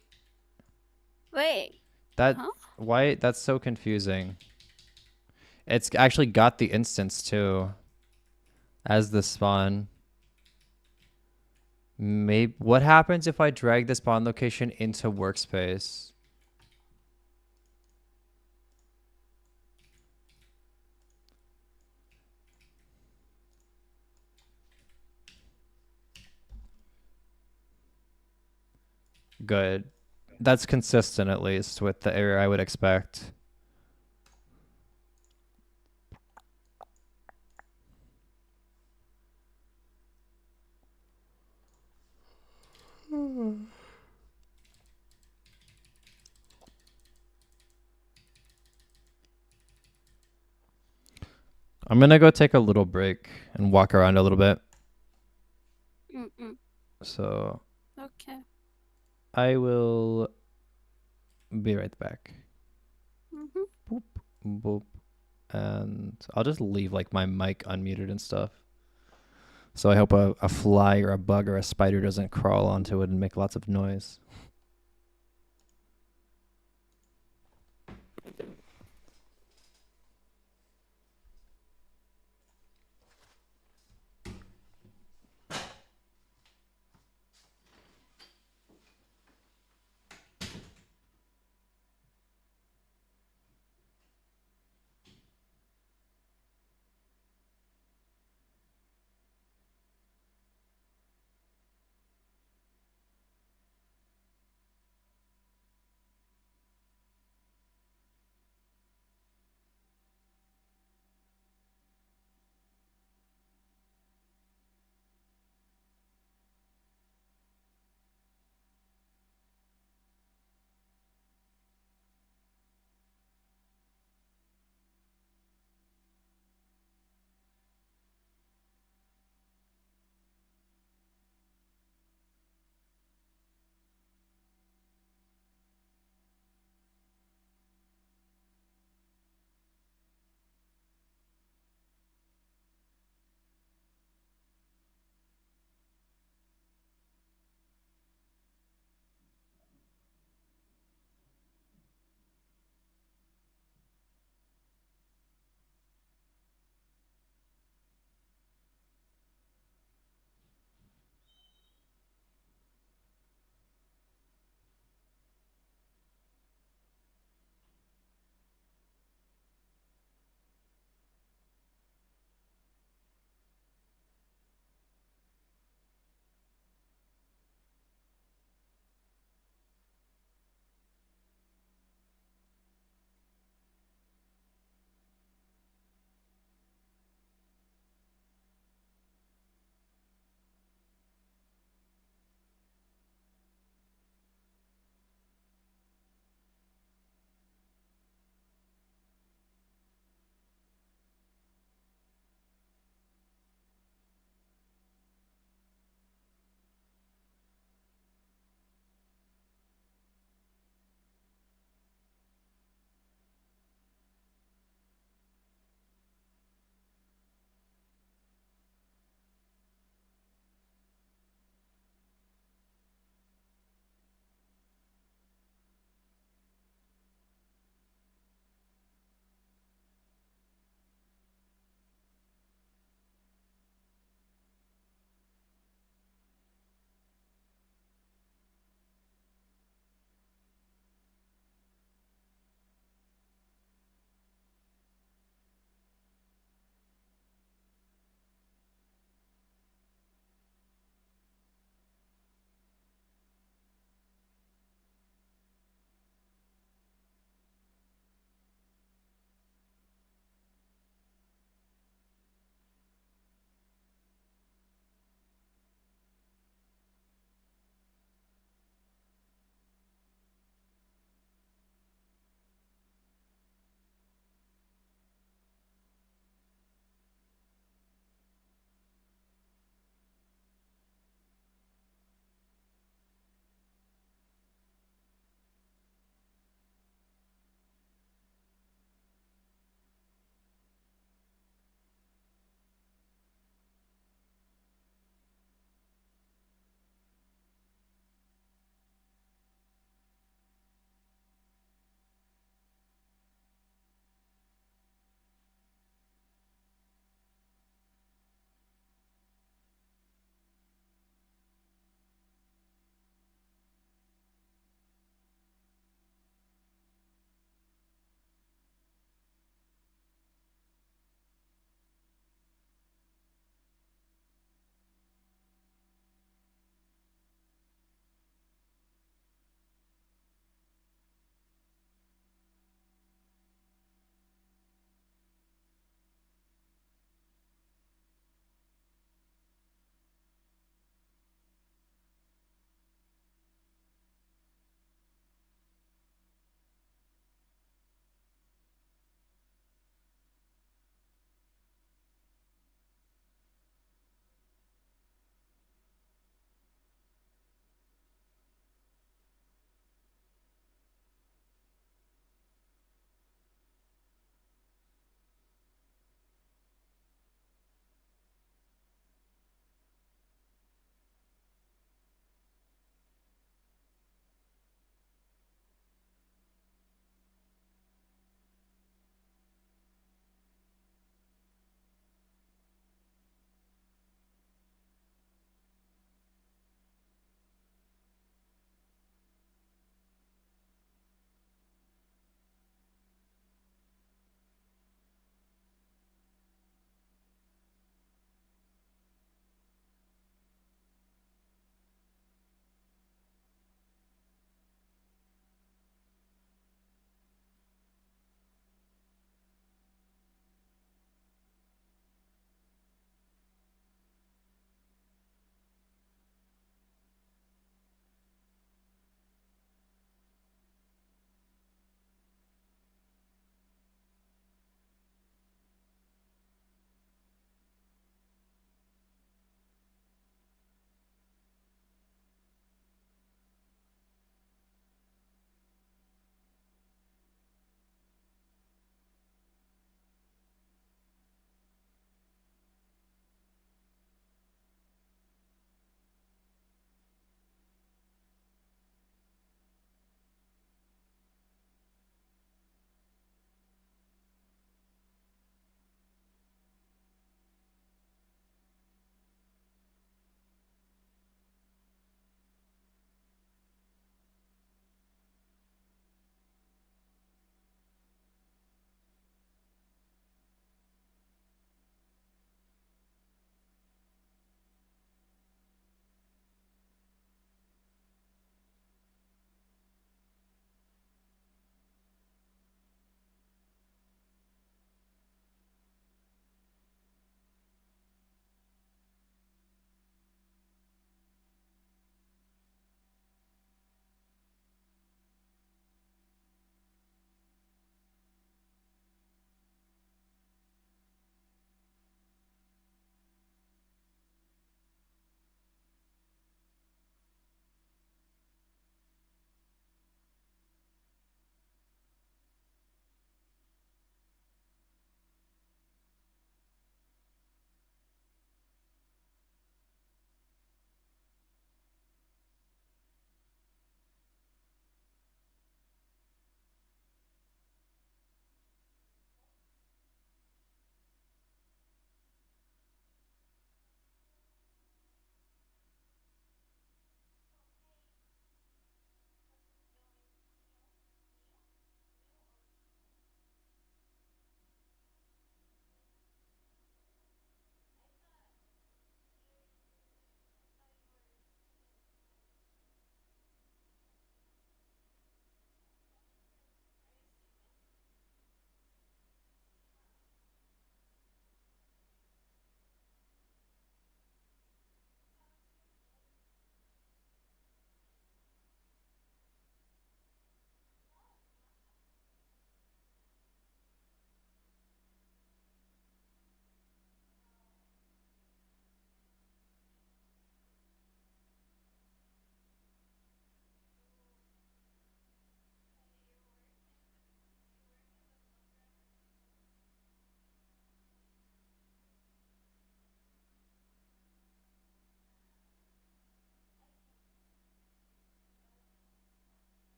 That Huh? why that's so confusing. It's actually got the instance too as the spawn. Maybe what happens if I drag the spawn location into workspace? Good. That's consistent at least with the error I would expect. I'm gonna go take a little break and walk around a little bit. So Okay. I will be right back. Boop, boop. And I'll just leave like my mic unmuted and stuff. So I hope a fly or a bug or a spider doesn't crawl onto it and make lots of noise.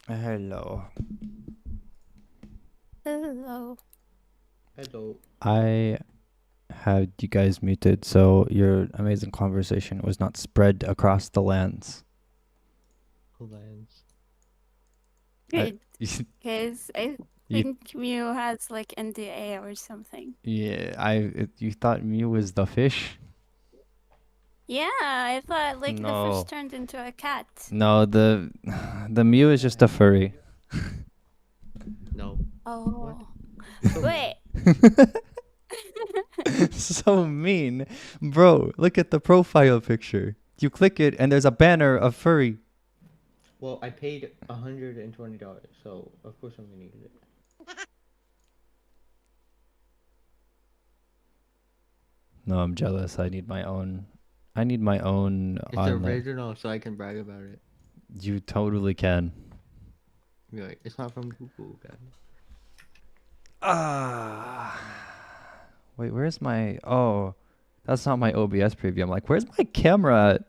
Hello. Hello. Hello. I had you guys muted so your amazing conversation was not spread across the lands. Lance. Good. You- Because I You- think Mew has like NDA or something. yeah, you thought Mew was the fish? Yeah, I thought like the No. fish turned into a cat. No, the Mew is just a furry. No. Oh. So Wait. So mean. Bro, look at the profile picture. You click it and there's a banner of furry. Well, I paid $120, so of course I'm gonna use it. No, I'm jealous. I need my own. It's online. original, so I can brag about it. You totally can. Be like, it's not from Google, guys. Ah. Wait, where's my? Oh, that's not my OBS preview. I'm like, where's my camera at?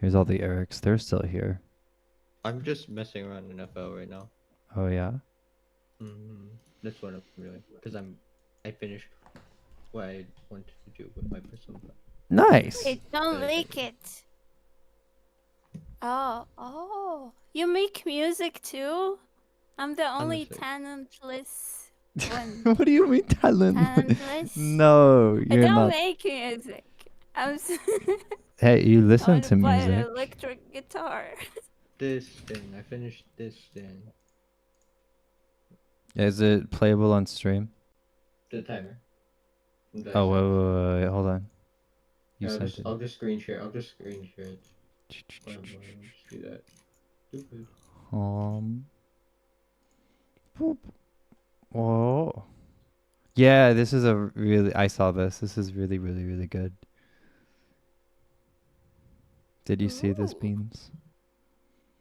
Here's all the Erics. They're still here. I'm just messing around in FL right now. Oh yeah. That's what I'm really, because I finished what I wanted to do with my personal. Nice. Hey, don't leak it. Oh. You make music too? I'm the only Honestly. talentless one. What do you mean talent? Talentless? No, I you're don't not. make music. I'm Hey, you I listen want to to buy an music. electric guitar. This thing, I finished this thing. Is it playable on stream? The timer. Oh, wait, hold on. You I'll said just, I'll just screen share. I'll just screen share it. Whatever, I'll just do that. Stupid. Boop. Oh. Yeah, this is a really. I saw this. This is really, really, really good. Did you see this, Ooh. Beans?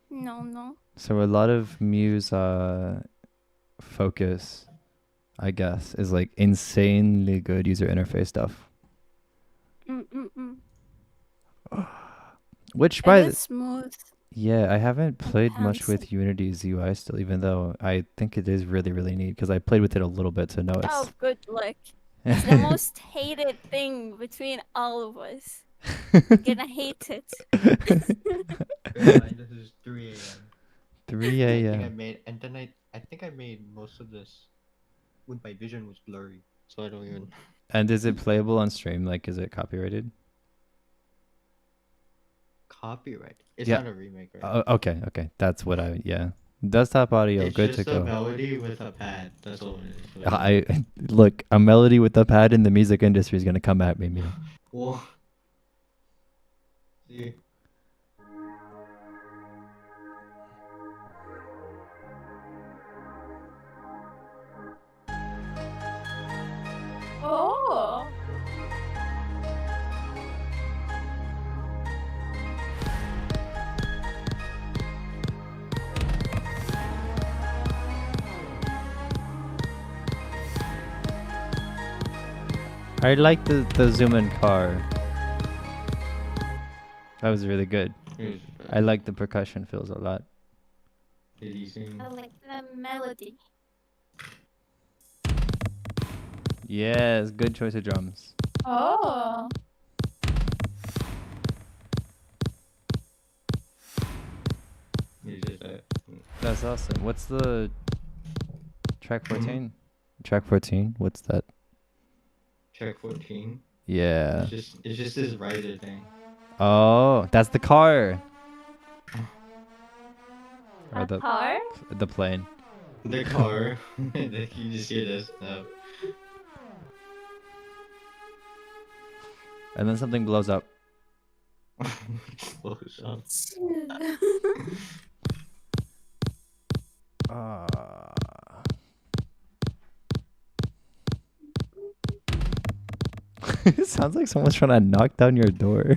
No. So a lot of Muse focus, I guess, is like insanely good user interface stuff. Mm. Which It by is smooth. yeah, I haven't played much Handsome. with Unity's UI still, even though I think it is really, really neat because I played with it a little bit to know Oh, it's. good luck. It's the most hated thing between all of us. Gonna hate it. This is 3 a.m. 3 I think I a.m. made, and then I think I made most of this when my vision was blurry, so I don't even. And is it playable on stream? Like, is it copyrighted? Copyright. It's Yeah. not a remake, right? Oh, okay. That's what yeah. Desktop audio, It's good to just a go. melody with a pad. That's all it is. I look, a melody with the pad in the music industry is gonna come at me, man. Well, see. Oh. I like the zoom in car. That was really good. I like the percussion fills a lot. Did you sing? I like the melody. Yes, good choice of drums. Oh. You did that. That's awesome. What's the track 14? Track 14? What's that? Track 14. Yeah. It's just this rider thing. Oh, that's the car. Or A car? the plane. The car. You just hear this. And then something blows up. Close up. It sounds like someone's trying to knock down your door.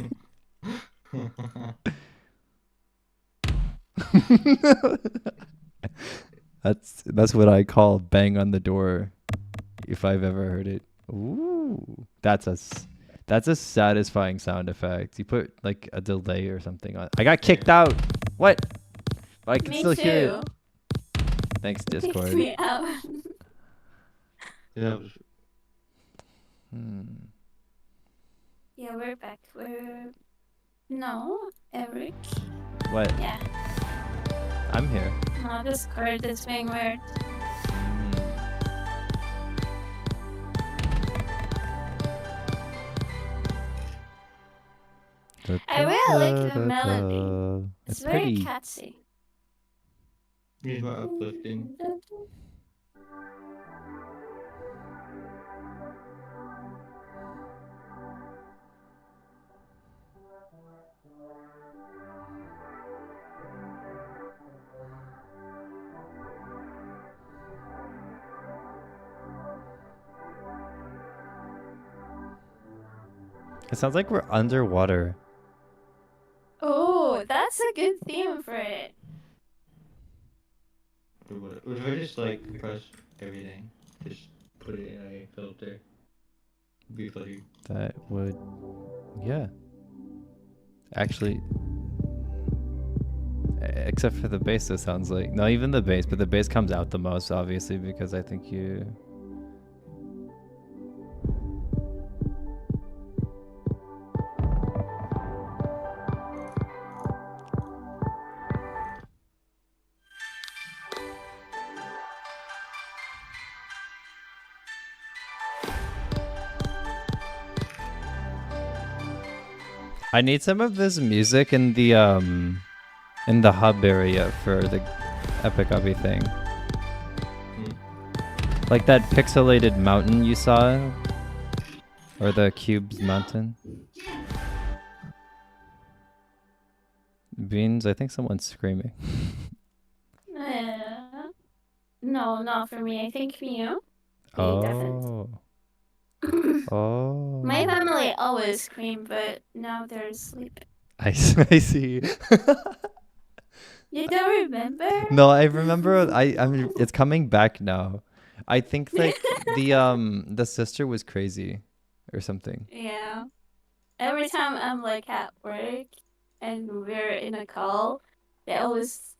That's what I call bang on the door, if I've ever heard it. Ooh, that's a satisfying sound effect. You put like a delay or something on. I got kicked out. What? I can Me still too. hear it. Thanks, Kicked Discord. me out. That was Hmm. Yeah, we're back. No, Eric. What? Yeah. I'm here. No, Discord is being weird. Hmm. I really like the melody. Da-da-da-da-da. It's It's very pretty. catchy. it's more uplifting. It sounds like we're underwater. Oh, that's a good theme for it. Or if I just like press everything, just put it in a filter. Be funny. That would, yeah. Actually, except for the bass, it sounds like. No, even the bass, but the bass comes out the most, obviously, because I think you. I need some of this music in the hub area for the Epic Obby thing. Like that pixelated mountain you saw, or the cubes mountain. Beans, I think someone's screaming. No, not for me. I think Mew. Me, definitely. Oh. Oh. My family always scream, but now they're sleeping. I see. You don't remember? No, I remember. I'm. It's coming back now. I think like the sister was crazy, or something. Yeah. Every time I'm like at work and we're in a call, they always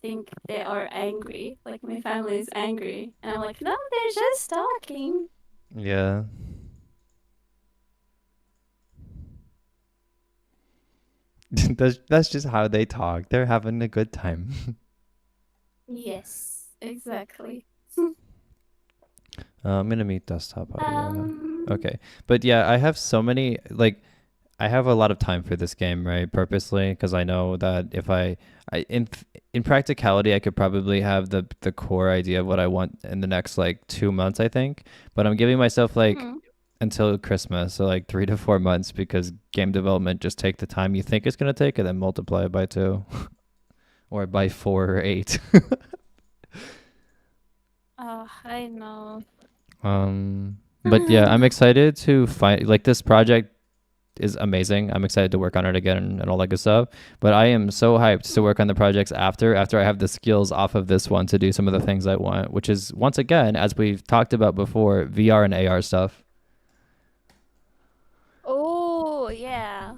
think they are angry. Like my family is angry. And I'm like, no, they're just talking. Yeah. That's just how they talk. They're having a good time. Yes, exactly. I'm gonna mute desktop audio. Okay, but yeah, I have so many I have a lot of time for this game, right? Purposely, because I know that if in practicality, I could probably have the core idea of what I want in the next like 2 months, I think. But I'm giving myself like until Christmas, so like 3 to 4 months, because game development just take the time you think it's gonna take, and then multiply it by 2, or by 4 or 8. Oh, I know. But yeah, I'm excited to find like this project is amazing. I'm excited to work on it again and all that good stuff. But I am so hyped to work on the projects after I have the skills off of this one to do some of the things I want, which is once again, as we've talked about before, VR and AR stuff. Oh, yeah.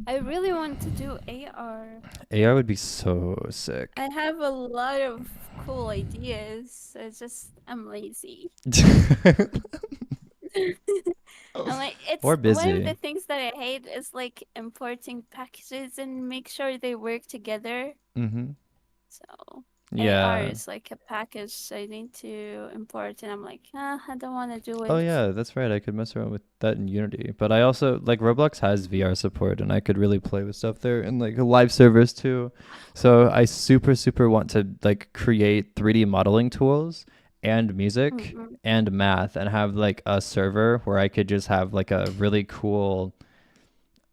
I really want to do AR. AR would be so sick. I have a lot of cool ideas. I'm lazy. I'm like, it's Or one busy. of the things that I hate is like importing packages and make sure they work together. Mm-hmm. So Yeah. AR is like a package I need to import, and I'm like, I don't want to do it. Oh yeah, that's right. I could mess around with that in Unity. But I also like Roblox has VR support, and I could really play with stuff there, and like live servers too. So I super want to like create 3D modeling tools and music and math, and have like a server where I could just have like a really cool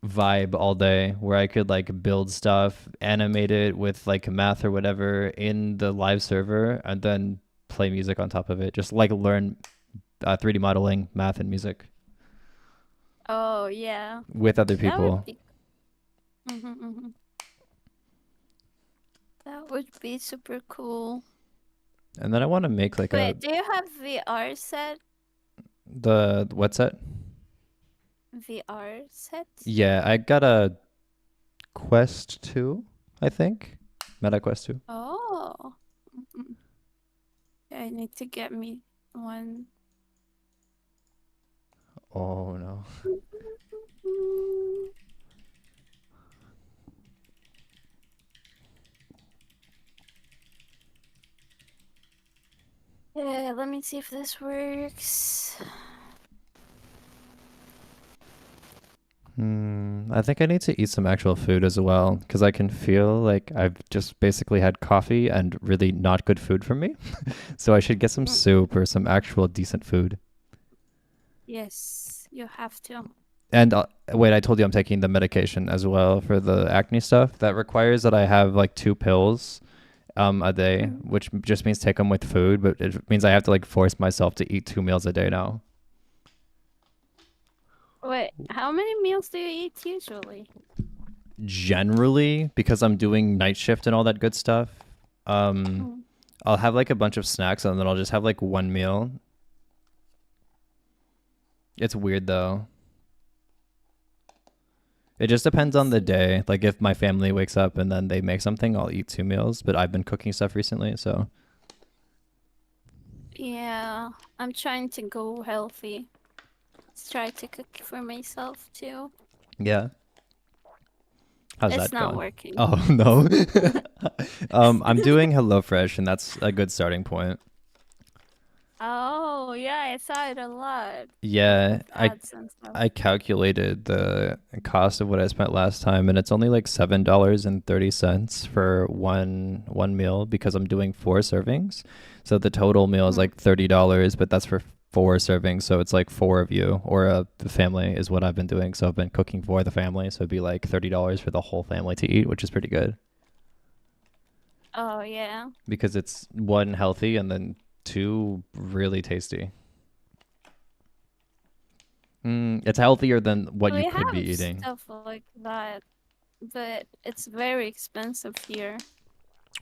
vibe all day, where I could like build stuff, animate it with like math or whatever in the live server, and then play music on top of it. Just like learn 3D modeling, math, and music Oh yeah. with other That would people. be. That would be super cool. And then I want to make like Wait, do you have VR set? what's that? VR set? Yeah, I got a Quest 2, I think. MetaQuest 2. Oh. Mhm. I need to get me one. Oh no. Yeah, let me see if this works. I think I need to eat some actual food as well because I can feel like I've just basically had coffee and really not good food for me. So I should get some Mm. soup or some actual decent food. Yes, you have to. And wait, I told you I'm taking the medication as well for the acne stuff. That requires that I have like 2 pills a day, Mhm. which just means take them with food, but it means I have to like force myself to eat 2 meals a day now. Wait, how many meals do you eat usually? Generally, because I'm doing night shift and all that good stuff, um, Mm. I'll have like a bunch of snacks and then I'll just have like 1 meal. It's weird though. It just depends on the day. Like if my family wakes up and then they make something, I'll eat 2 meals. But I've been cooking stuff recently, so Yeah, I'm trying to go healthy. Let's try to cook for myself too. yeah. How's It's that not going? working. Oh no. I'm doing HelloFresh, and that's a good starting point. Oh, yeah, I saw it a lot. Yeah, With ads and stuff. I calculated the cost of what I spent last time, and it's only like $7.30 for one meal because I'm doing 4 servings. So the total meal is Mm. like $30, but that's for 4 servings. So it's like four of you or the family is what I've been doing. So I've been cooking for the family. So it'd be like $30 for the whole family to eat, which is pretty good Oh, yeah. because it's one healthy and then two really tasty. It's healthier than what you We could be have eating. stuff like that, but it's very expensive here.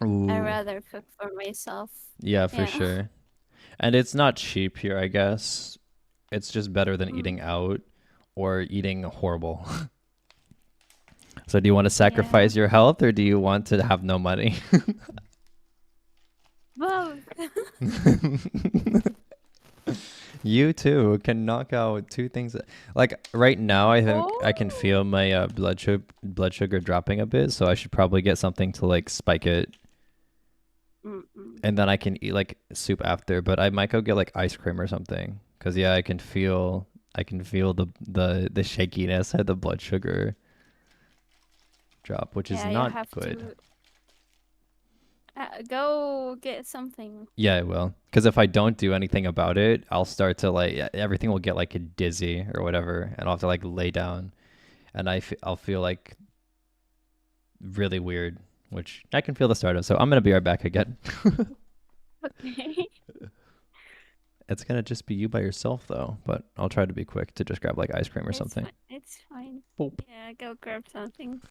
I Ooh. rather cook for myself. Yeah, for Yeah. sure. And it's not cheap here, I guess. It's just better than Mm. eating out or eating horrible. So do you want to Yeah. sacrifice your health or do you want to have no money? Both. You too can knock out two things. Like right now, I think I can Oh. feel my blood sugar dropping a bit, so I should probably get something to like spike it, Mm-mm. and then I can eat like soup after. But I might go get like ice cream or something, cause yeah, I can feel the shakiness at the blood sugar drop, which is Yeah, you not have good. to go get something. Yeah, I will. Because if I don't do anything about it, I'll start to like everything will get like dizzy or whatever, and I'll have to like lay down, and I'll feel like really weird, which I can feel the start of. So I'm gonna be right back again. Okay. It's gonna just be you by yourself though, but I'll try to be quick to just grab like ice cream or It's something. fine. It's fine. Boop. Yeah, go grab something.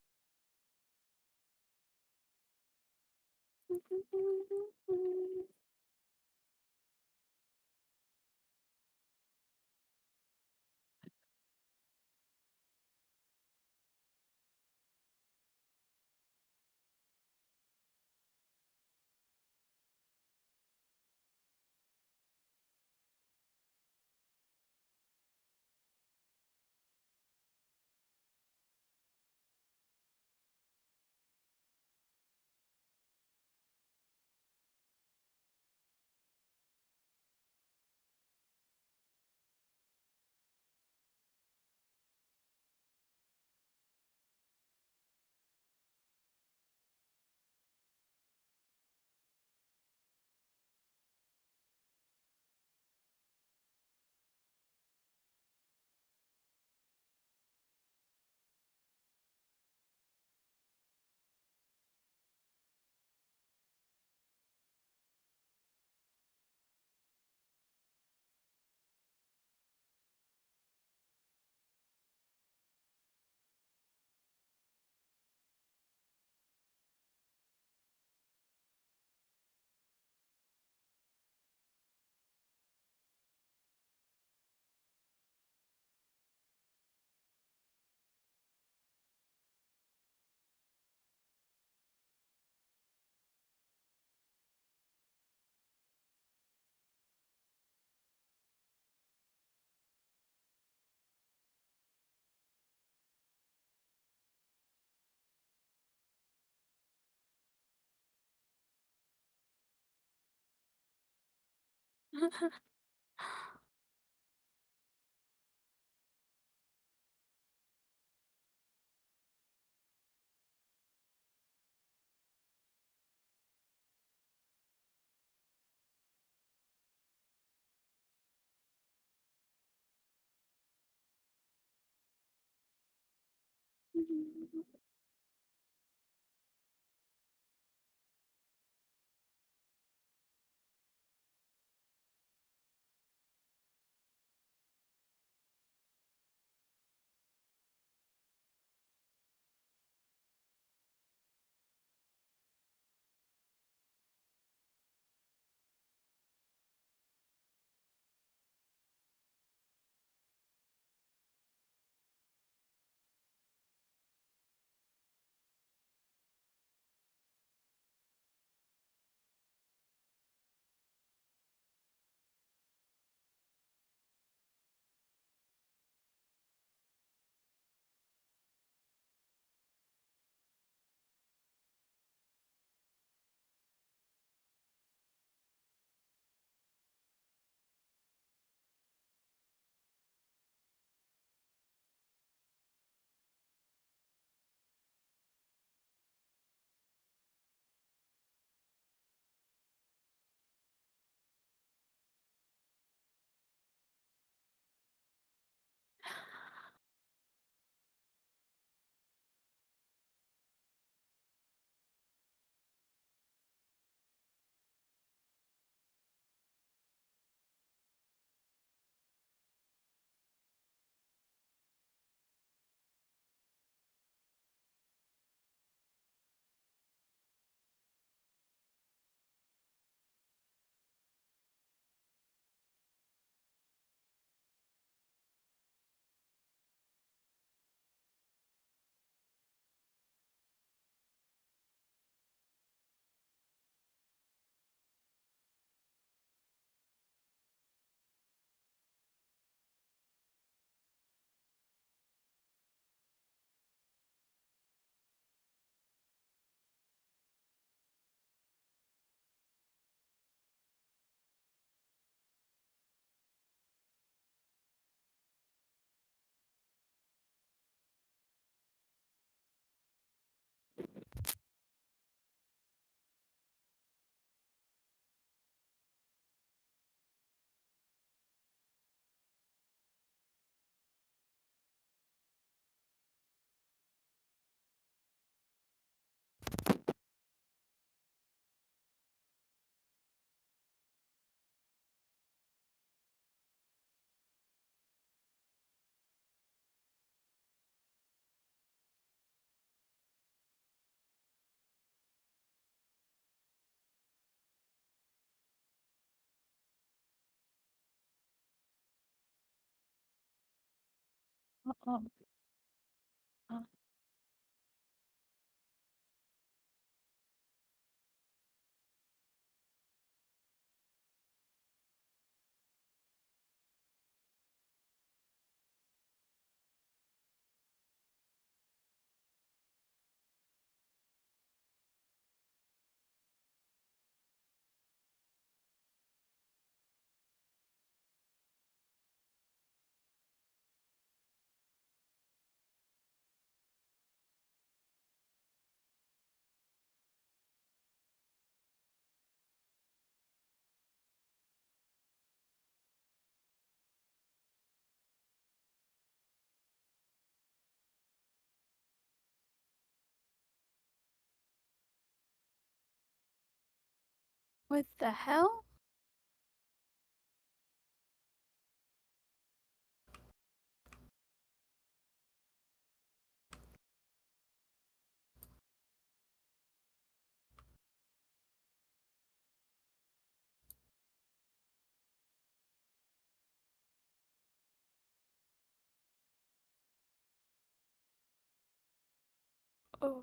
Oh, oh. What the hell? Oh.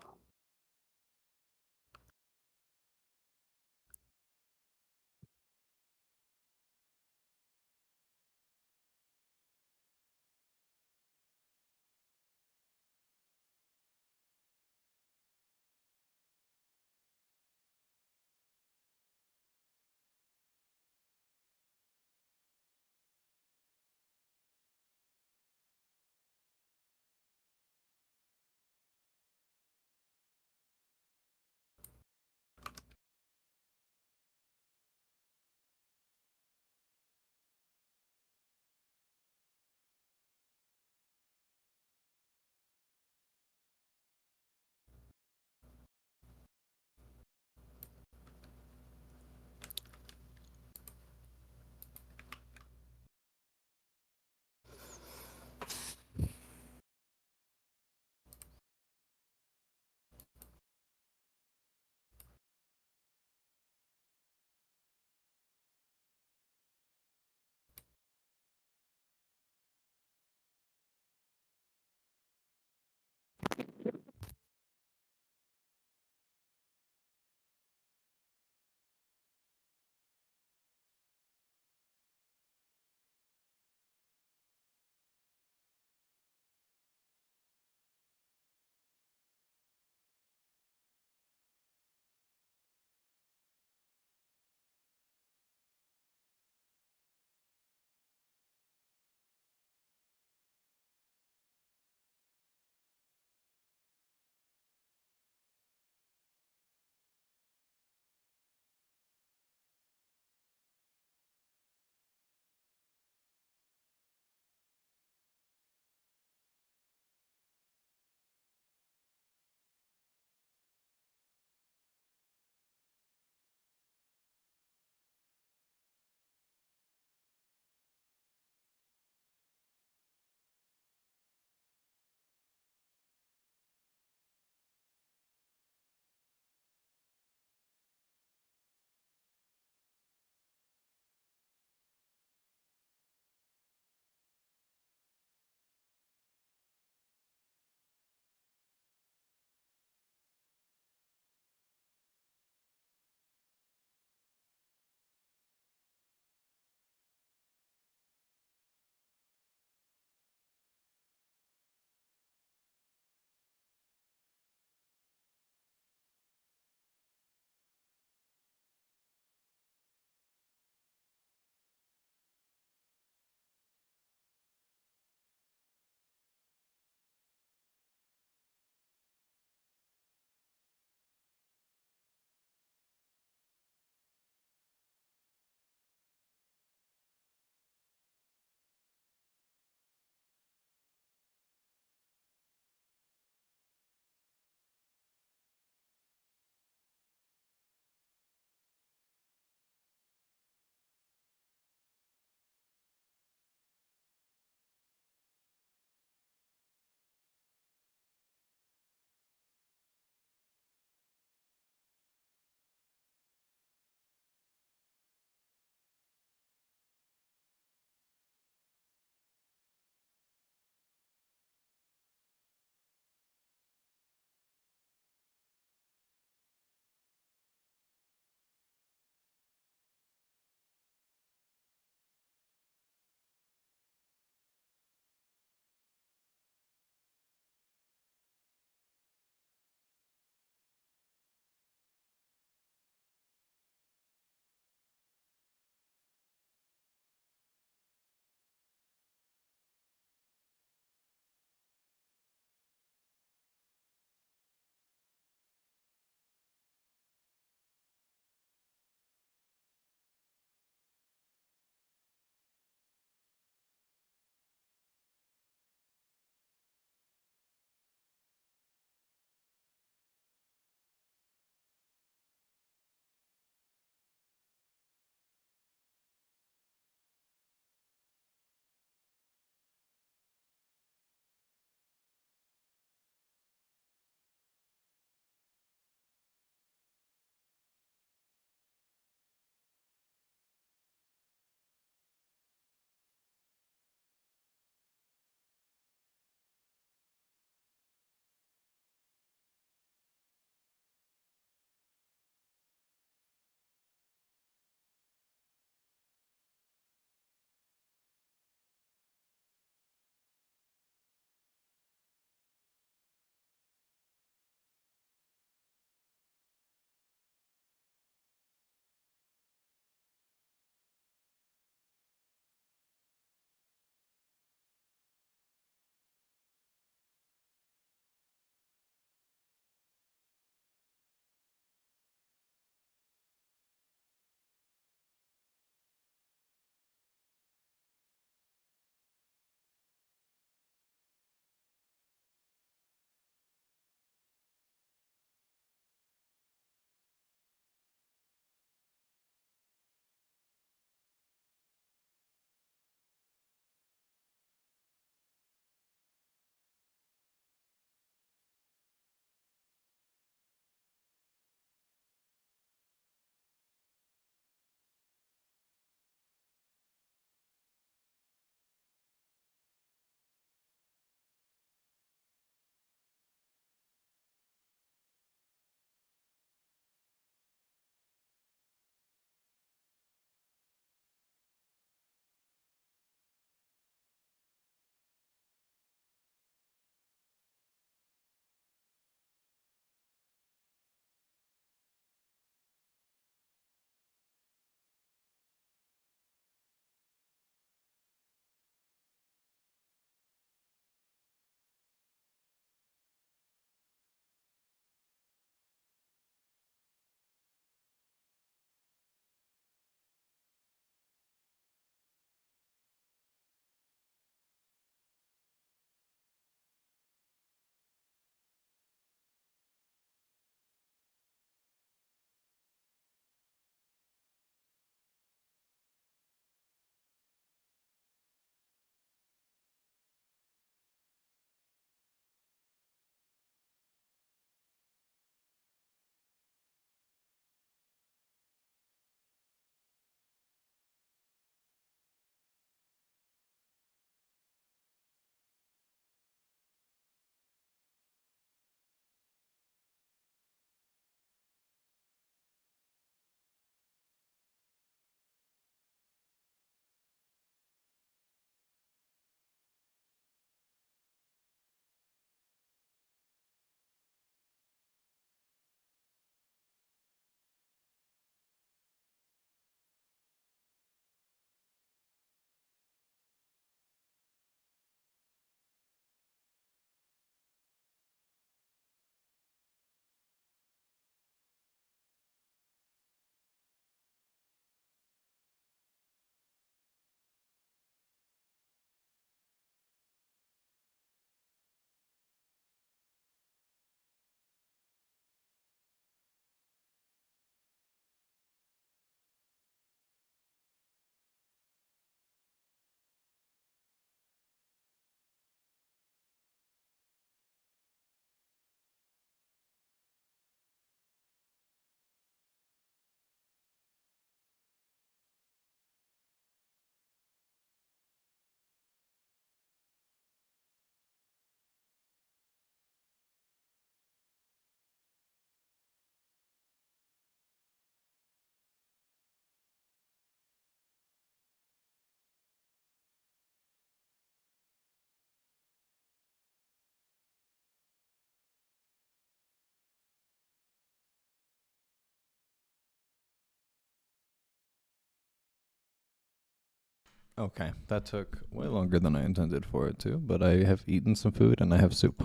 Okay, that took way longer than I intended for it to, but I have eaten some food and I have soup.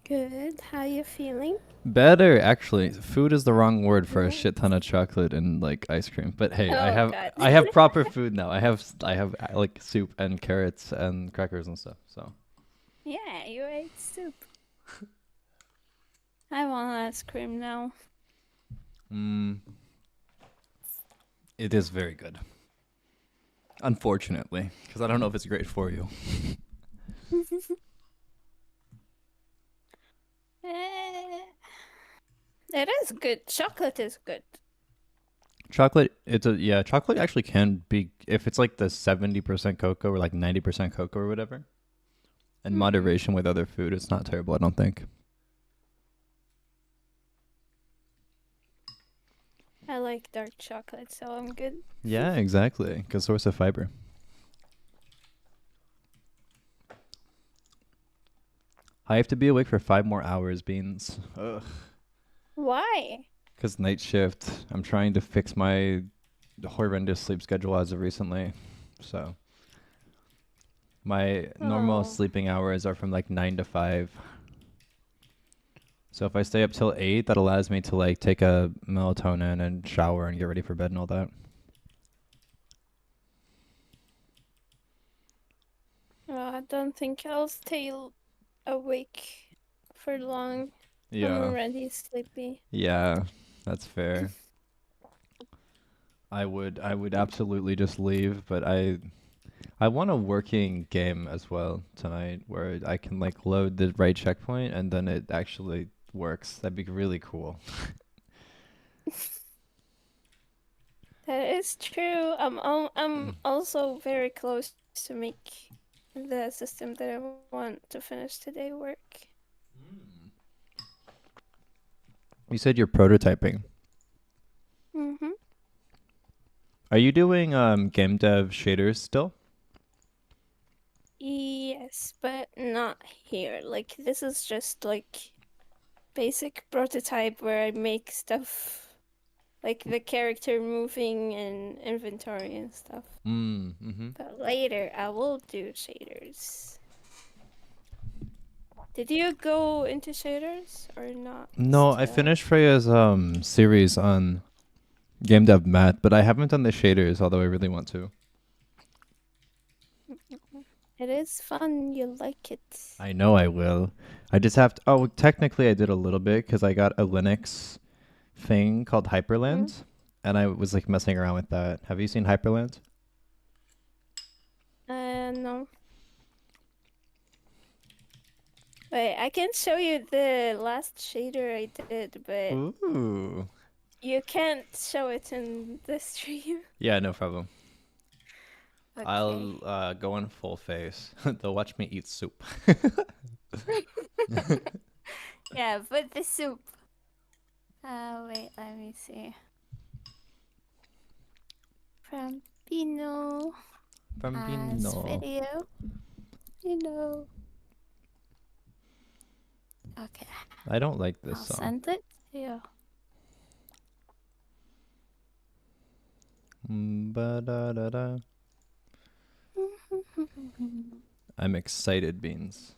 Good. How you feeling? Better, actually. Food is the wrong word for a shit ton of chocolate and like ice cream. But hey, Oh, God. I have proper food now. I have like soup and carrots and crackers and stuff. So Yeah, you ate soup. I want ice cream now. it is very good. Unfortunately, because I don't know if it's great for you. It is good. Chocolate is good. Chocolate, chocolate actually can be if it's like the 70% cocoa or like 90% cocoa or whatever. In moderation with other food, it's not terrible, I don't think. I like dark chocolate, so I'm good. Yeah, exactly. Good source of fiber. I have to be awake for 5 more hours, Beans. Ugh. Why? Because night shift. I'm trying to fix my horrendous sleep schedule as of recently. So my normal Oh. sleeping hours are from like 9 to 5. So if I stay up till 8, that allows me to like take a melatonin and shower and get ready for bed and all that. I don't think I'll stay awake for long. I'm Yeah. already sleepy. Yeah, that's fair. I would absolutely just leave, but I want a working game as well tonight where I can like load the right checkpoint and then it actually works. That'd be really cool. That is true. I'm also very close to make the system that I want to finish today work. You said you're prototyping. Mm-hmm. Are you doing game dev shaders still? Yes, but not here. Like, this is just like basic prototype where I make stuff like the character moving and inventory and stuff. Mm-hmm. But later I will do shaders. Did you go into shaders or not? No, I finished Freya's series on game dev math, but I haven't done the shaders, although I really want to. It is fun. You like it. I know I will. I just have to. Oh, technically, I did a little bit because I got a Linux thing called Hyperland, and I was like messing around with that. Have you seen Hyperland? No. Wait, I can show you the last shader I did, but Ooh. you can't show it in the stream. Yeah, no problem. Okay. I'll go in full face. They'll watch me eat soup. Yeah, but the soup. Wait, let me see. From Pino. Bambino. Video. Pino. Okay, I don't like this I'll song. send it to you. Ba-da-da-da. I'm excited, Beans.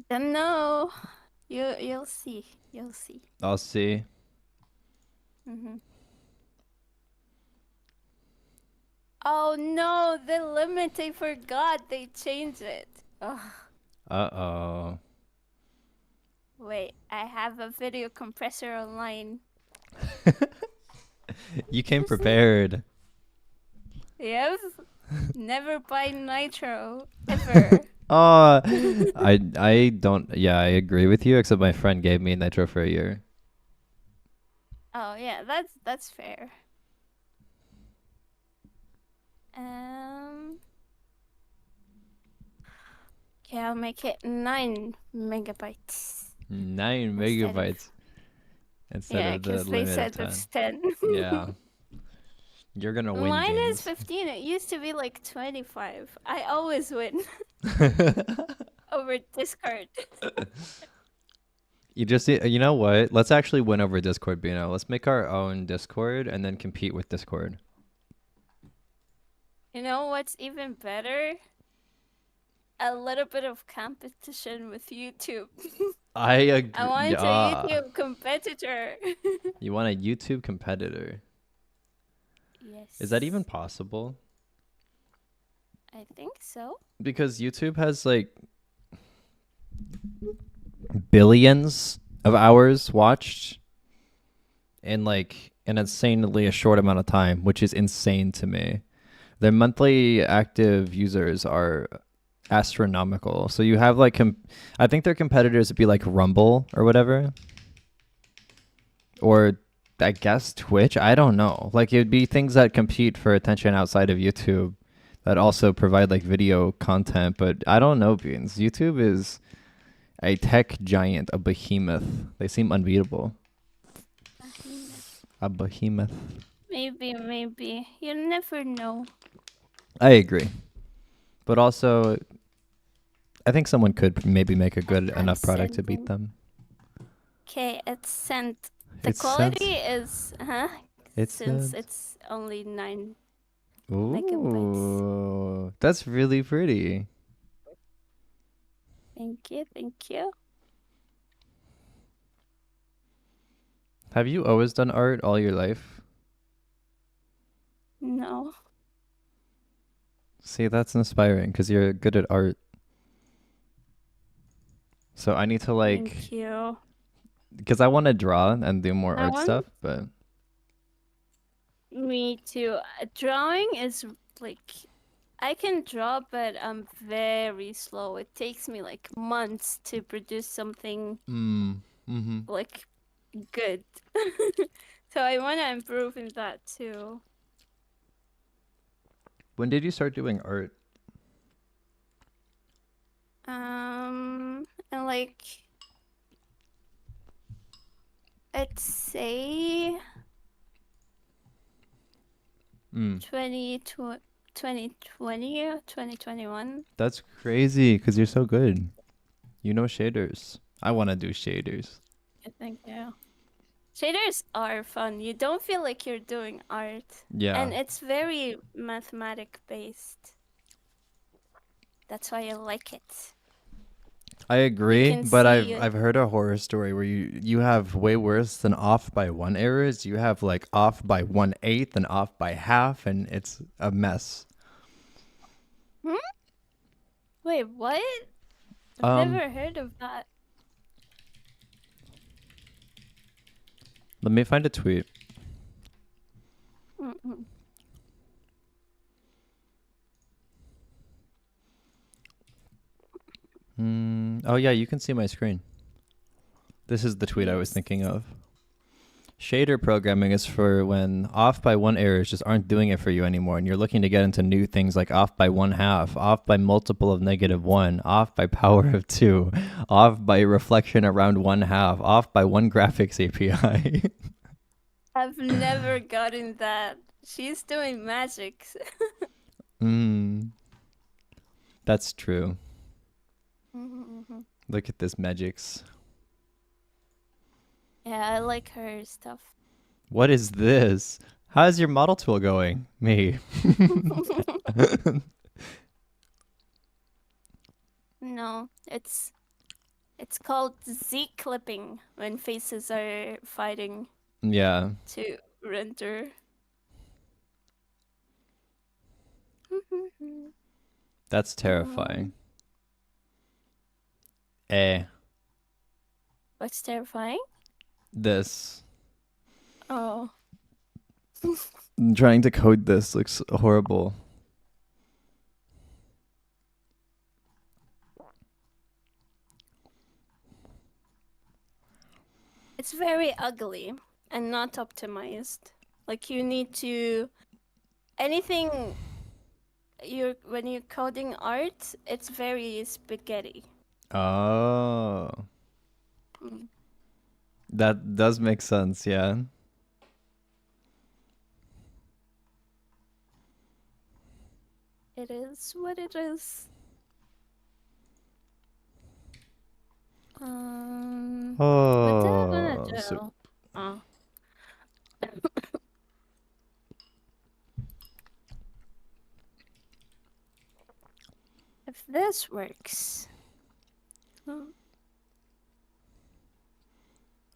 Don't know. You'll see. You'll see. I'll see. Oh no, the limit, I forgot they changed it. Ugh. Uh-oh. Wait, I have a video compressor online. You came prepared. Yes. Never buy nitro ever. Oh, I don't. Yeah, I agree with you. Except my friend gave me Nitro for a year. Oh yeah, that's fair. Okay, I'll make it 9 megabytes. 9 Instead of- megabytes instead Yeah, of the because they limit said of it's 10. 10. Yeah, you're gonna win. Mine is Beans. 15. It used to be like 25. I always win over Discord. You know what? Let's actually win over Discord, Bino. Let's make our own Discord and then compete with Discord. You know what's even better? A little bit of competition with YouTube. I agree. I want a YouTube competitor. You want a YouTube competitor? Yes. Is that even possible? I think so. Because YouTube has like billions of hours watched in like an insanely short amount of time, which is insane to me. Their monthly active users are astronomical. So you have like I think their competitors would be like Rumble or whatever. Or I guess Twitch. I don't know. Like it would be things that compete for attention outside of YouTube that also provide like video content, but I don't know, Beans. YouTube is a tech giant, a behemoth. They seem unbeatable. A behemoth. Maybe. You never know. I agree. But also, I think someone could maybe make a good I'm enough product to beat sending. them. Okay, it's sent. The It's sent. quality is, It's since sent. it's only 9. Ooh, that's really pretty. Thank you. Have you always done art all your life? No. See, that's inspiring because you're good at art. So I need to like, Thank you. because I want to draw and do more I art want- stuff, but Me too. Drawing is like, I can draw, but I'm very slow. It takes me like months to produce something like good. So I want to improve in that too. When did you start doing art? And like, I'd say 2020 or 2021. That's crazy because you're so good. You know shaders. I want to do shaders. I think, yeah. Shaders are fun. You don't feel like you're doing art. Yeah. And it's very mathematic based. That's why I like it. I agree, can but see I've heard a horror story where you have way worse than off by 1 errors. You have like off by 1/8 and off by half, and it's a mess. Wait, what? I've Um, never heard of that. Let me find a tweet. Mm-mm. Oh yeah, you can see my screen. This is the tweet I was Yes. thinking of. Shader programming is for when off by 1 errors just aren't doing it for you anymore, and you're looking to get into new things like off by 1/2, off by multiple of -1, off by power of 2, off by reflection around 1/2, off by 1 graphics API. I've never gotten that. She's doing magic. That's true. Mm-hmm. Look at this magics. Yeah, I like her stuff. What is this? How's your model tool going? Me. No, it's called Z clipping when faces are fighting Yeah. to render. That's terrifying. What's terrifying? This. Oh. Trying to code this looks horrible. It's very ugly and not optimized. Like you need to anything when you're coding art, it's very spaghetti. Oh. Mm. That does make sense, yeah. It is what it is. What did I gonna Oh, do? so Oh. If this works. Hmm.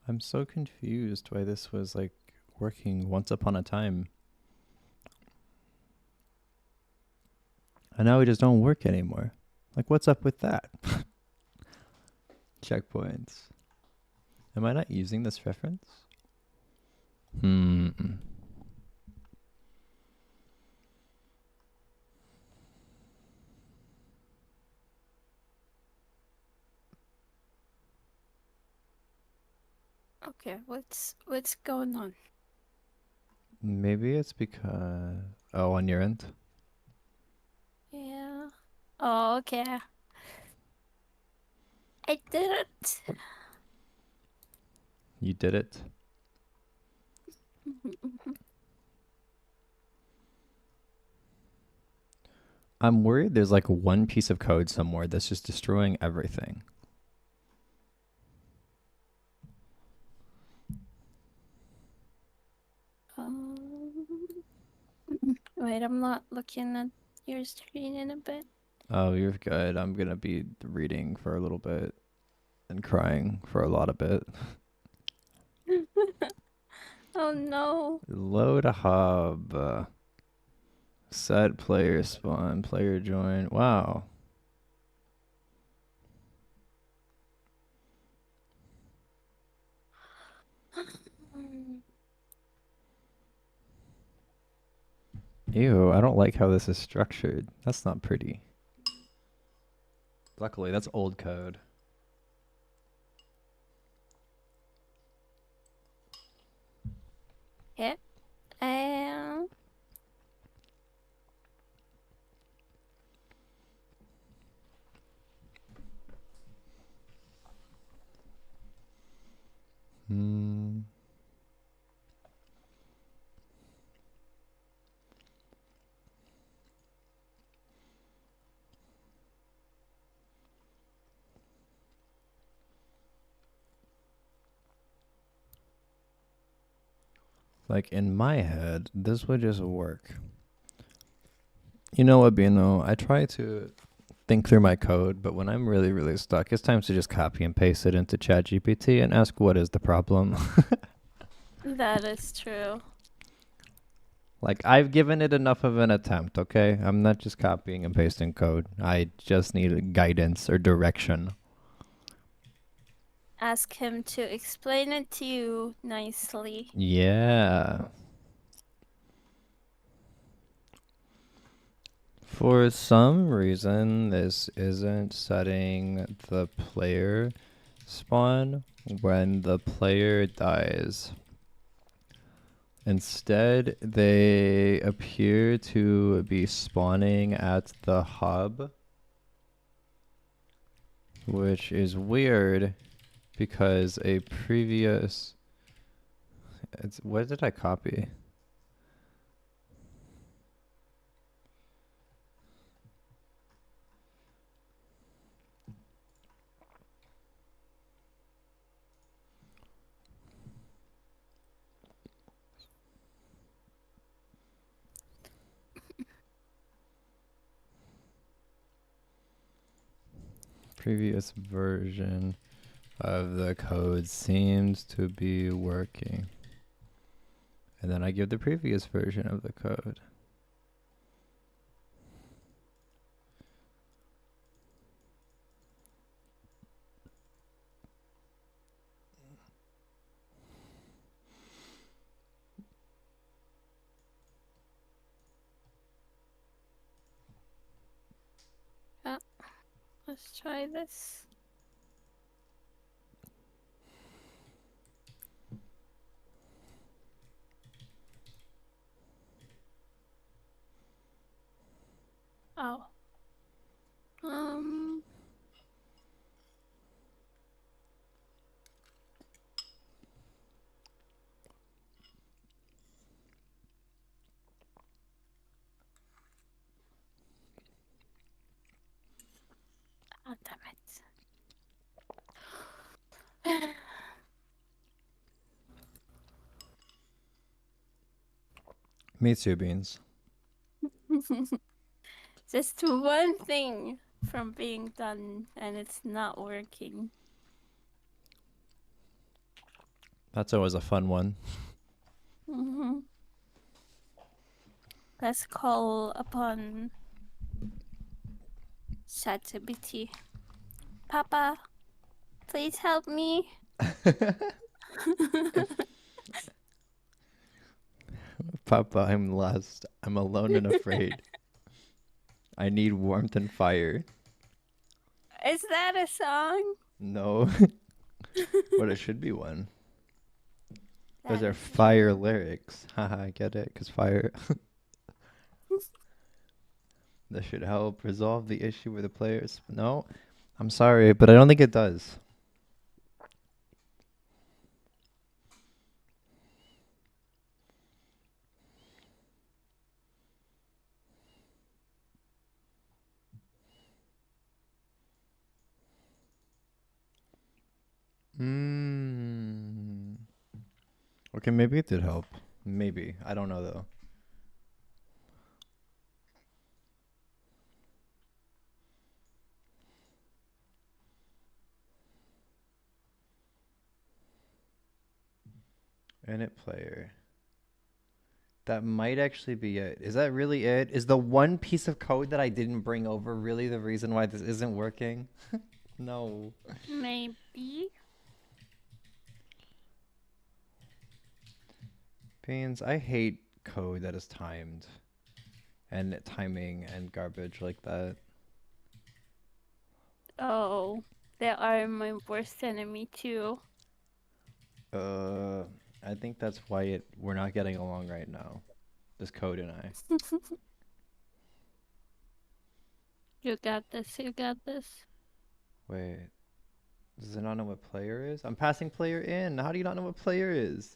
I'm so confused why this was like working once upon a time. And now we just don't work anymore. Like, what's up with that? Checkpoints. Am I not using this reference? Hmm. Okay, what's going on? Maybe it's because... Oh, on your end? Yeah. Oh, okay. I did it. You did it? I'm worried there's like one piece of code somewhere that's just destroying everything. Wait, I'm not looking at your screen in a bit. Oh, you're good. I'm gonna be reading for a little bit and crying for a lot of bit. Oh no. Load a hub. Set player spawn. Player join. Wow. Ew, I don't like how this is structured. That's not pretty. Luckily, that's old code. Yeah. Um. Hmm. Like in my head, this would just work. You know what, Bino? I try to think through my code, but when I'm really, really stuck, it's time to just copy and paste it into ChatGPT and ask what is the problem. That is true. Like, I've given it enough of an attempt, okay? I'm not just copying and pasting code. I just need guidance or direction. Ask him to explain it to you nicely. Yeah. For some reason, this isn't setting the player spawn when the player dies. Instead, they appear to be spawning at the hub, which is weird because a previous... what did I copy? Previous version of the code seems to be working. And then I give the previous version of the code. Let's try this. Oh. Um. Oh, damn it. Me too, Beans. Just one thing from being done and it's not working. That's always a fun one. Hmm. Let's call upon ChatGPT. Papa, please help me. Papa, I'm lost. I'm alone and afraid. I need warmth and fire. Is that a song? No, but it should be one. Those That are is fire lyrics. Haha, I get it, 'cause fire. That should help resolve the issue with the players. No, I'm sorry, but I don't think it does. Mm. Okay, maybe it did help. Maybe. I don't know though. Init player. That might actually be it. Is that really it? Is the one piece of code that I didn't bring over really the reason why this isn't working? No. maybe. Beans, I hate code that is timed. And timing and garbage like that. Oh, they are my worst enemy too. I think that's why we're not getting along right now. This code and I. You got this, you got this. Wait. Does it not know what player is? I'm passing player in. How do you not know what player is?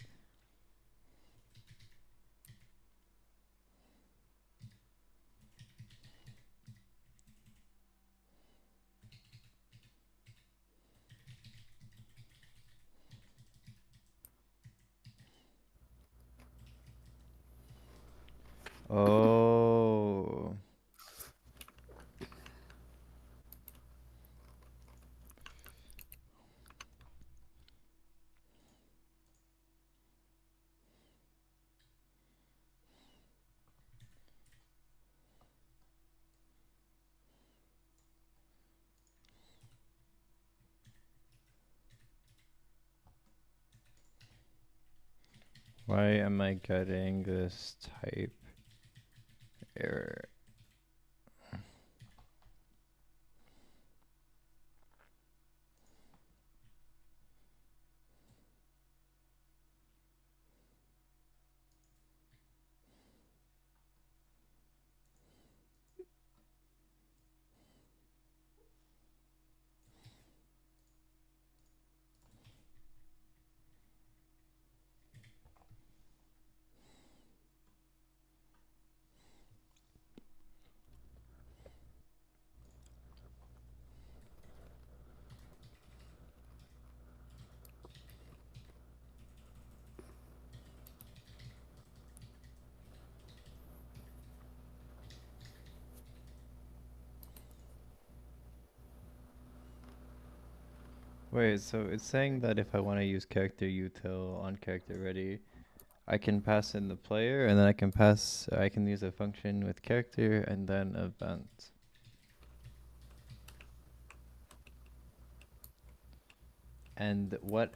Oh. Why am I getting this type error? Wait, so it's saying that if I want to use character util on character ready, I can pass in the player and then I can use a function with character and then event. And what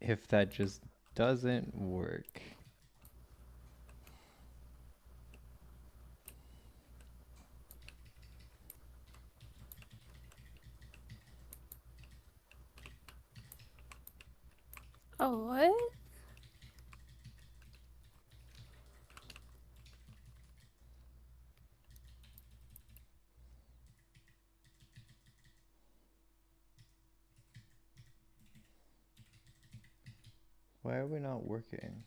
if that just doesn't work? Oh, what? Why are we not working?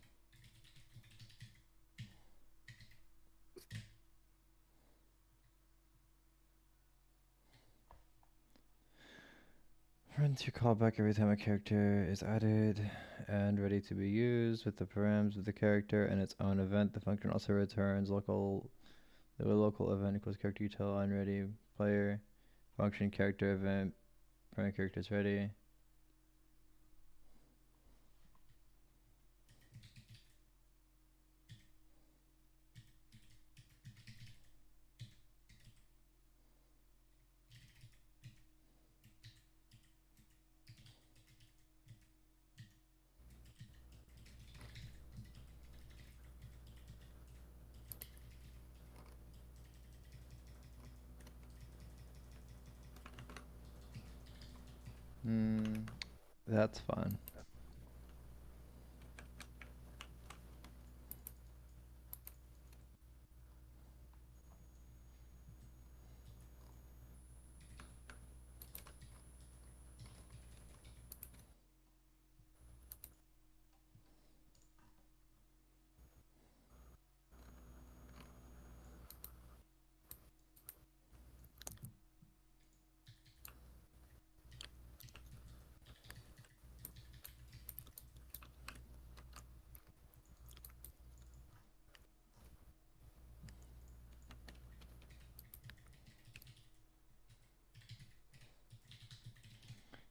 Run To call back every time a character is added and ready to be used with the params of the character and its own event. The function also returns the local event equals character util on ready player function character event param character is ready. That's fun.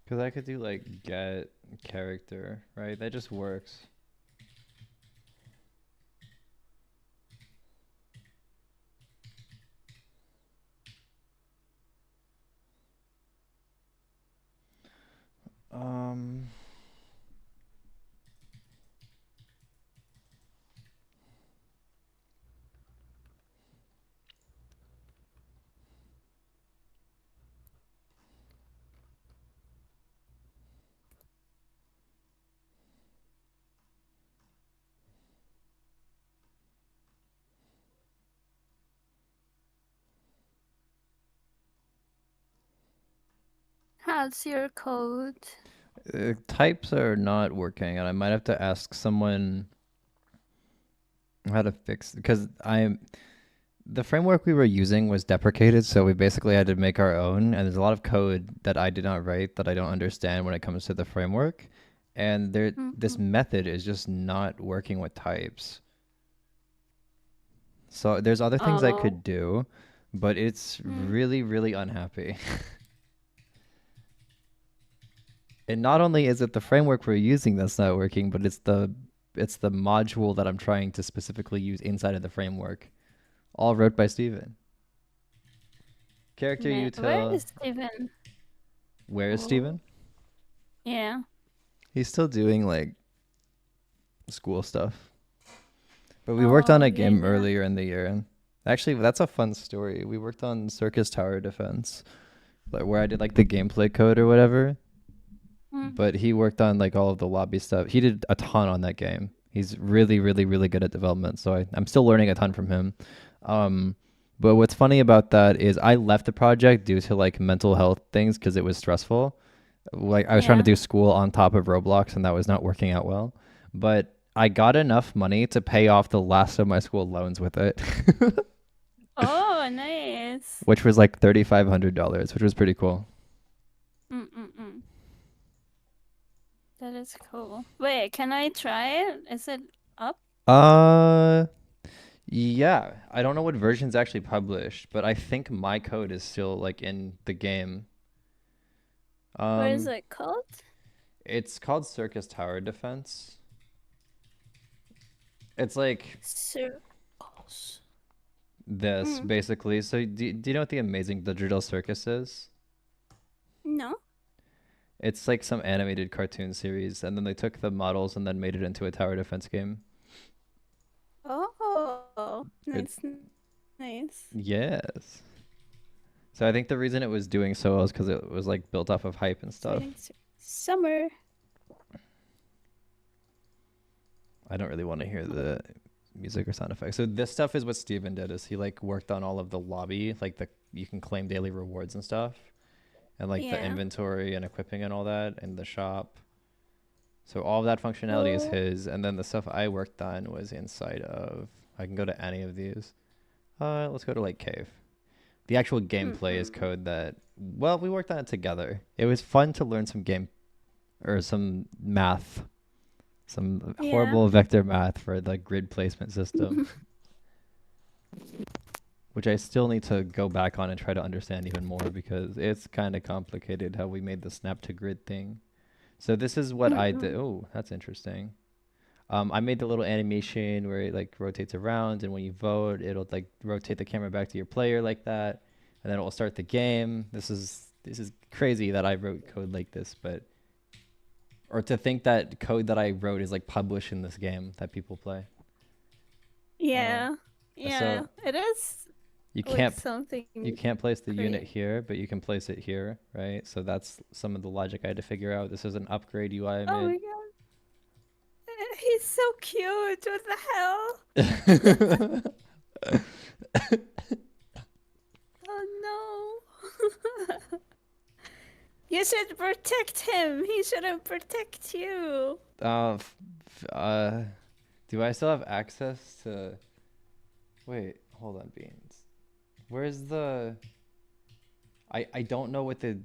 Because I could do like get character, right? That just works. Um, How's your code? types are not working, and I might have to ask someone how to fix because the framework we were using was deprecated, so we basically had to make our own. And there's a lot of code that I did not write that I don't understand when it comes to the framework, and this method is just not working with types. So there's other things I could do, but it's really, really unhappy. And not only is it the framework we're using that's not working, but it's the module that I'm trying to specifically use inside of the framework. All wrote by Steven. Character util. Where is Steven? Where is Steven? Yeah. He's still doing like school stuff. But we worked on a game earlier in the year. Actually, that's a fun story. We worked on Circus Tower Defense, like where I did like the gameplay code or whatever. But he worked on like all of the lobby stuff. He did a ton on that game. He's really, really, really good at development. So I'm still learning a ton from him. But what's funny about that is I left the project due to like mental health things because it was stressful. Like I was trying to do school on top of Roblox and that was not working out well. But I got enough money to pay off the last of my school loans with it. Oh, nice. Which was like $3,500, which was pretty cool. That is cool. Wait, can I try it? Is it up? Yeah. I don't know what version's actually published, but I think my code is still like in the game. What is it called? It's called Circus Tower Defense. It's like Circles. this basically. So do you know what the Amazing Digital Circus is? No. It's like some animated cartoon series, and then they took the models and then made it into a tower defense game. Oh, nice. Nice. Yes. So I think the reason it was doing so well is because it was like built off of hype and stuff. Summer. I don't really want to hear the music or sound effects. So this stuff is what Steven did. Is he like worked on all of the lobby, like you can claim daily rewards and stuff. And like the inventory and equipping and all that in the shop. So all of that functionality is his. And then the stuff I worked on was inside of, I can go to any of these. Let's go to like Cave. The actual gameplay is code that, well, we worked on it together. It was fun to learn some game or some math, some Yeah. horrible vector math for the grid placement system, which I still need to go back on and try to understand even more because it's kind of complicated how we made the snap to grid thing. So this is what I did. Oh, that's interesting. I made the little animation where it like rotates around, and when you vote, it'll like rotate the camera back to your player like that, and then it will start the game. This is crazy that I wrote code like this, but or to think that code that I wrote is like published in this game that people play. Yeah. Yeah. It is You like can't something. you can't place the unit great. here, but you can place it here, right? So that's some of the logic I had to figure out. This is an upgrade UI I Oh my made. god. He's so cute. What the hell? Oh no. You should protect him. He shouldn't protect you. Do I still have access to? Wait, hold on, Beans. Where's the? I don't know what the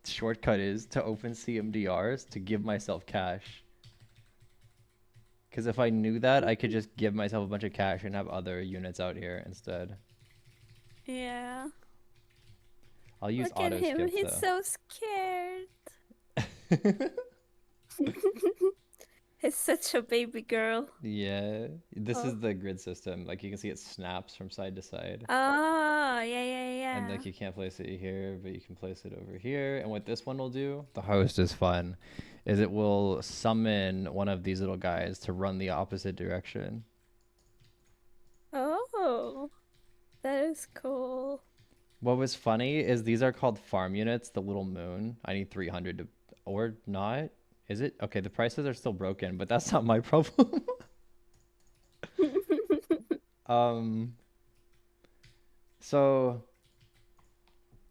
shortcut is to open CMDRs to give myself cash. Because if I knew that, I could just give myself a bunch of cash and have other units out here instead. Yeah. I'll use Look at auto him. skip He's though. so scared. He's such a baby girl. Yeah, this Oh. is the grid system. Like you can see it snaps from side to side. Oh, yeah. And like you can't place it here, but you can place it over here. And what this one will do, the host is fun, is it will summon one of these little guys to run the opposite direction. Oh, that is cool. What was funny is these are called farm units, the little moon. I need 300 to, or not. Is it? Okay, the prices are still broken, but that's not my problem. So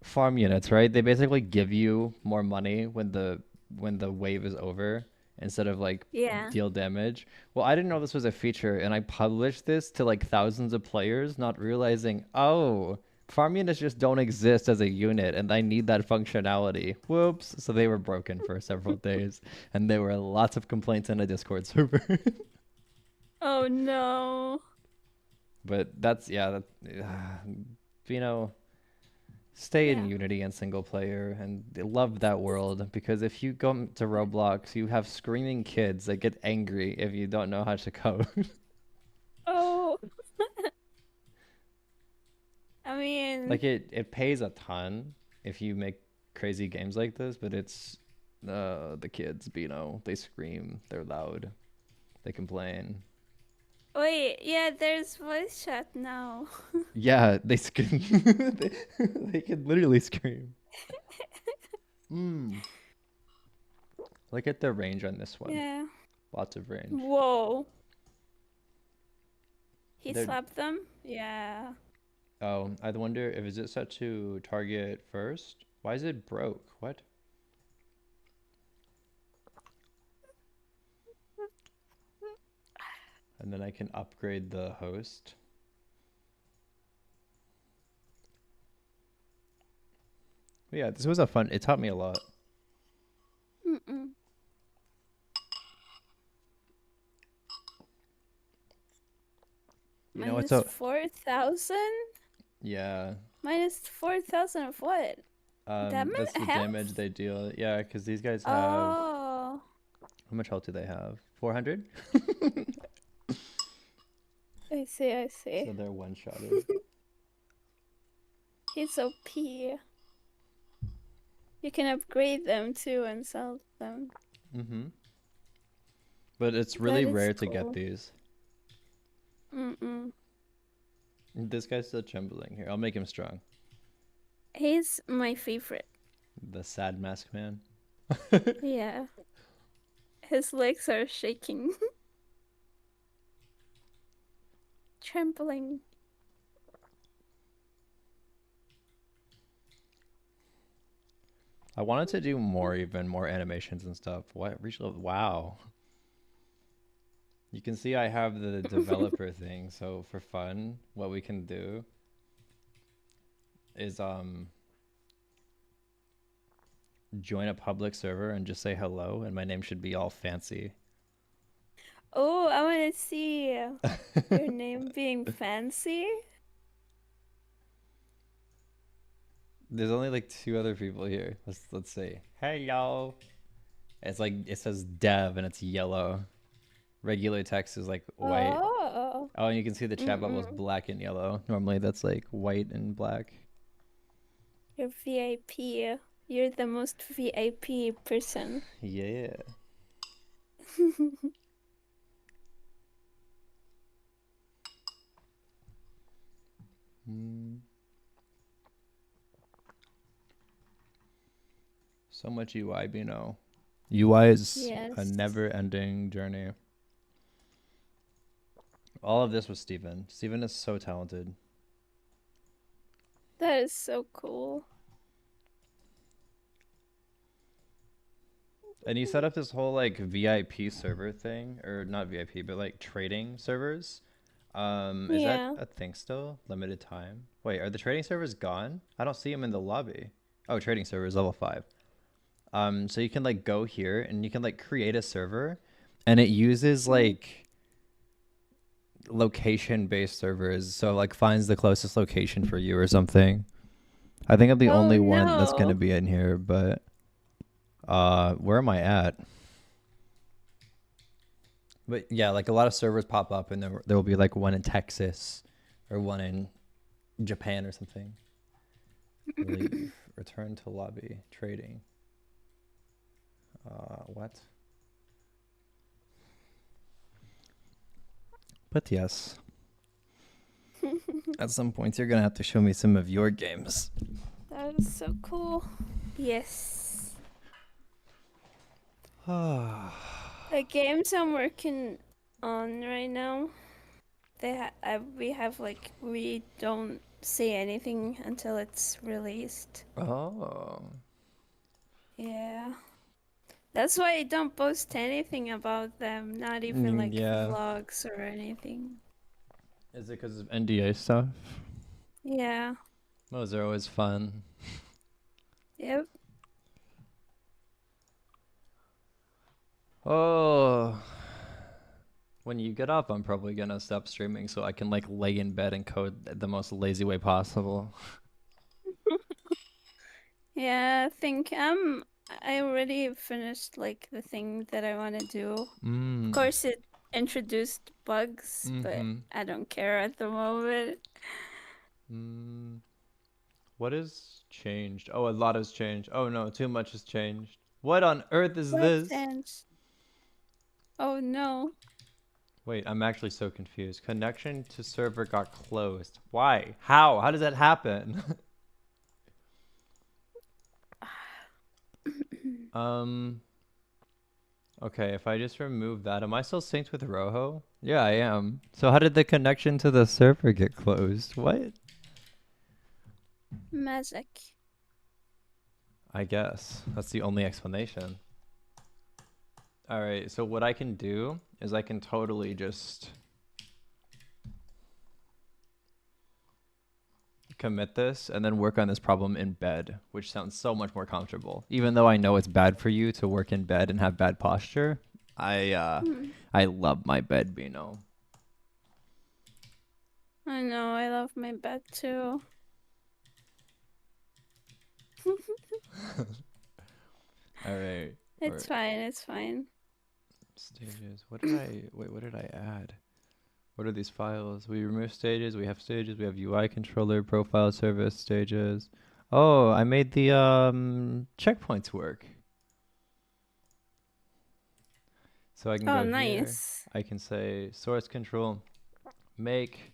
farm units, right? They basically give you more money when the wave is over instead of like Yeah. deal damage. Well, I didn't know this was a feature, and I published this to like thousands of players, not realizing, oh, farm units just don't exist as a unit, and I need that functionality. Whoops. So they were broken for several days, and there were lots of complaints in a Discord server. Oh no. But that's, yeah, you know, stay in Yeah. Unity and single player and love that world, because if you go to Roblox, you have screaming kids that get angry if you don't know how to code. Oh. I mean, Like it pays a ton if you make crazy games like this, but it's the kids, they scream, they're loud, they complain. wait, yeah, there's voice chat now. Yeah, they scream. They can literally scream. Look at the range on this one. Yeah. Lots of range. Whoa. He They're- slapped them? Yeah. Oh, I wonder if is it set to target first? Why is it broke? What? And then I can upgrade the host. But yeah, this was a fun. It taught me a lot. Mm-mm. You know, Minus it's a 4,000? yeah. Minus 4,000 of what? Damage? That's the damage Health? they deal. Yeah, because these guys have. Oh. How much health do they have? 400. I see. So they're one-shotted. He's OP. You can upgrade them too and sell them. But it's really That is rare to cool. get these. Mm-mm. This guy's still trembling here. I'll make him strong. He's my favorite. The sad mask man. Yeah. His legs are shaking. Trembling. I wanted to do even more animations and stuff. What? Wow. You can see I have the developer thing. So for fun, what we can do is join a public server and just say hello, and my name should be all fancy. Oh, I want to see your name being fancy. There's only like 2 other people here. Let's see. Hello. It's like it says dev and it's yellow. Regular text is like white. Oh. Oh, and you can see the chat bubble is Mm-mm. black and yellow. Normally that's like white and black. You're VIP. You're the most VIP person. Yeah. Mm. So much UI, Bino. UI is a Yes. never-ending journey. All of this was Steven. Steven is so talented. That is so cool. And you set up this whole like VIP server thing, or not VIP, but like trading servers. Is Yeah. that a thing still? Limited time? Wait, are the trading servers gone? I don't see them in the lobby. Oh, trading servers level 5. So you can like go here and you can like create a server, and it uses like location-based servers, so like finds the closest location for you or something. I think I'm the Oh, only one that's no. gonna be in here, but where am I at? But yeah, like a lot of servers pop up, and there will be like one in Texas or one in Japan or something. Leave. Return to lobby. Trading. What? But yes. At some point, you're gonna have to show me some of your games. That is so cool. Yes. The games I'm working on right now, we don't say anything until it's released. Oh. Yeah. That's why I don't post anything about them, not even like Yeah. vlogs or anything. Is it because of NDA stuff? Yeah. Those are always fun. Yep. Oh. When you get up, I'm probably gonna stop streaming so I can like lay in bed and code the most lazy way possible. Yeah, I already finished like the thing that I want to do. Of course, it introduced bugs, but I don't care at the moment. What has changed? Oh, a lot has changed. Oh no, too much has changed. What on earth is What this? changed? Oh no. Wait, I'm actually so confused. Connection to server got closed. Why? How? How does that happen? Okay, if I just remove that, am I still synced with Rojo? Yeah, I am. So how did the connection to the server get closed? What? Magic. I guess. That's the only explanation. Alright, so what I can do is I can totally just commit this and then work on this problem in bed, which sounds so much more comfortable. Even though I know it's bad for you to work in bed and have bad posture, I love my bed, Bino. I know, I love my bed too. Alright. It's fine, it's fine. Stages. What did I add? What are these files? We remove stages, we have UI controller, profile service, stages. Oh, I made the checkpoints work. So I can Oh, go nice. here. I can say source control, make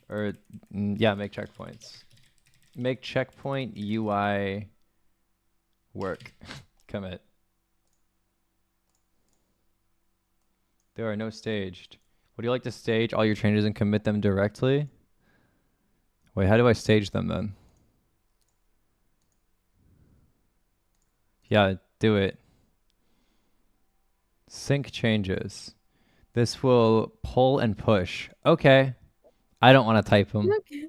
checkpoints. Make checkpoint UI work. Commit. There are no staged. Would you like to stage all your changes and commit them directly? Wait, how do I stage them then? Yeah, do it. Sync changes. This will pull and push. Okay. I don't want to type them. Okay.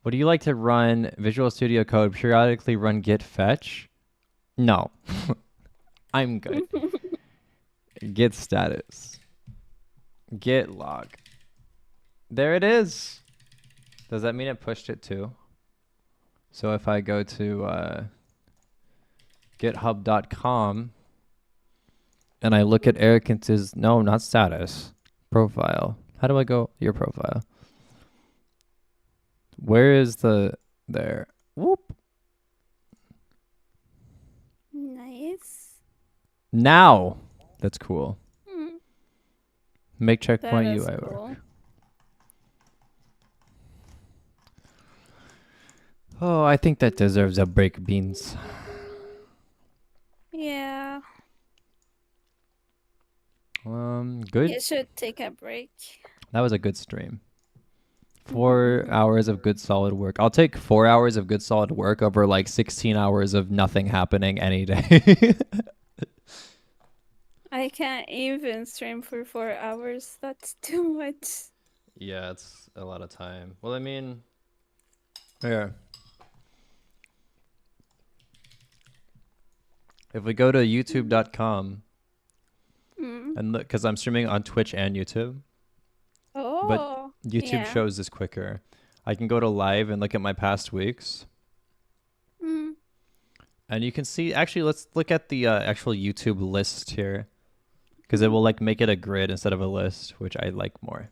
Would you like to run Visual Studio Code, periodically run git fetch? No. I'm good. Git status. Git log. There it is. Does that mean it pushed it too? So if I go to github.com and I look at Ericance's, no, not status, profile. How do I go your profile? Where is the, there? Whoop. Nice. Now. That's cool. Hmm, Make that checkpoint is UI work. cool. Oh, I think that deserves a break, Beans. Yeah. Good. You should take a break. That was a good stream. 4 hours of good solid work. I'll take 4 hours of good solid work over like 16 hours of nothing happening any day. I can't even stream for 4 hours. That's too much. Yeah, it's a lot of time. Well, I mean, yeah. If we go to youtube.com Mm. and look, because I'm streaming on Twitch and YouTube, Oh. YouTube Yeah. shows this quicker. I can go to live and look at my past weeks. Mm. And you can see, actually, let's look at the actual YouTube list here. Because it will like make it a grid instead of a list, which I like more.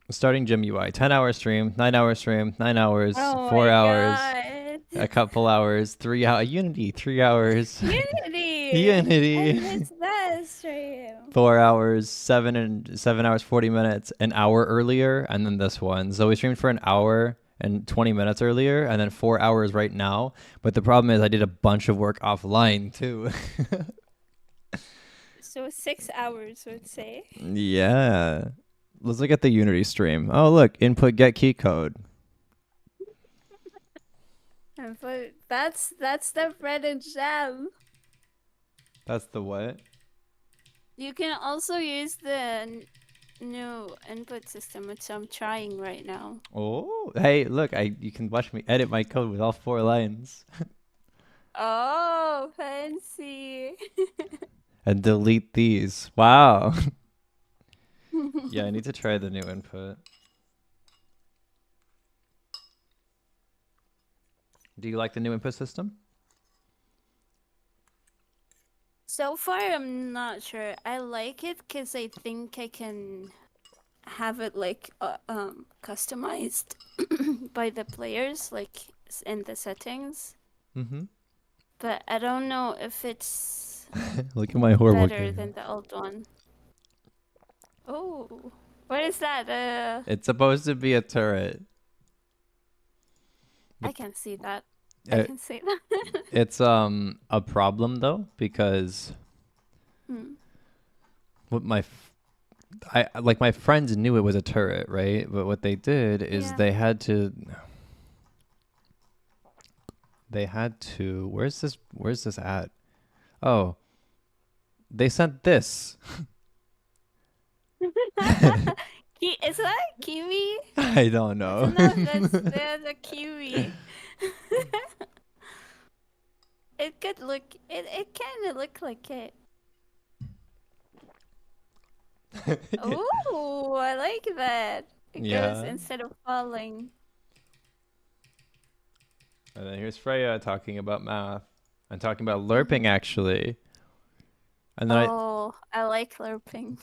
Starting Gym UI, 10-hour stream, 9-hour stream, 9 hours, Oh 4 my hours, God. a couple hours, 3 hours, Unity, 3 hours, Unity. Unity. I missed that stream. 4 hours, 7 hours, 40 minutes, an hour earlier, and then this one. So we streamed for an hour and 20 minutes earlier, and then 4 hours right now. But the problem is I did a bunch of work offline too. So 6 hours, would say. Yeah. Let's look at the Unity stream. Oh, look, input get key code. But that's the bread and jam. That's the what? You can also use the new input system, which I'm trying right now. Oh, hey, look, you can watch me edit my code with all 4 lines Oh, fancy. and delete these. Wow. Yeah, I need to try the new input. Do you like the new input system? So far, I'm not sure. I like it because I think I can have it like customized by the players, like in the settings. Mm-hmm. But I don't know if it's Look at my horrible better game. than the old one. Oh, what is that? It's supposed to be a turret. I can see that. I Uh, can see that. It's a problem though, because Hmm. what my friends knew it was a turret, right? But what they did is Yeah. they had to where's this at? Oh, they sent this. Is that kiwi? I don't know. No, that's a kiwi. It could look. It kind of look like it. Oh, I like that. It goes Yeah. instead of falling. And then here's Freya talking about math and talking about lerping actually. And then Oh, I like lerping.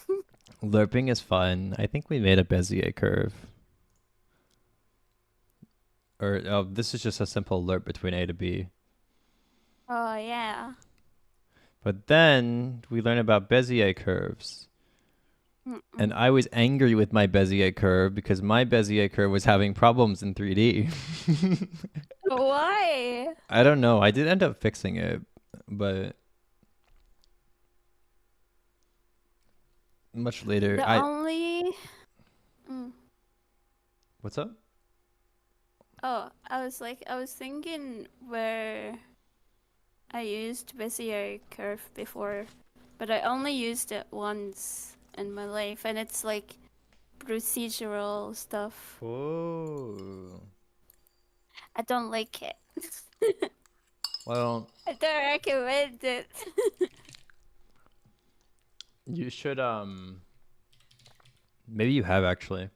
lerping is fun. I think we made a Bezier curve. Or this is just a simple lerp between A to B. Oh yeah. But then we learn about Bezier curves. And I was angry with my Bezier curve because my Bezier curve was having problems in 3D. Why? I don't know. I did end up fixing it, but much later. The only. Mm. What's up? Oh, I was thinking where I used Bezier curve before, but I only used it once in my life, and it's like procedural stuff. Ooh. I don't like it. Well, I don't recommend it. you should maybe you have actually.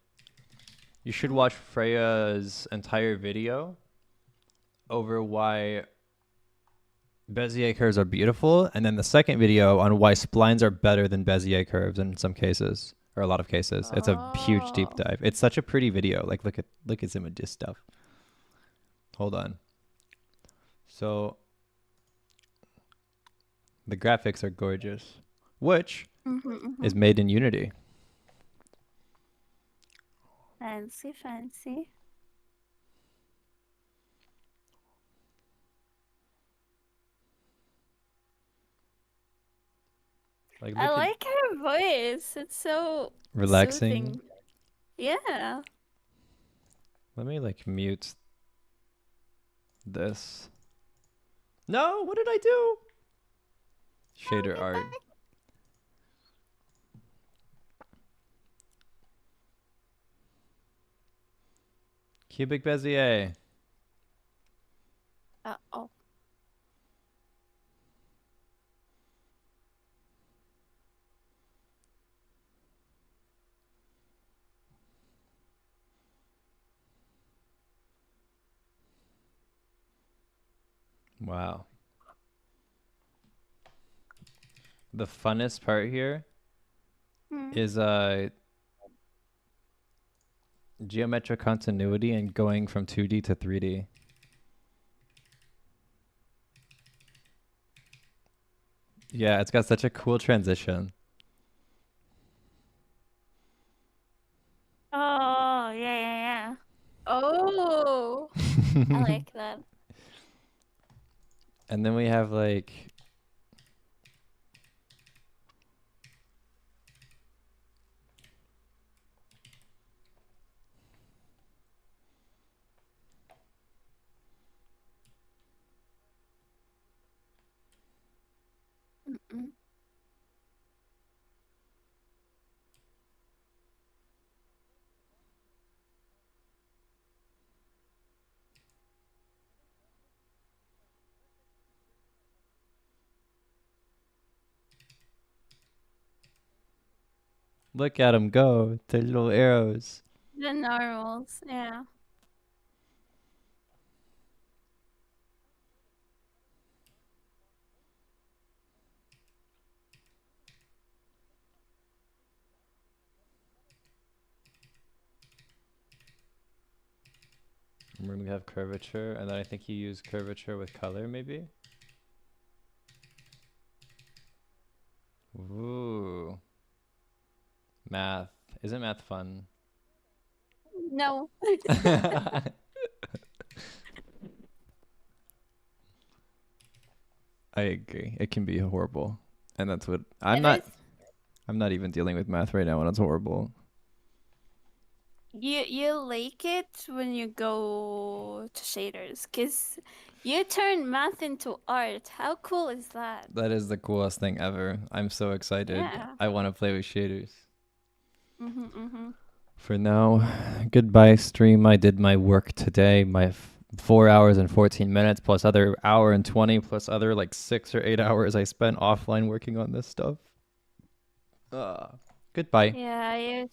You should watch Freya's entire video over why Bezier curves are beautiful, and then the second video on why splines are better than Bezier curves in some cases, or a lot of cases. It's a huge deep Oh. dive. It's such a pretty video. Like look at some of this stuff. Hold on. So the graphics are gorgeous, which is made in Unity. Fancy, fancy. Like I look at like her voice. It's so relaxing. soothing. Yeah. Let me like mute this. No, what did I do? Shader art. Cubic Bezier. Oh. Wow. The funnest part here is geometric continuity and going from 2D to 3D. Yeah, it's got such a cool transition. Oh, yeah. Oh, I like that. And then we have like Mm-mm. look at them go, the little arrows. The normals, yeah. And then we have curvature, and then I think you use curvature with color maybe. Ooh. Math. Isn't math fun? No. I agree. It can be horrible. And that's what I'm It not is- I'm not even dealing with math right now and it's horrible. You like it when you go to shaders, cause you turn math into art. How cool is that? That is the coolest thing ever. I'm so excited. Yeah. I want to play with shaders. Mm-hmm. For now, goodbye stream. I did my work today. My 4 hours and 14 minutes plus other hour and 20 plus other like 6 or 8 hours I spent offline working on this stuff. Goodbye. Yeah, you